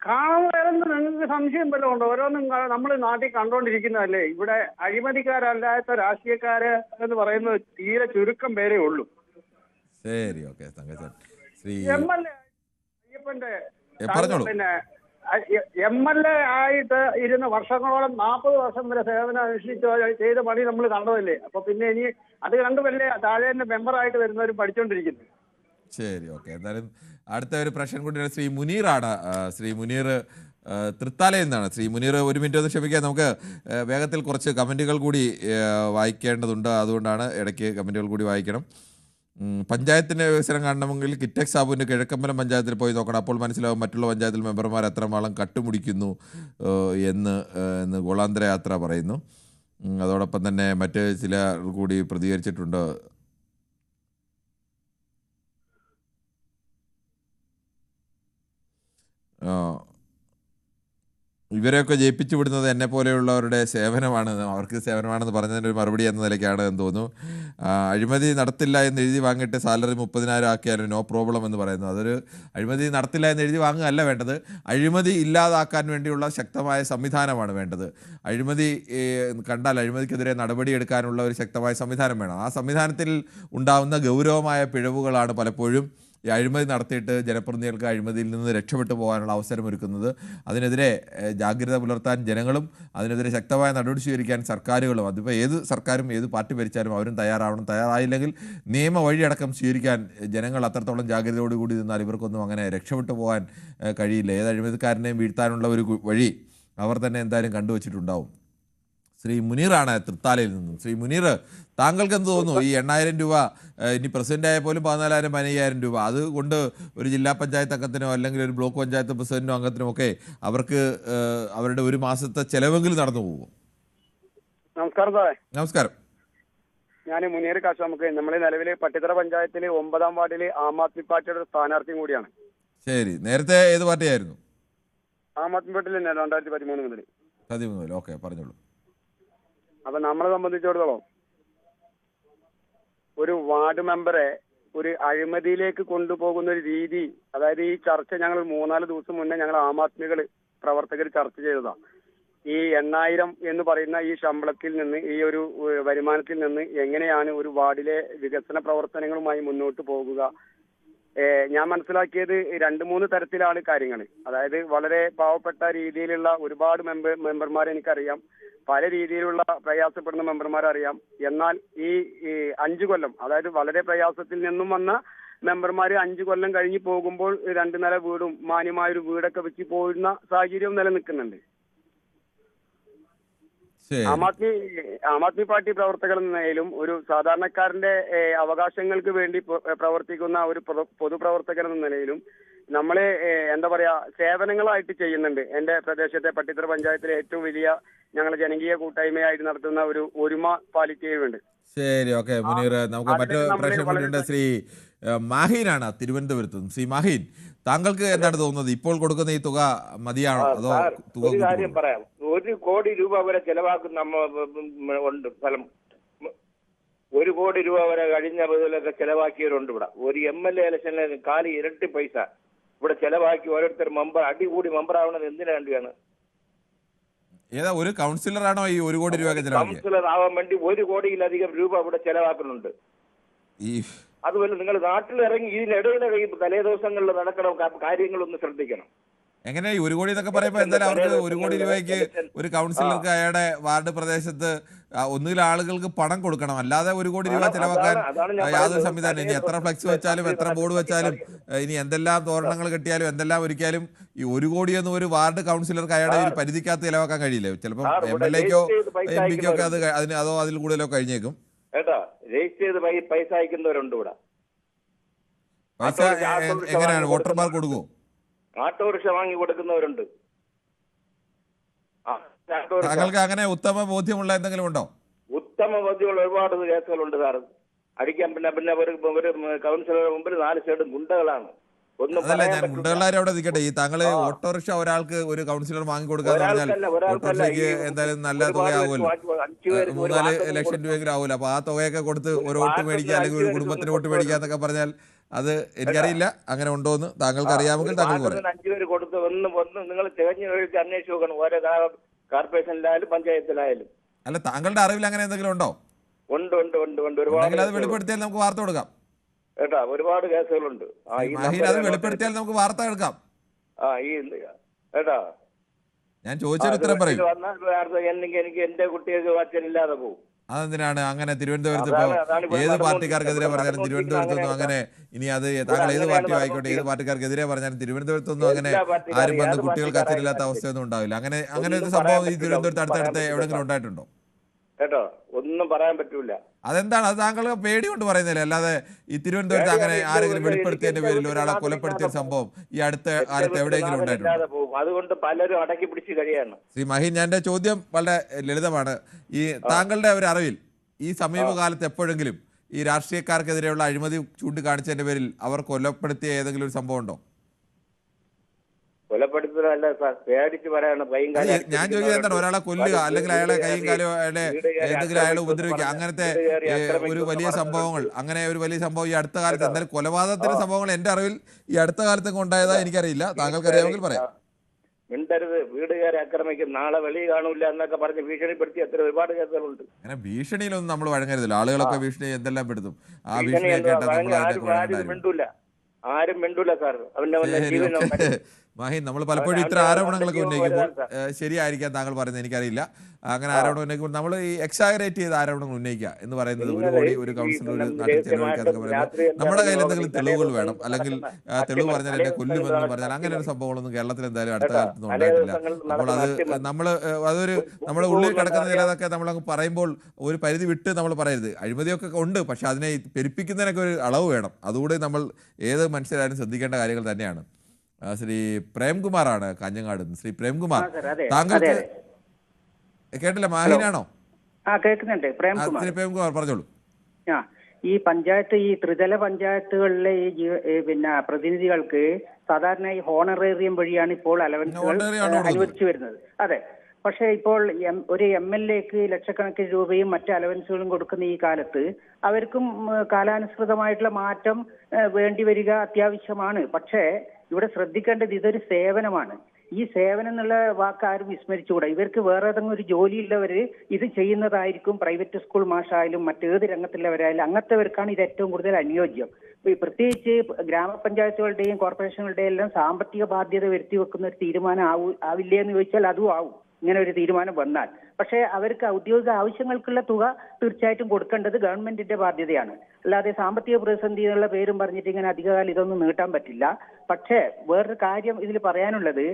കാണുന്നവരെന്ന് നിങ്ങൾക്ക് സംശയം വല്ലതും ഉണ്ടോ? ഓരോന്നും നമ്മൾ നാട്ടിൽ കണ്ടോണ്ടിരിക്കുന്നതല്ലേ. ഇവിടെ അഴിമതിക്കാരല്ലാത്ത രാഷ്ട്രീയക്കാര് എന്ന് പറയുന്നത് തീരെ ചുരുക്കം പേരേ ഉള്ളൂ. ശരി, ഓക്കെ. തങ്കച്ചൻ, ശ്രീ MLA അയ്യപ്പന്റെ പിന്നെ MLA ആയിട്ട് ഇരുന്ന വർഷങ്ങളോളം 40 വർഷം വരെ സേവനം അനുഷ്ഠിച്ച് ചെയ്ത പണി നമ്മൾ കണ്ടതല്ലേ. അപ്പൊ പിന്നെ ഇനി അത് കണ്ടുമല്ലേ താഴെ തന്നെ മെമ്പറായിട്ട് വരുന്നവരും പഠിച്ചുകൊണ്ടിരിക്കുന്നത്. ശരി, ഓക്കെ. എന്തായാലും അടുത്ത ഒരു പ്രശ്നം കൂടി ശ്രീ മുനീറാണ്. ശ്രീ മുനീർ തൃത്താലയിൽ നിന്നാണ്. ശ്രീ മുനീർ, ഒരു മിനിറ്റ് ഒന്ന് ക്ഷമിക്കാം. നമുക്ക് വേഗത്തിൽ കുറച്ച് കമൻറ്റുകൾ കൂടി വായിക്കേണ്ടതുണ്ട്. അതുകൊണ്ടാണ് ഇടയ്ക്ക് കമൻറ്റുകൾ കൂടി വായിക്കണം. പഞ്ചായത്തിൻ്റെ വികസനം കാണണമെങ്കിൽ കിറ്റക്സ് സാബുവിൻ്റെ കിഴക്കമ്പലം പഞ്ചായത്തിൽ പോയി നോക്കണം. അപ്പോൾ മനസ്സിലാവും മറ്റുള്ള പഞ്ചായത്തിൽ മെമ്പർമാർ എത്രമാത്രം കട്ടുമുടിക്കുന്നു എന്ന് ഗോളാന്തര യാത്ര പറയുന്നു. അതോടൊപ്പം തന്നെ മറ്റ് ചിലർ കൂടി പ്രതികരിച്ചിട്ടുണ്ട്. ഇവരെയൊക്കെ ജയിപ്പിച്ചു വിടുന്നത് എന്നെ പോലെയുള്ളവരുടെ സേവനമാണ്, അവർക്ക് സേവനമാണെന്ന് പറഞ്ഞതിൻ്റെ ഒരു മറുപടി എന്ന നിലയ്ക്കാണ് എന്ന് തോന്നുന്നു. അഴിമതി നടത്തില്ല എന്ന് എഴുതി വാങ്ങിയിട്ട് സാലറി 30,000 ആക്കിയാലും നോ പ്രോബ്ലം എന്ന് പറയുന്നു. അതൊരു അഴിമതി നടത്തില്ല എന്ന് എഴുതി വാങ്ങുകയല്ല വേണ്ടത്, അഴിമതി ഇല്ലാതാക്കാൻ വേണ്ടിയുള്ള ശക്തമായ സംവിധാനമാണ് വേണ്ടത്. അഴിമതി കണ്ടാൽ അഴിമതിക്കെതിരെ നടപടിയെടുക്കാനുള്ള ഒരു ശക്തമായ സംവിധാനം വേണം. ആ സംവിധാനത്തിൽ ഉണ്ടാകുന്ന ഗൗരവമായ പിഴവുകളാണ് പലപ്പോഴും ഈ അഴിമതി നടത്തിയിട്ട് ജനപ്രതിനിധികൾക്ക് അഴിമതിയിൽ നിന്ന് രക്ഷപ്പെട്ടു പോകാനുള്ള അവസരമൊരുക്കുന്നത്. അതിനെതിരെ ജാഗ്രത പുലർത്താൻ ജനങ്ങളും അതിനെതിരെ ശക്തമായ നടപടി സ്വീകരിക്കാൻ സർക്കാരുകളും, അതിപ്പോൾ ഏത് സർക്കാരും ഏത് പാർട്ടി ഭരിച്ചാലും അവരും തയ്യാറാവണം. തയ്യാറായില്ലെങ്കിൽ നിയമ വഴിയടക്കം സ്വീകരിക്കാൻ ജനങ്ങൾ അത്രത്തോളം ജാഗ്രതയോടുകൂടി നിന്നാൽ ഇവർക്കൊന്നും അങ്ങനെ രക്ഷപ്പെട്ടു പോകാൻ കഴിയില്ല. ഏത് അഴിമതിക്കാരനെയും വീഴ്ത്താനുള്ള ഒരു വഴി അവർ തന്നെ എന്തായാലും കണ്ടുവച്ചിട്ടുണ്ടാവും. ശ്രീ മുനീറാണ് തൃത്താലയിൽ നിന്നും. ശ്രീ മുനീർ, താങ്കൾക്ക് എന്ത് തോന്നുന്നു? ഈ 8,000 രൂപ ഇനി പ്രസിഡന്റ് ആയ പോലും 14,000 15,000 രൂപ അതുകൊണ്ട് ഒരു ജില്ലാ പഞ്ചായത്ത് അംഗത്തിനോ അല്ലെങ്കിൽ ഒരു ബ്ലോക്ക് പഞ്ചായത്ത് പ്രസിഡന്റിനോ അംഗത്തിനോ ഒക്കെ അവർക്ക് അവരുടെ ഒരു മാസത്തെ ചെലവെങ്കിലും നടന്നു പോകും? നമസ്കാരം സാറേ. നമസ്കാരം. ഞാൻ മുനീർ കാശ്. നമുക്ക് നമ്മൾ നിലവിൽ പട്ടിത്തറ പഞ്ചായത്തിൽ 9ാം വാർഡിൽ ആം ആദ്മി പാർട്ടിയുടെ ഒരു സ്ഥാനാർത്ഥിയും കൂടിയാണ്. ശരി, നേരത്തെ ഏത് പാർട്ടിയായിരുന്നു? ആം ആദ്മി പാർട്ടിയിൽ തന്നെ 2013 മുതൽ. 13 മുതൽ. ഓക്കെ, പറഞ്ഞോളൂ. അപ്പൊ നമ്മളെ സംബന്ധിച്ചിടത്തോളം ഒരു വാർഡ് മെമ്പറെ ഒരു അഴിമതിയിലേക്ക് കൊണ്ടുപോകുന്ന ഒരു രീതി, അതായത് ഈ ചർച്ച ഞങ്ങൾ 3-4 ദിവസം മുന്നേ ഞങ്ങൾ ആം ആദ്മികൾ പ്രവർത്തകർ ചർച്ച ചെയ്തതാണ്. ഈ 8,000 എന്ന് പറയുന്ന ഈ ശമ്പളത്തിൽ നിന്ന്, ഈ ഒരു വരുമാനത്തിൽ നിന്ന് എങ്ങനെയാണ് ഒരു വാർഡിലെ വികസന പ്രവർത്തനങ്ങളുമായി മുന്നോട്ട് പോകുക. ഞാൻ മനസ്സിലാക്കിയത് 2-3 തരത്തിലാണ് കാര്യങ്ങൾ. അതായത് വളരെ പാവപ്പെട്ട രീതിയിലുള്ള ഒരുപാട് മെമ്പർമാരെ എനിക്കറിയാം, പല രീതിയിലുള്ള പ്രയാസപ്പെടുന്ന മെമ്പർമാരെ അറിയാം. എന്നാൽ ഈ 5 കൊല്ലം, അതായത് വളരെ പ്രയാസത്തിൽ നിന്നും വന്ന മെമ്പർമാര് 5 കൊല്ലം കഴിഞ്ഞ് പോകുമ്പോൾ 2 നില വീടും മാന്യമായൊരു വീടൊക്കെ വെച്ച് പോകുന്ന സാഹചര്യവും നിലനിൽക്കുന്നുണ്ട്. ആം ആദ്മി പാർട്ടി പ്രവർത്തകർ എന്ന നിലയിലും ഒരു സാധാരണക്കാരന്റെ അവകാശങ്ങൾക്ക് വേണ്ടി പ്രവർത്തിക്കുന്ന ഒരു പൊതുപ്രവർത്തകൻ എന്ന നിലയിലും നമ്മളെ എന്താ പറയാ സേവനങ്ങളായിട്ട് ചെയ്യുന്നുണ്ട്. എന്റെ പ്രദേശത്തെ പട്ടിത്തറ പഞ്ചായത്തിലെ ഏറ്റവും വലിയ ഞങ്ങൾ ജനകീയ കൂട്ടായ്മയായിട്ട് നടത്തുന്ന ഒരു ഒരുമ പാലിക്കുകയുണ്ട്. ശരി, ഓക്കെ മുനീർ. നമുക്ക് മറ്റു പ്രേക്ഷകരുണ്ട്. ശ്രീ മാഹീനാണ് തിരുവനന്തപുരത്ത്. ശ്രീ മാഹീൻ, താങ്കൾക്ക് എന്താണ് തോന്നുന്നത്? ഇപ്പോൾ കൊടുക്കുന്ന ഈ തുക മതിയാണോ അതോ തുക? ഒരു കാര്യം പറയാം, 1 കോടി രൂപ വരെ ചെലവാക്കുന്ന ഉണ്ട് സ്ഥലം. 1 കോടി രൂപ വരെ കഴിഞ്ഞ മുതലൊക്കെ ചെലവാക്കിയവരുണ്ട് ഇവിടെ. ഒരു MLA ഇലക്ഷനിൽ കാലി ഇരട്ടി പൈസ ഇവിടെ ചെലവാക്കി ഓരോരുത്തർ അടികൂടി മെമ്പർ ആവണത് എന്തിനു വേണ്ടിയാണ്? ഏതാ ഒരു കൗൺസിലറാണോ ഈ 1 കോടി രൂപ കൗൺസിലർ ആവാൻ വേണ്ടി 1 കോടിയിലധികം രൂപ ഇവിടെ ചെലവാക്കുന്നുണ്ട്. അതുപോലെ നിങ്ങൾ നാട്ടിൽ ഇറങ്ങി ഇതിനിടയിലെ തലേ ദിവസങ്ങളിൽ നടക്കണം കാര്യങ്ങളൊന്ന് ശ്രദ്ധിക്കണം. എങ്ങനെ 1 കോടി എന്നൊക്കെ പറയുമ്പോൾ എന്തായാലും അവർക്ക് 1 കോടി രൂപയ്ക്ക് ഒരു കൗൺസിലർക്ക് അയാളുടെ വാർഡ് പ്രദേശത്ത് ഒന്നുകിൽ ആളുകൾക്ക് പണം കൊടുക്കണം, അല്ലാതെ 1 കോടി രൂപ ചെലവാക്കാൻ യാതൊരു സംവിധാനം. ഇനി എത്ര ഫ്ലെക്സ് വെച്ചാലും എത്ര ബോർഡ് വെച്ചാലും ഇനി എന്തെല്ലാം തോരണങ്ങൾ കെട്ടിയാലും എന്തെല്ലാം ഒരുക്കിയാലും ഈ 1 കോടി ഒന്നും ഒരു വാർഡ് കൗൺസിലർക്ക് അയാളുടെ ഒരു പരിധിക്കകത്ത് ചെലവാക്കാൻ കഴിയില്ലേ? ചിലപ്പോൾ MLAക്കോ MP ഒക്കെ അത് അതോ അതിൽ കൂടുതലോ കഴിഞ്ഞേക്കും. രജിസ്റ്റർ ചെയ്ത് പൈസ അയക്കുന്നവരുണ്ട് ഇവിടെ. പൈസ എങ്ങനെയാണ്? വോട്ടർമാർക്ക് കൊടുക്കുമോ? ഓട്ടോറിക്ഷ വാങ്ങി കൊടുക്കുന്നവരുണ്ട്. താങ്കൾക്ക് അങ്ങനെ ഉത്തമ ബോധ്യമുള്ള എന്തെങ്കിലും ഉണ്ടോ? ഉത്തമ ബോധ്യമുള്ള ഒരുപാട് കേസുകളുണ്ട് സാർ. അടിക്കാൻ പിന്നെ ഒരു കൗൺസിലറുടെ മുമ്പിൽ 4 സൈഡും ഗുണ്ടകളാണ്. അതല്ല, ഞാൻ ഗുണ്ടകളാരും അവിടെ നിൽക്കട്ടെ. ഈ താങ്കള് ഓട്ടോറിക്ഷ ഒരാൾക്ക് ഒരു കൗൺസിലർ വാങ്ങി കൊടുക്കാന്ന് പറഞ്ഞാൽ ഓട്ടോറിക്ഷയ്ക്ക് എന്തായാലും നല്ല തുകയാവുമല്ലോ, 3-4 ലക്ഷം രൂപയെങ്കിലും ആവുമല്ലോ. അപ്പൊ ആ തുകയൊക്കെ കൊടുത്ത് ഒരു വോട്ട് മേടിക്കുക അല്ലെങ്കിൽ ഒരു കുടുംബത്തിന് വോട്ട് മേടിക്കുക എന്നൊക്കെ പറഞ്ഞാൽ അത് എനിക്കറിയില്ല അങ്ങനെ ഉണ്ടോന്ന്. താങ്കൾക്ക് അറിയാമെങ്കിൽ താങ്കൾക്ക് പറയാം. 5 പേര് കൊടുത്ത് ഒന്ന് നിങ്ങൾ തികഞ്ഞ അന്വേഷിച്ച് നോക്കണം, ഓരോ കോർപ്പറേഷനിലായാലും പഞ്ചായത്തിലായാലും. അല്ല, താങ്കളുടെ അറിവിൽ അങ്ങനെ എന്തെങ്കിലും ഉണ്ടോ? ഉണ്ട്. ഒരുപാട് അത് വെളിപ്പെടുത്തിയാൽ നമുക്ക് വാർത്ത കൊടുക്കാം കേട്ടാ. ഒരുപാട് കേസുകളുണ്ട്. അത് വെളിപ്പെടുത്തിയാൽ നമുക്ക് വാർത്ത എടുക്കാം. കേട്ടാ, ഞാൻ ചോദിച്ചൊരു ഉത്തരം പറയും. എനിക്ക് എന്റെ കുട്ടികൾക്ക് അച്ഛനില്ലാതെ പോകും. അതെന്തിനാണ് അങ്ങനെ? തിരുവനന്തപുരത്ത് ഇപ്പൊ ഏത് പാർട്ടിക്കാർക്കെതിരെ പറഞ്ഞാലും തിരുവനന്തപുരത്തൊന്നും അങ്ങനെ, ഇനി അത് താങ്കൾ ഏത് പാർട്ടി ആയിക്കോട്ടെ, ഏത് പാർട്ടിക്കാർക്കെതിരെ പറഞ്ഞാലും തിരുവനന്തപുരത്തൊന്നും അങ്ങനെ ആരും വന്ന് കുട്ടികൾക്ക് അച്ഛനില്ലാത്ത അവസ്ഥയൊന്നും ഉണ്ടാവില്ല. അങ്ങനെ ഒരു സംഭവം ഈ തിരുവനന്തപുരത്ത് അടുത്തടുത്ത് എവിടെയെങ്കിലും ഉണ്ടായിട്ടുണ്ടോ? കേട്ടോ, ഒന്നും പറയാൻ പറ്റൂല. അതെന്താണ്? അത് താങ്കൾ പേടി കൊണ്ട് പറയുന്നില്ല, അല്ലാതെ ഈ തിരുവനന്തപുരത്ത് അങ്ങനെ ആരെങ്കിലും വെളിപ്പെടുത്തിയതിന്റെ പേരിൽ ഒരാളെ കൊലപ്പെടുത്തിയ സംഭവം ഈ അടുത്ത കാലത്ത് എവിടെയെങ്കിലും ഉണ്ടായിട്ടുണ്ടോ? അതുകൊണ്ട് പലരും അടക്കി പിടിച്ച് കഴിയാണ്. ശ്രീ മഹീൻ, ഞാൻ ചോദ്യം വളരെ ലളിതമാണ്. ഈ താങ്കളുടെ ഒരു അറിവിൽ ഈ സമീപകാലത്ത് എപ്പോഴെങ്കിലും ഈ രാഷ്ട്രീയക്കാർക്കെതിരെയുള്ള അഴിമതി ചൂണ്ടിക്കാണിച്ചതിന്റെ പേരിൽ അവർ കൊലപ്പെടുത്തിയ ഏതെങ്കിലും ഒരു സംഭവം ഉണ്ടോ? കൊലപ്പെടുത്തുന്നതല്ല സാർ, പേടിച്ച് പറയാണ്. ഞാൻ ചോദിക്കുന്നത് എന്താണ്, ഒരാളെ കൊല്ലുക അല്ലെങ്കിൽ അയാളെ കൈയും കാലും എന്തെങ്കിലും അയാളെ ഉപദ്രവിക്കുക, അങ്ങനത്തെ ഒരു വലിയ സംഭവങ്ങൾ, അങ്ങനെ ഒരു വലിയ സംഭവം ഈ അടുത്ത കാലത്ത്, എന്തായാലും കൊലപാതകത്തിന്റെ സംഭവങ്ങൾ എന്റെ അറിവിൽ ഈ അടുത്ത കാലത്തൊക്കെ ഉണ്ടായതാ എനിക്കറിയില്ല. താങ്കൾക്ക് അറിയാമെങ്കിൽ പറയാം. മിണ്ടരുത്, വീട് കയറി ആക്രമിക്കും, നാളെ വെളി കാണൂല എന്നൊക്കെ പറഞ്ഞ് ഭീഷണിപ്പെടുത്തി ഒരുപാട് കേസുകളുണ്ട്. അങ്ങനെ ഭീഷണിയിലൊന്നും നമ്മൾ വഴങ്ങരുതല്ലോ. ആളുകളൊക്കെ ഭീഷണി എന്തെല്ലാം പെടുത്തും. ആ ഭീഷണിയൊക്കെ ആരും മിണ്ടൂല സാർ. അവന്റെ മാഹിൻ, നമ്മൾ പലപ്പോഴും ഇത്ര ആരോപണങ്ങളൊക്കെ ഉന്നയിക്കുമ്പോൾ ശരിയായിരിക്കാം താങ്കൾ പറയുന്നത്, എനിക്കറിയില്ല. അങ്ങനെ ആരോപണം ഉന്നയിക്കുമ്പോൾ നമ്മൾ ഈ എക്സാഗറേറ്റ് ചെയ്ത ആരോപണങ്ങൾ ഉന്നയിക്കുക എന്ന് പറയുന്നത് 1 കോടി ഒരു കൗൺസിലർ ഒരു നാട്ടിൽ ചെലവഴിക്കാന്നൊക്കെ പറയുമ്പോൾ നമ്മുടെ കയ്യിൽ എന്തെങ്കിലും തെളിവുകൾ വേണം. അല്ലെങ്കിൽ തെളിവ് പറഞ്ഞാൽ എന്നെ കൊല്ലുമെന്ന് പറഞ്ഞാൽ അങ്ങനെ ഒരു സംഭവങ്ങളൊന്നും കേരളത്തിൽ എന്തായാലും അടുത്ത കാലത്തൊന്നും ഉണ്ടായിട്ടില്ല. അപ്പോൾ അതൊരു നമ്മുടെ ഉള്ളിൽ കിടക്കുന്ന ചിലതൊക്കെ നമ്മളങ്ങ് പറയുമ്പോൾ ഒരു പരിധി വിട്ട് നമ്മൾ പറയരുത്. അഴിമതിയൊക്കെ ഉണ്ട്, പക്ഷെ അതിനെ പെരുപ്പിക്കുന്നതിനൊക്കെ ഒരു അളവ് വേണം. അതുകൂടി നമ്മൾ ഏത് മനുഷ്യരായാലും ശ്രദ്ധിക്കേണ്ട കാര്യങ്ങൾ തന്നെയാണ്. ശ്രീ പ്രേംകുമാറാണ് കാഞ്ഞങ്ങാട്. ശ്രീ പ്രേംകുമാർ, താങ്കൾക്ക് കേട്ടില്ല? മാഹിനാണോ? കേൾക്കുന്നുണ്ട്. ശ്രീ പ്രേംകുമാർ പറഞ്ഞോളൂ. ഈ പഞ്ചായത്ത്, ഈ ത്രിതല പഞ്ചായത്തുകളിലെ ഈ പിന്നെ പ്രതിനിധികൾക്ക് സാധാരണ ഈ ഹോണറേറിയം വഴിയാണ് ഇപ്പോൾ അലവൻസുകൾ അനുവദിച്ചു വരുന്നത്. അതെ. പക്ഷേ ഇപ്പോൾ ഒരു MLAക്ക് ലക്ഷക്കണക്കിന് രൂപയും മറ്റ് അലവൻസുകളും കൊടുക്കുന്ന ഈ കാലത്ത് അവർക്കും കാലാനുസൃതമായിട്ടുള്ള മാറ്റം വേണ്ടി വരിക അത്യാവശ്യമാണ്. പക്ഷേ ഇവിടെ ശ്രദ്ധിക്കേണ്ടത് ഇതൊരു സേവനമാണ്. ഈ സേവനം എന്നുള്ള വാക്ക് ആരും വിസ്മരിച്ചുകൂടാ. ഇവർക്ക് വേറെ ഏതെങ്കിലും ഒരു ജോലിയുള്ളവർ ഇത് ചെയ്യുന്നതായിരിക്കും. പ്രൈവറ്റ് സ്കൂൾ മാഷായാലും മറ്റേത് രംഗത്തുള്ളവരായാലും അങ്ങനത്തെവർക്കാണ് ഇത് ഏറ്റവും കൂടുതൽ അനുയോജ്യം. പ്രത്യേകിച്ച് ഗ്രാമപഞ്ചായത്തുകളുടെയും കോർപ്പറേഷനുകളുടെയും എല്ലാം സാമ്പത്തിക ബാധ്യത വരുത്തി വെക്കുന്ന ഒരു തീരുമാനം ആവില്ലേ എന്ന് ചോദിച്ചാൽ അതും ആവും, ഇങ്ങനെ ഒരു തീരുമാനം വന്നാൽ. പക്ഷേ അവർക്ക് ഔദ്യോഗിക ആവശ്യങ്ങൾക്കുള്ള തുക തീർച്ചയായിട്ടും കൊടുക്കേണ്ടത് ഗവൺമെന്റിന്റെ ബാധ്യതയാണ്. അല്ലാതെ സാമ്പത്തിക പ്രതിസന്ധി എന്നുള്ള പേരും പറഞ്ഞിട്ട് ഇങ്ങനെ അധികകാലം ഇതൊന്നും നീട്ടാൻ പറ്റില്ല. പക്ഷേ വേറൊരു കാര്യം ഇതിൽ പറയാനുള്ളത്,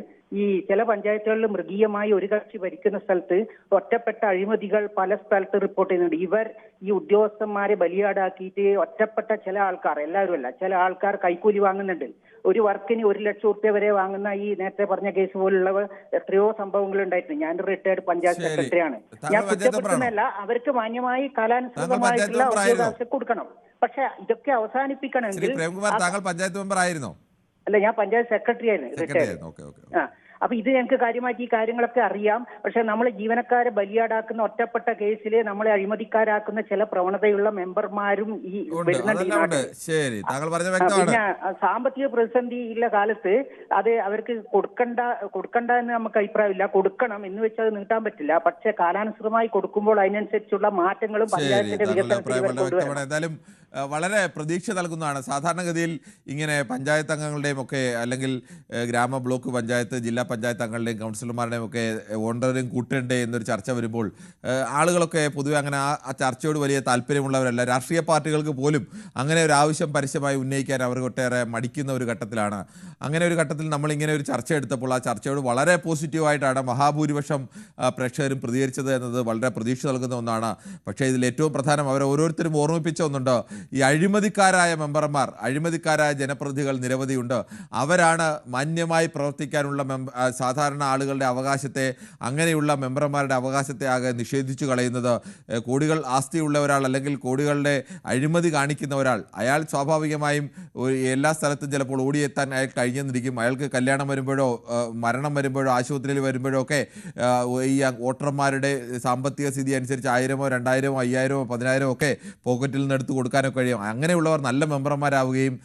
ഈ ചില പഞ്ചായത്തുകളിൽ മൃഗീയമായി ഒരു കക്ഷി ഭരിക്കുന്ന സ്ഥലത്ത് ഒറ്റപ്പെട്ട അഴിമതികൾ പല സ്ഥലത്ത് റിപ്പോർട്ട് ചെയ്യുന്നുണ്ട്. ഈ ഉദ്യോഗസ്ഥന്മാരെ ബലിയാടാക്കിയിട്ട് ഒറ്റപ്പെട്ട ചില ആൾക്കാർ, എല്ലാവരും അല്ല, ചില ആൾക്കാർ കൈക്കൂലി വാങ്ങുന്നുണ്ട്. ഒരു വർക്കിന് 1 ലക്ഷം റുപ്യ വരെ വാങ്ങുന്ന ഈ നേരത്തെ പറഞ്ഞ കേസ് പോലുള്ളവ എത്രയോ സംഭവങ്ങൾ ഉണ്ടായിട്ടുണ്ട്. ഞാൻ റിട്ടയർഡ് പഞ്ചായത്ത് സെക്രട്ടറിയാണ്. ഞാൻ കുറ്റപ്പെടുത്തുന്നതല്ല, അവർക്ക് മാന്യമായി കാലാനുസൃതമായിട്ടുള്ള ആവശ്യം കൊടുക്കണം. പക്ഷെ ഇതൊക്കെ അവസാനിപ്പിക്കണമെങ്കിൽ പഞ്ചായത്ത് മെമ്പർ ആയിരുന്നോ? അല്ല, ഞാൻ പഞ്ചായത്ത് സെക്രട്ടറി ആയിരുന്നു, റിട്ടയർഡ്. അപ്പൊ ഇത് ഞങ്ങൾക്ക് കാര്യമായിട്ട് ഈ കാര്യങ്ങളൊക്കെ അറിയാം. പക്ഷെ നമ്മൾ ജീവനക്കാരെ ബലിയാടാക്കുന്ന ഒറ്റപ്പെട്ട കേസിൽ നമ്മളെ അഴിമതിക്കാരാക്കുന്ന ചില പ്രവണതയുള്ള മെമ്പർമാരും ഈ വരുന്നുണ്ട്. പിന്നെ സാമ്പത്തിക പ്രതിസന്ധി ഉള്ള കാലത്ത് അത് അവർക്ക് കൊടുക്കണ്ട എന്ന് നമുക്ക് അഭിപ്രായമില്ല. കൊടുക്കണം എന്ന് വെച്ചാൽ അത് നീട്ടാൻ പറ്റില്ല. പക്ഷെ കാലാനുസൃതമായി കൊടുക്കുമ്പോൾ അതിനനുസരിച്ചുള്ള മാറ്റങ്ങളും പഞ്ചായത്തിന്റെ വികസനത്തിൽ വളരെ പ്രതീക്ഷ നൽകുന്നതാണ്. സാധാരണഗതിയിൽ ഇങ്ങനെ പഞ്ചായത്ത് അംഗങ്ങളുടെയും ഒക്കെ അല്ലെങ്കിൽ ഗ്രാമ ബ്ലോക്ക് പഞ്ചായത്ത് ജില്ലാ പഞ്ചായത്ത് അംഗങ്ങളുടെയും കൗൺസിലർമാരുടെയും ഒക്കെ ഓണറേറിയം കൂട്ടേണ്ടേ എന്നൊരു ചർച്ച വരുമ്പോൾ ആളുകളൊക്കെ പൊതുവെ അങ്ങനെ ആ ചർച്ചയോട് വലിയ താല്പര്യമുള്ളവരല്ല. രാഷ്ട്രീയ പാർട്ടികൾക്ക് പോലും അങ്ങനെ ഒരു ആവശ്യം പരസ്യമായി ഉന്നയിക്കാൻ അവർ ഒട്ടേറെ മടിക്കുന്ന ഒരു ഘട്ടത്തിലാണ്. അങ്ങനെ ഒരു ഘട്ടത്തിൽ നമ്മളിങ്ങനെ ഒരു ചർച്ച എടുത്തപ്പോൾ ആ ചർച്ചയോട് വളരെ പോസിറ്റീവായിട്ടാണ് മഹാഭൂരിപക്ഷം പ്രേക്ഷകരും പ്രതികരിച്ചത് എന്നത് വളരെ പ്രതീക്ഷ നൽകുന്ന ഒന്നാണ്. പക്ഷേ ഇതിൽ ഏറ്റവും പ്രധാനം അവരെ ഓരോരുത്തരും ഓർമ്മിപ്പിച്ച ഒന്നുണ്ട്. ഈ അഴിമതിക്കാരായ മെമ്പർമാർ, അഴിമതിക്കാരായ ജനപ്രതിനിധികൾ നിരവധിയുണ്ട്. അവരാണ് മാന്യമായി പ്രവർത്തിക്കാനുള്ള സാധാരണ ആളുകളുടെ അവകാശത്തെ, അങ്ങനെയുള്ള മെമ്പർമാരുടെ അവകാശത്തെ ആകെ നിഷേധിച്ചു കളയുന്നത്. കോടികൾ ആസ്തിയുള്ള ഒരാൾ അല്ലെങ്കിൽ കോടികളുടെ അഴിമതി കാണിക്കുന്ന ഒരാൾ, അയാൾ സ്വാഭാവികമായും എല്ലാ സ്ഥലത്തും ചിലപ്പോൾ ഓടിയെത്താൻ അയാൾ കഴിഞ്ഞെന്നിരിക്കും. അയാൾക്ക് കല്യാണം വരുമ്പോഴോ മരണം വരുമ്പോഴോ ആശുപത്രിയിൽ വരുമ്പോഴോ ഒക്കെ ഈ വോട്ടർമാരുടെ സാമ്പത്തിക സ്ഥിതി അനുസരിച്ച് 1000-ഓ 2000-ഓ 5000-ഓ 10,000-ഓ ഒക്കെ പോക്കറ്റിൽ നിന്ന് എടുത്ത് കൊടുക്കാനൊക്കെ കഴിയും. അങ്ങനെയുള്ളവർ നല്ല മെമ്പർമാരാവുകയും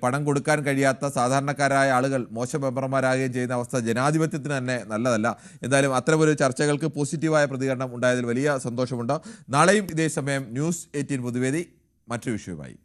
പണം കൊടുക്കാൻ കഴിയാത്ത സാധാരണക്കാരായ ആളുകൾ മോശം മെമ്പർമാരാകുകയും ചെയ്യുന്ന അവസ്ഥ ജനാധിപത്യത്തിന് തന്നെ നല്ലതല്ല. എന്തായാലും അത്തരമൊരു ചർച്ചകൾക്ക് പോസിറ്റീവായ പ്രതികരണം ഉണ്ടായതിൽ വലിയ സന്തോഷമുണ്ട്. നാളെയും ഇതേ സമയം ന്യൂസ് 18 പൊതുവേദി മറ്റൊരു വിഷയവുമായി.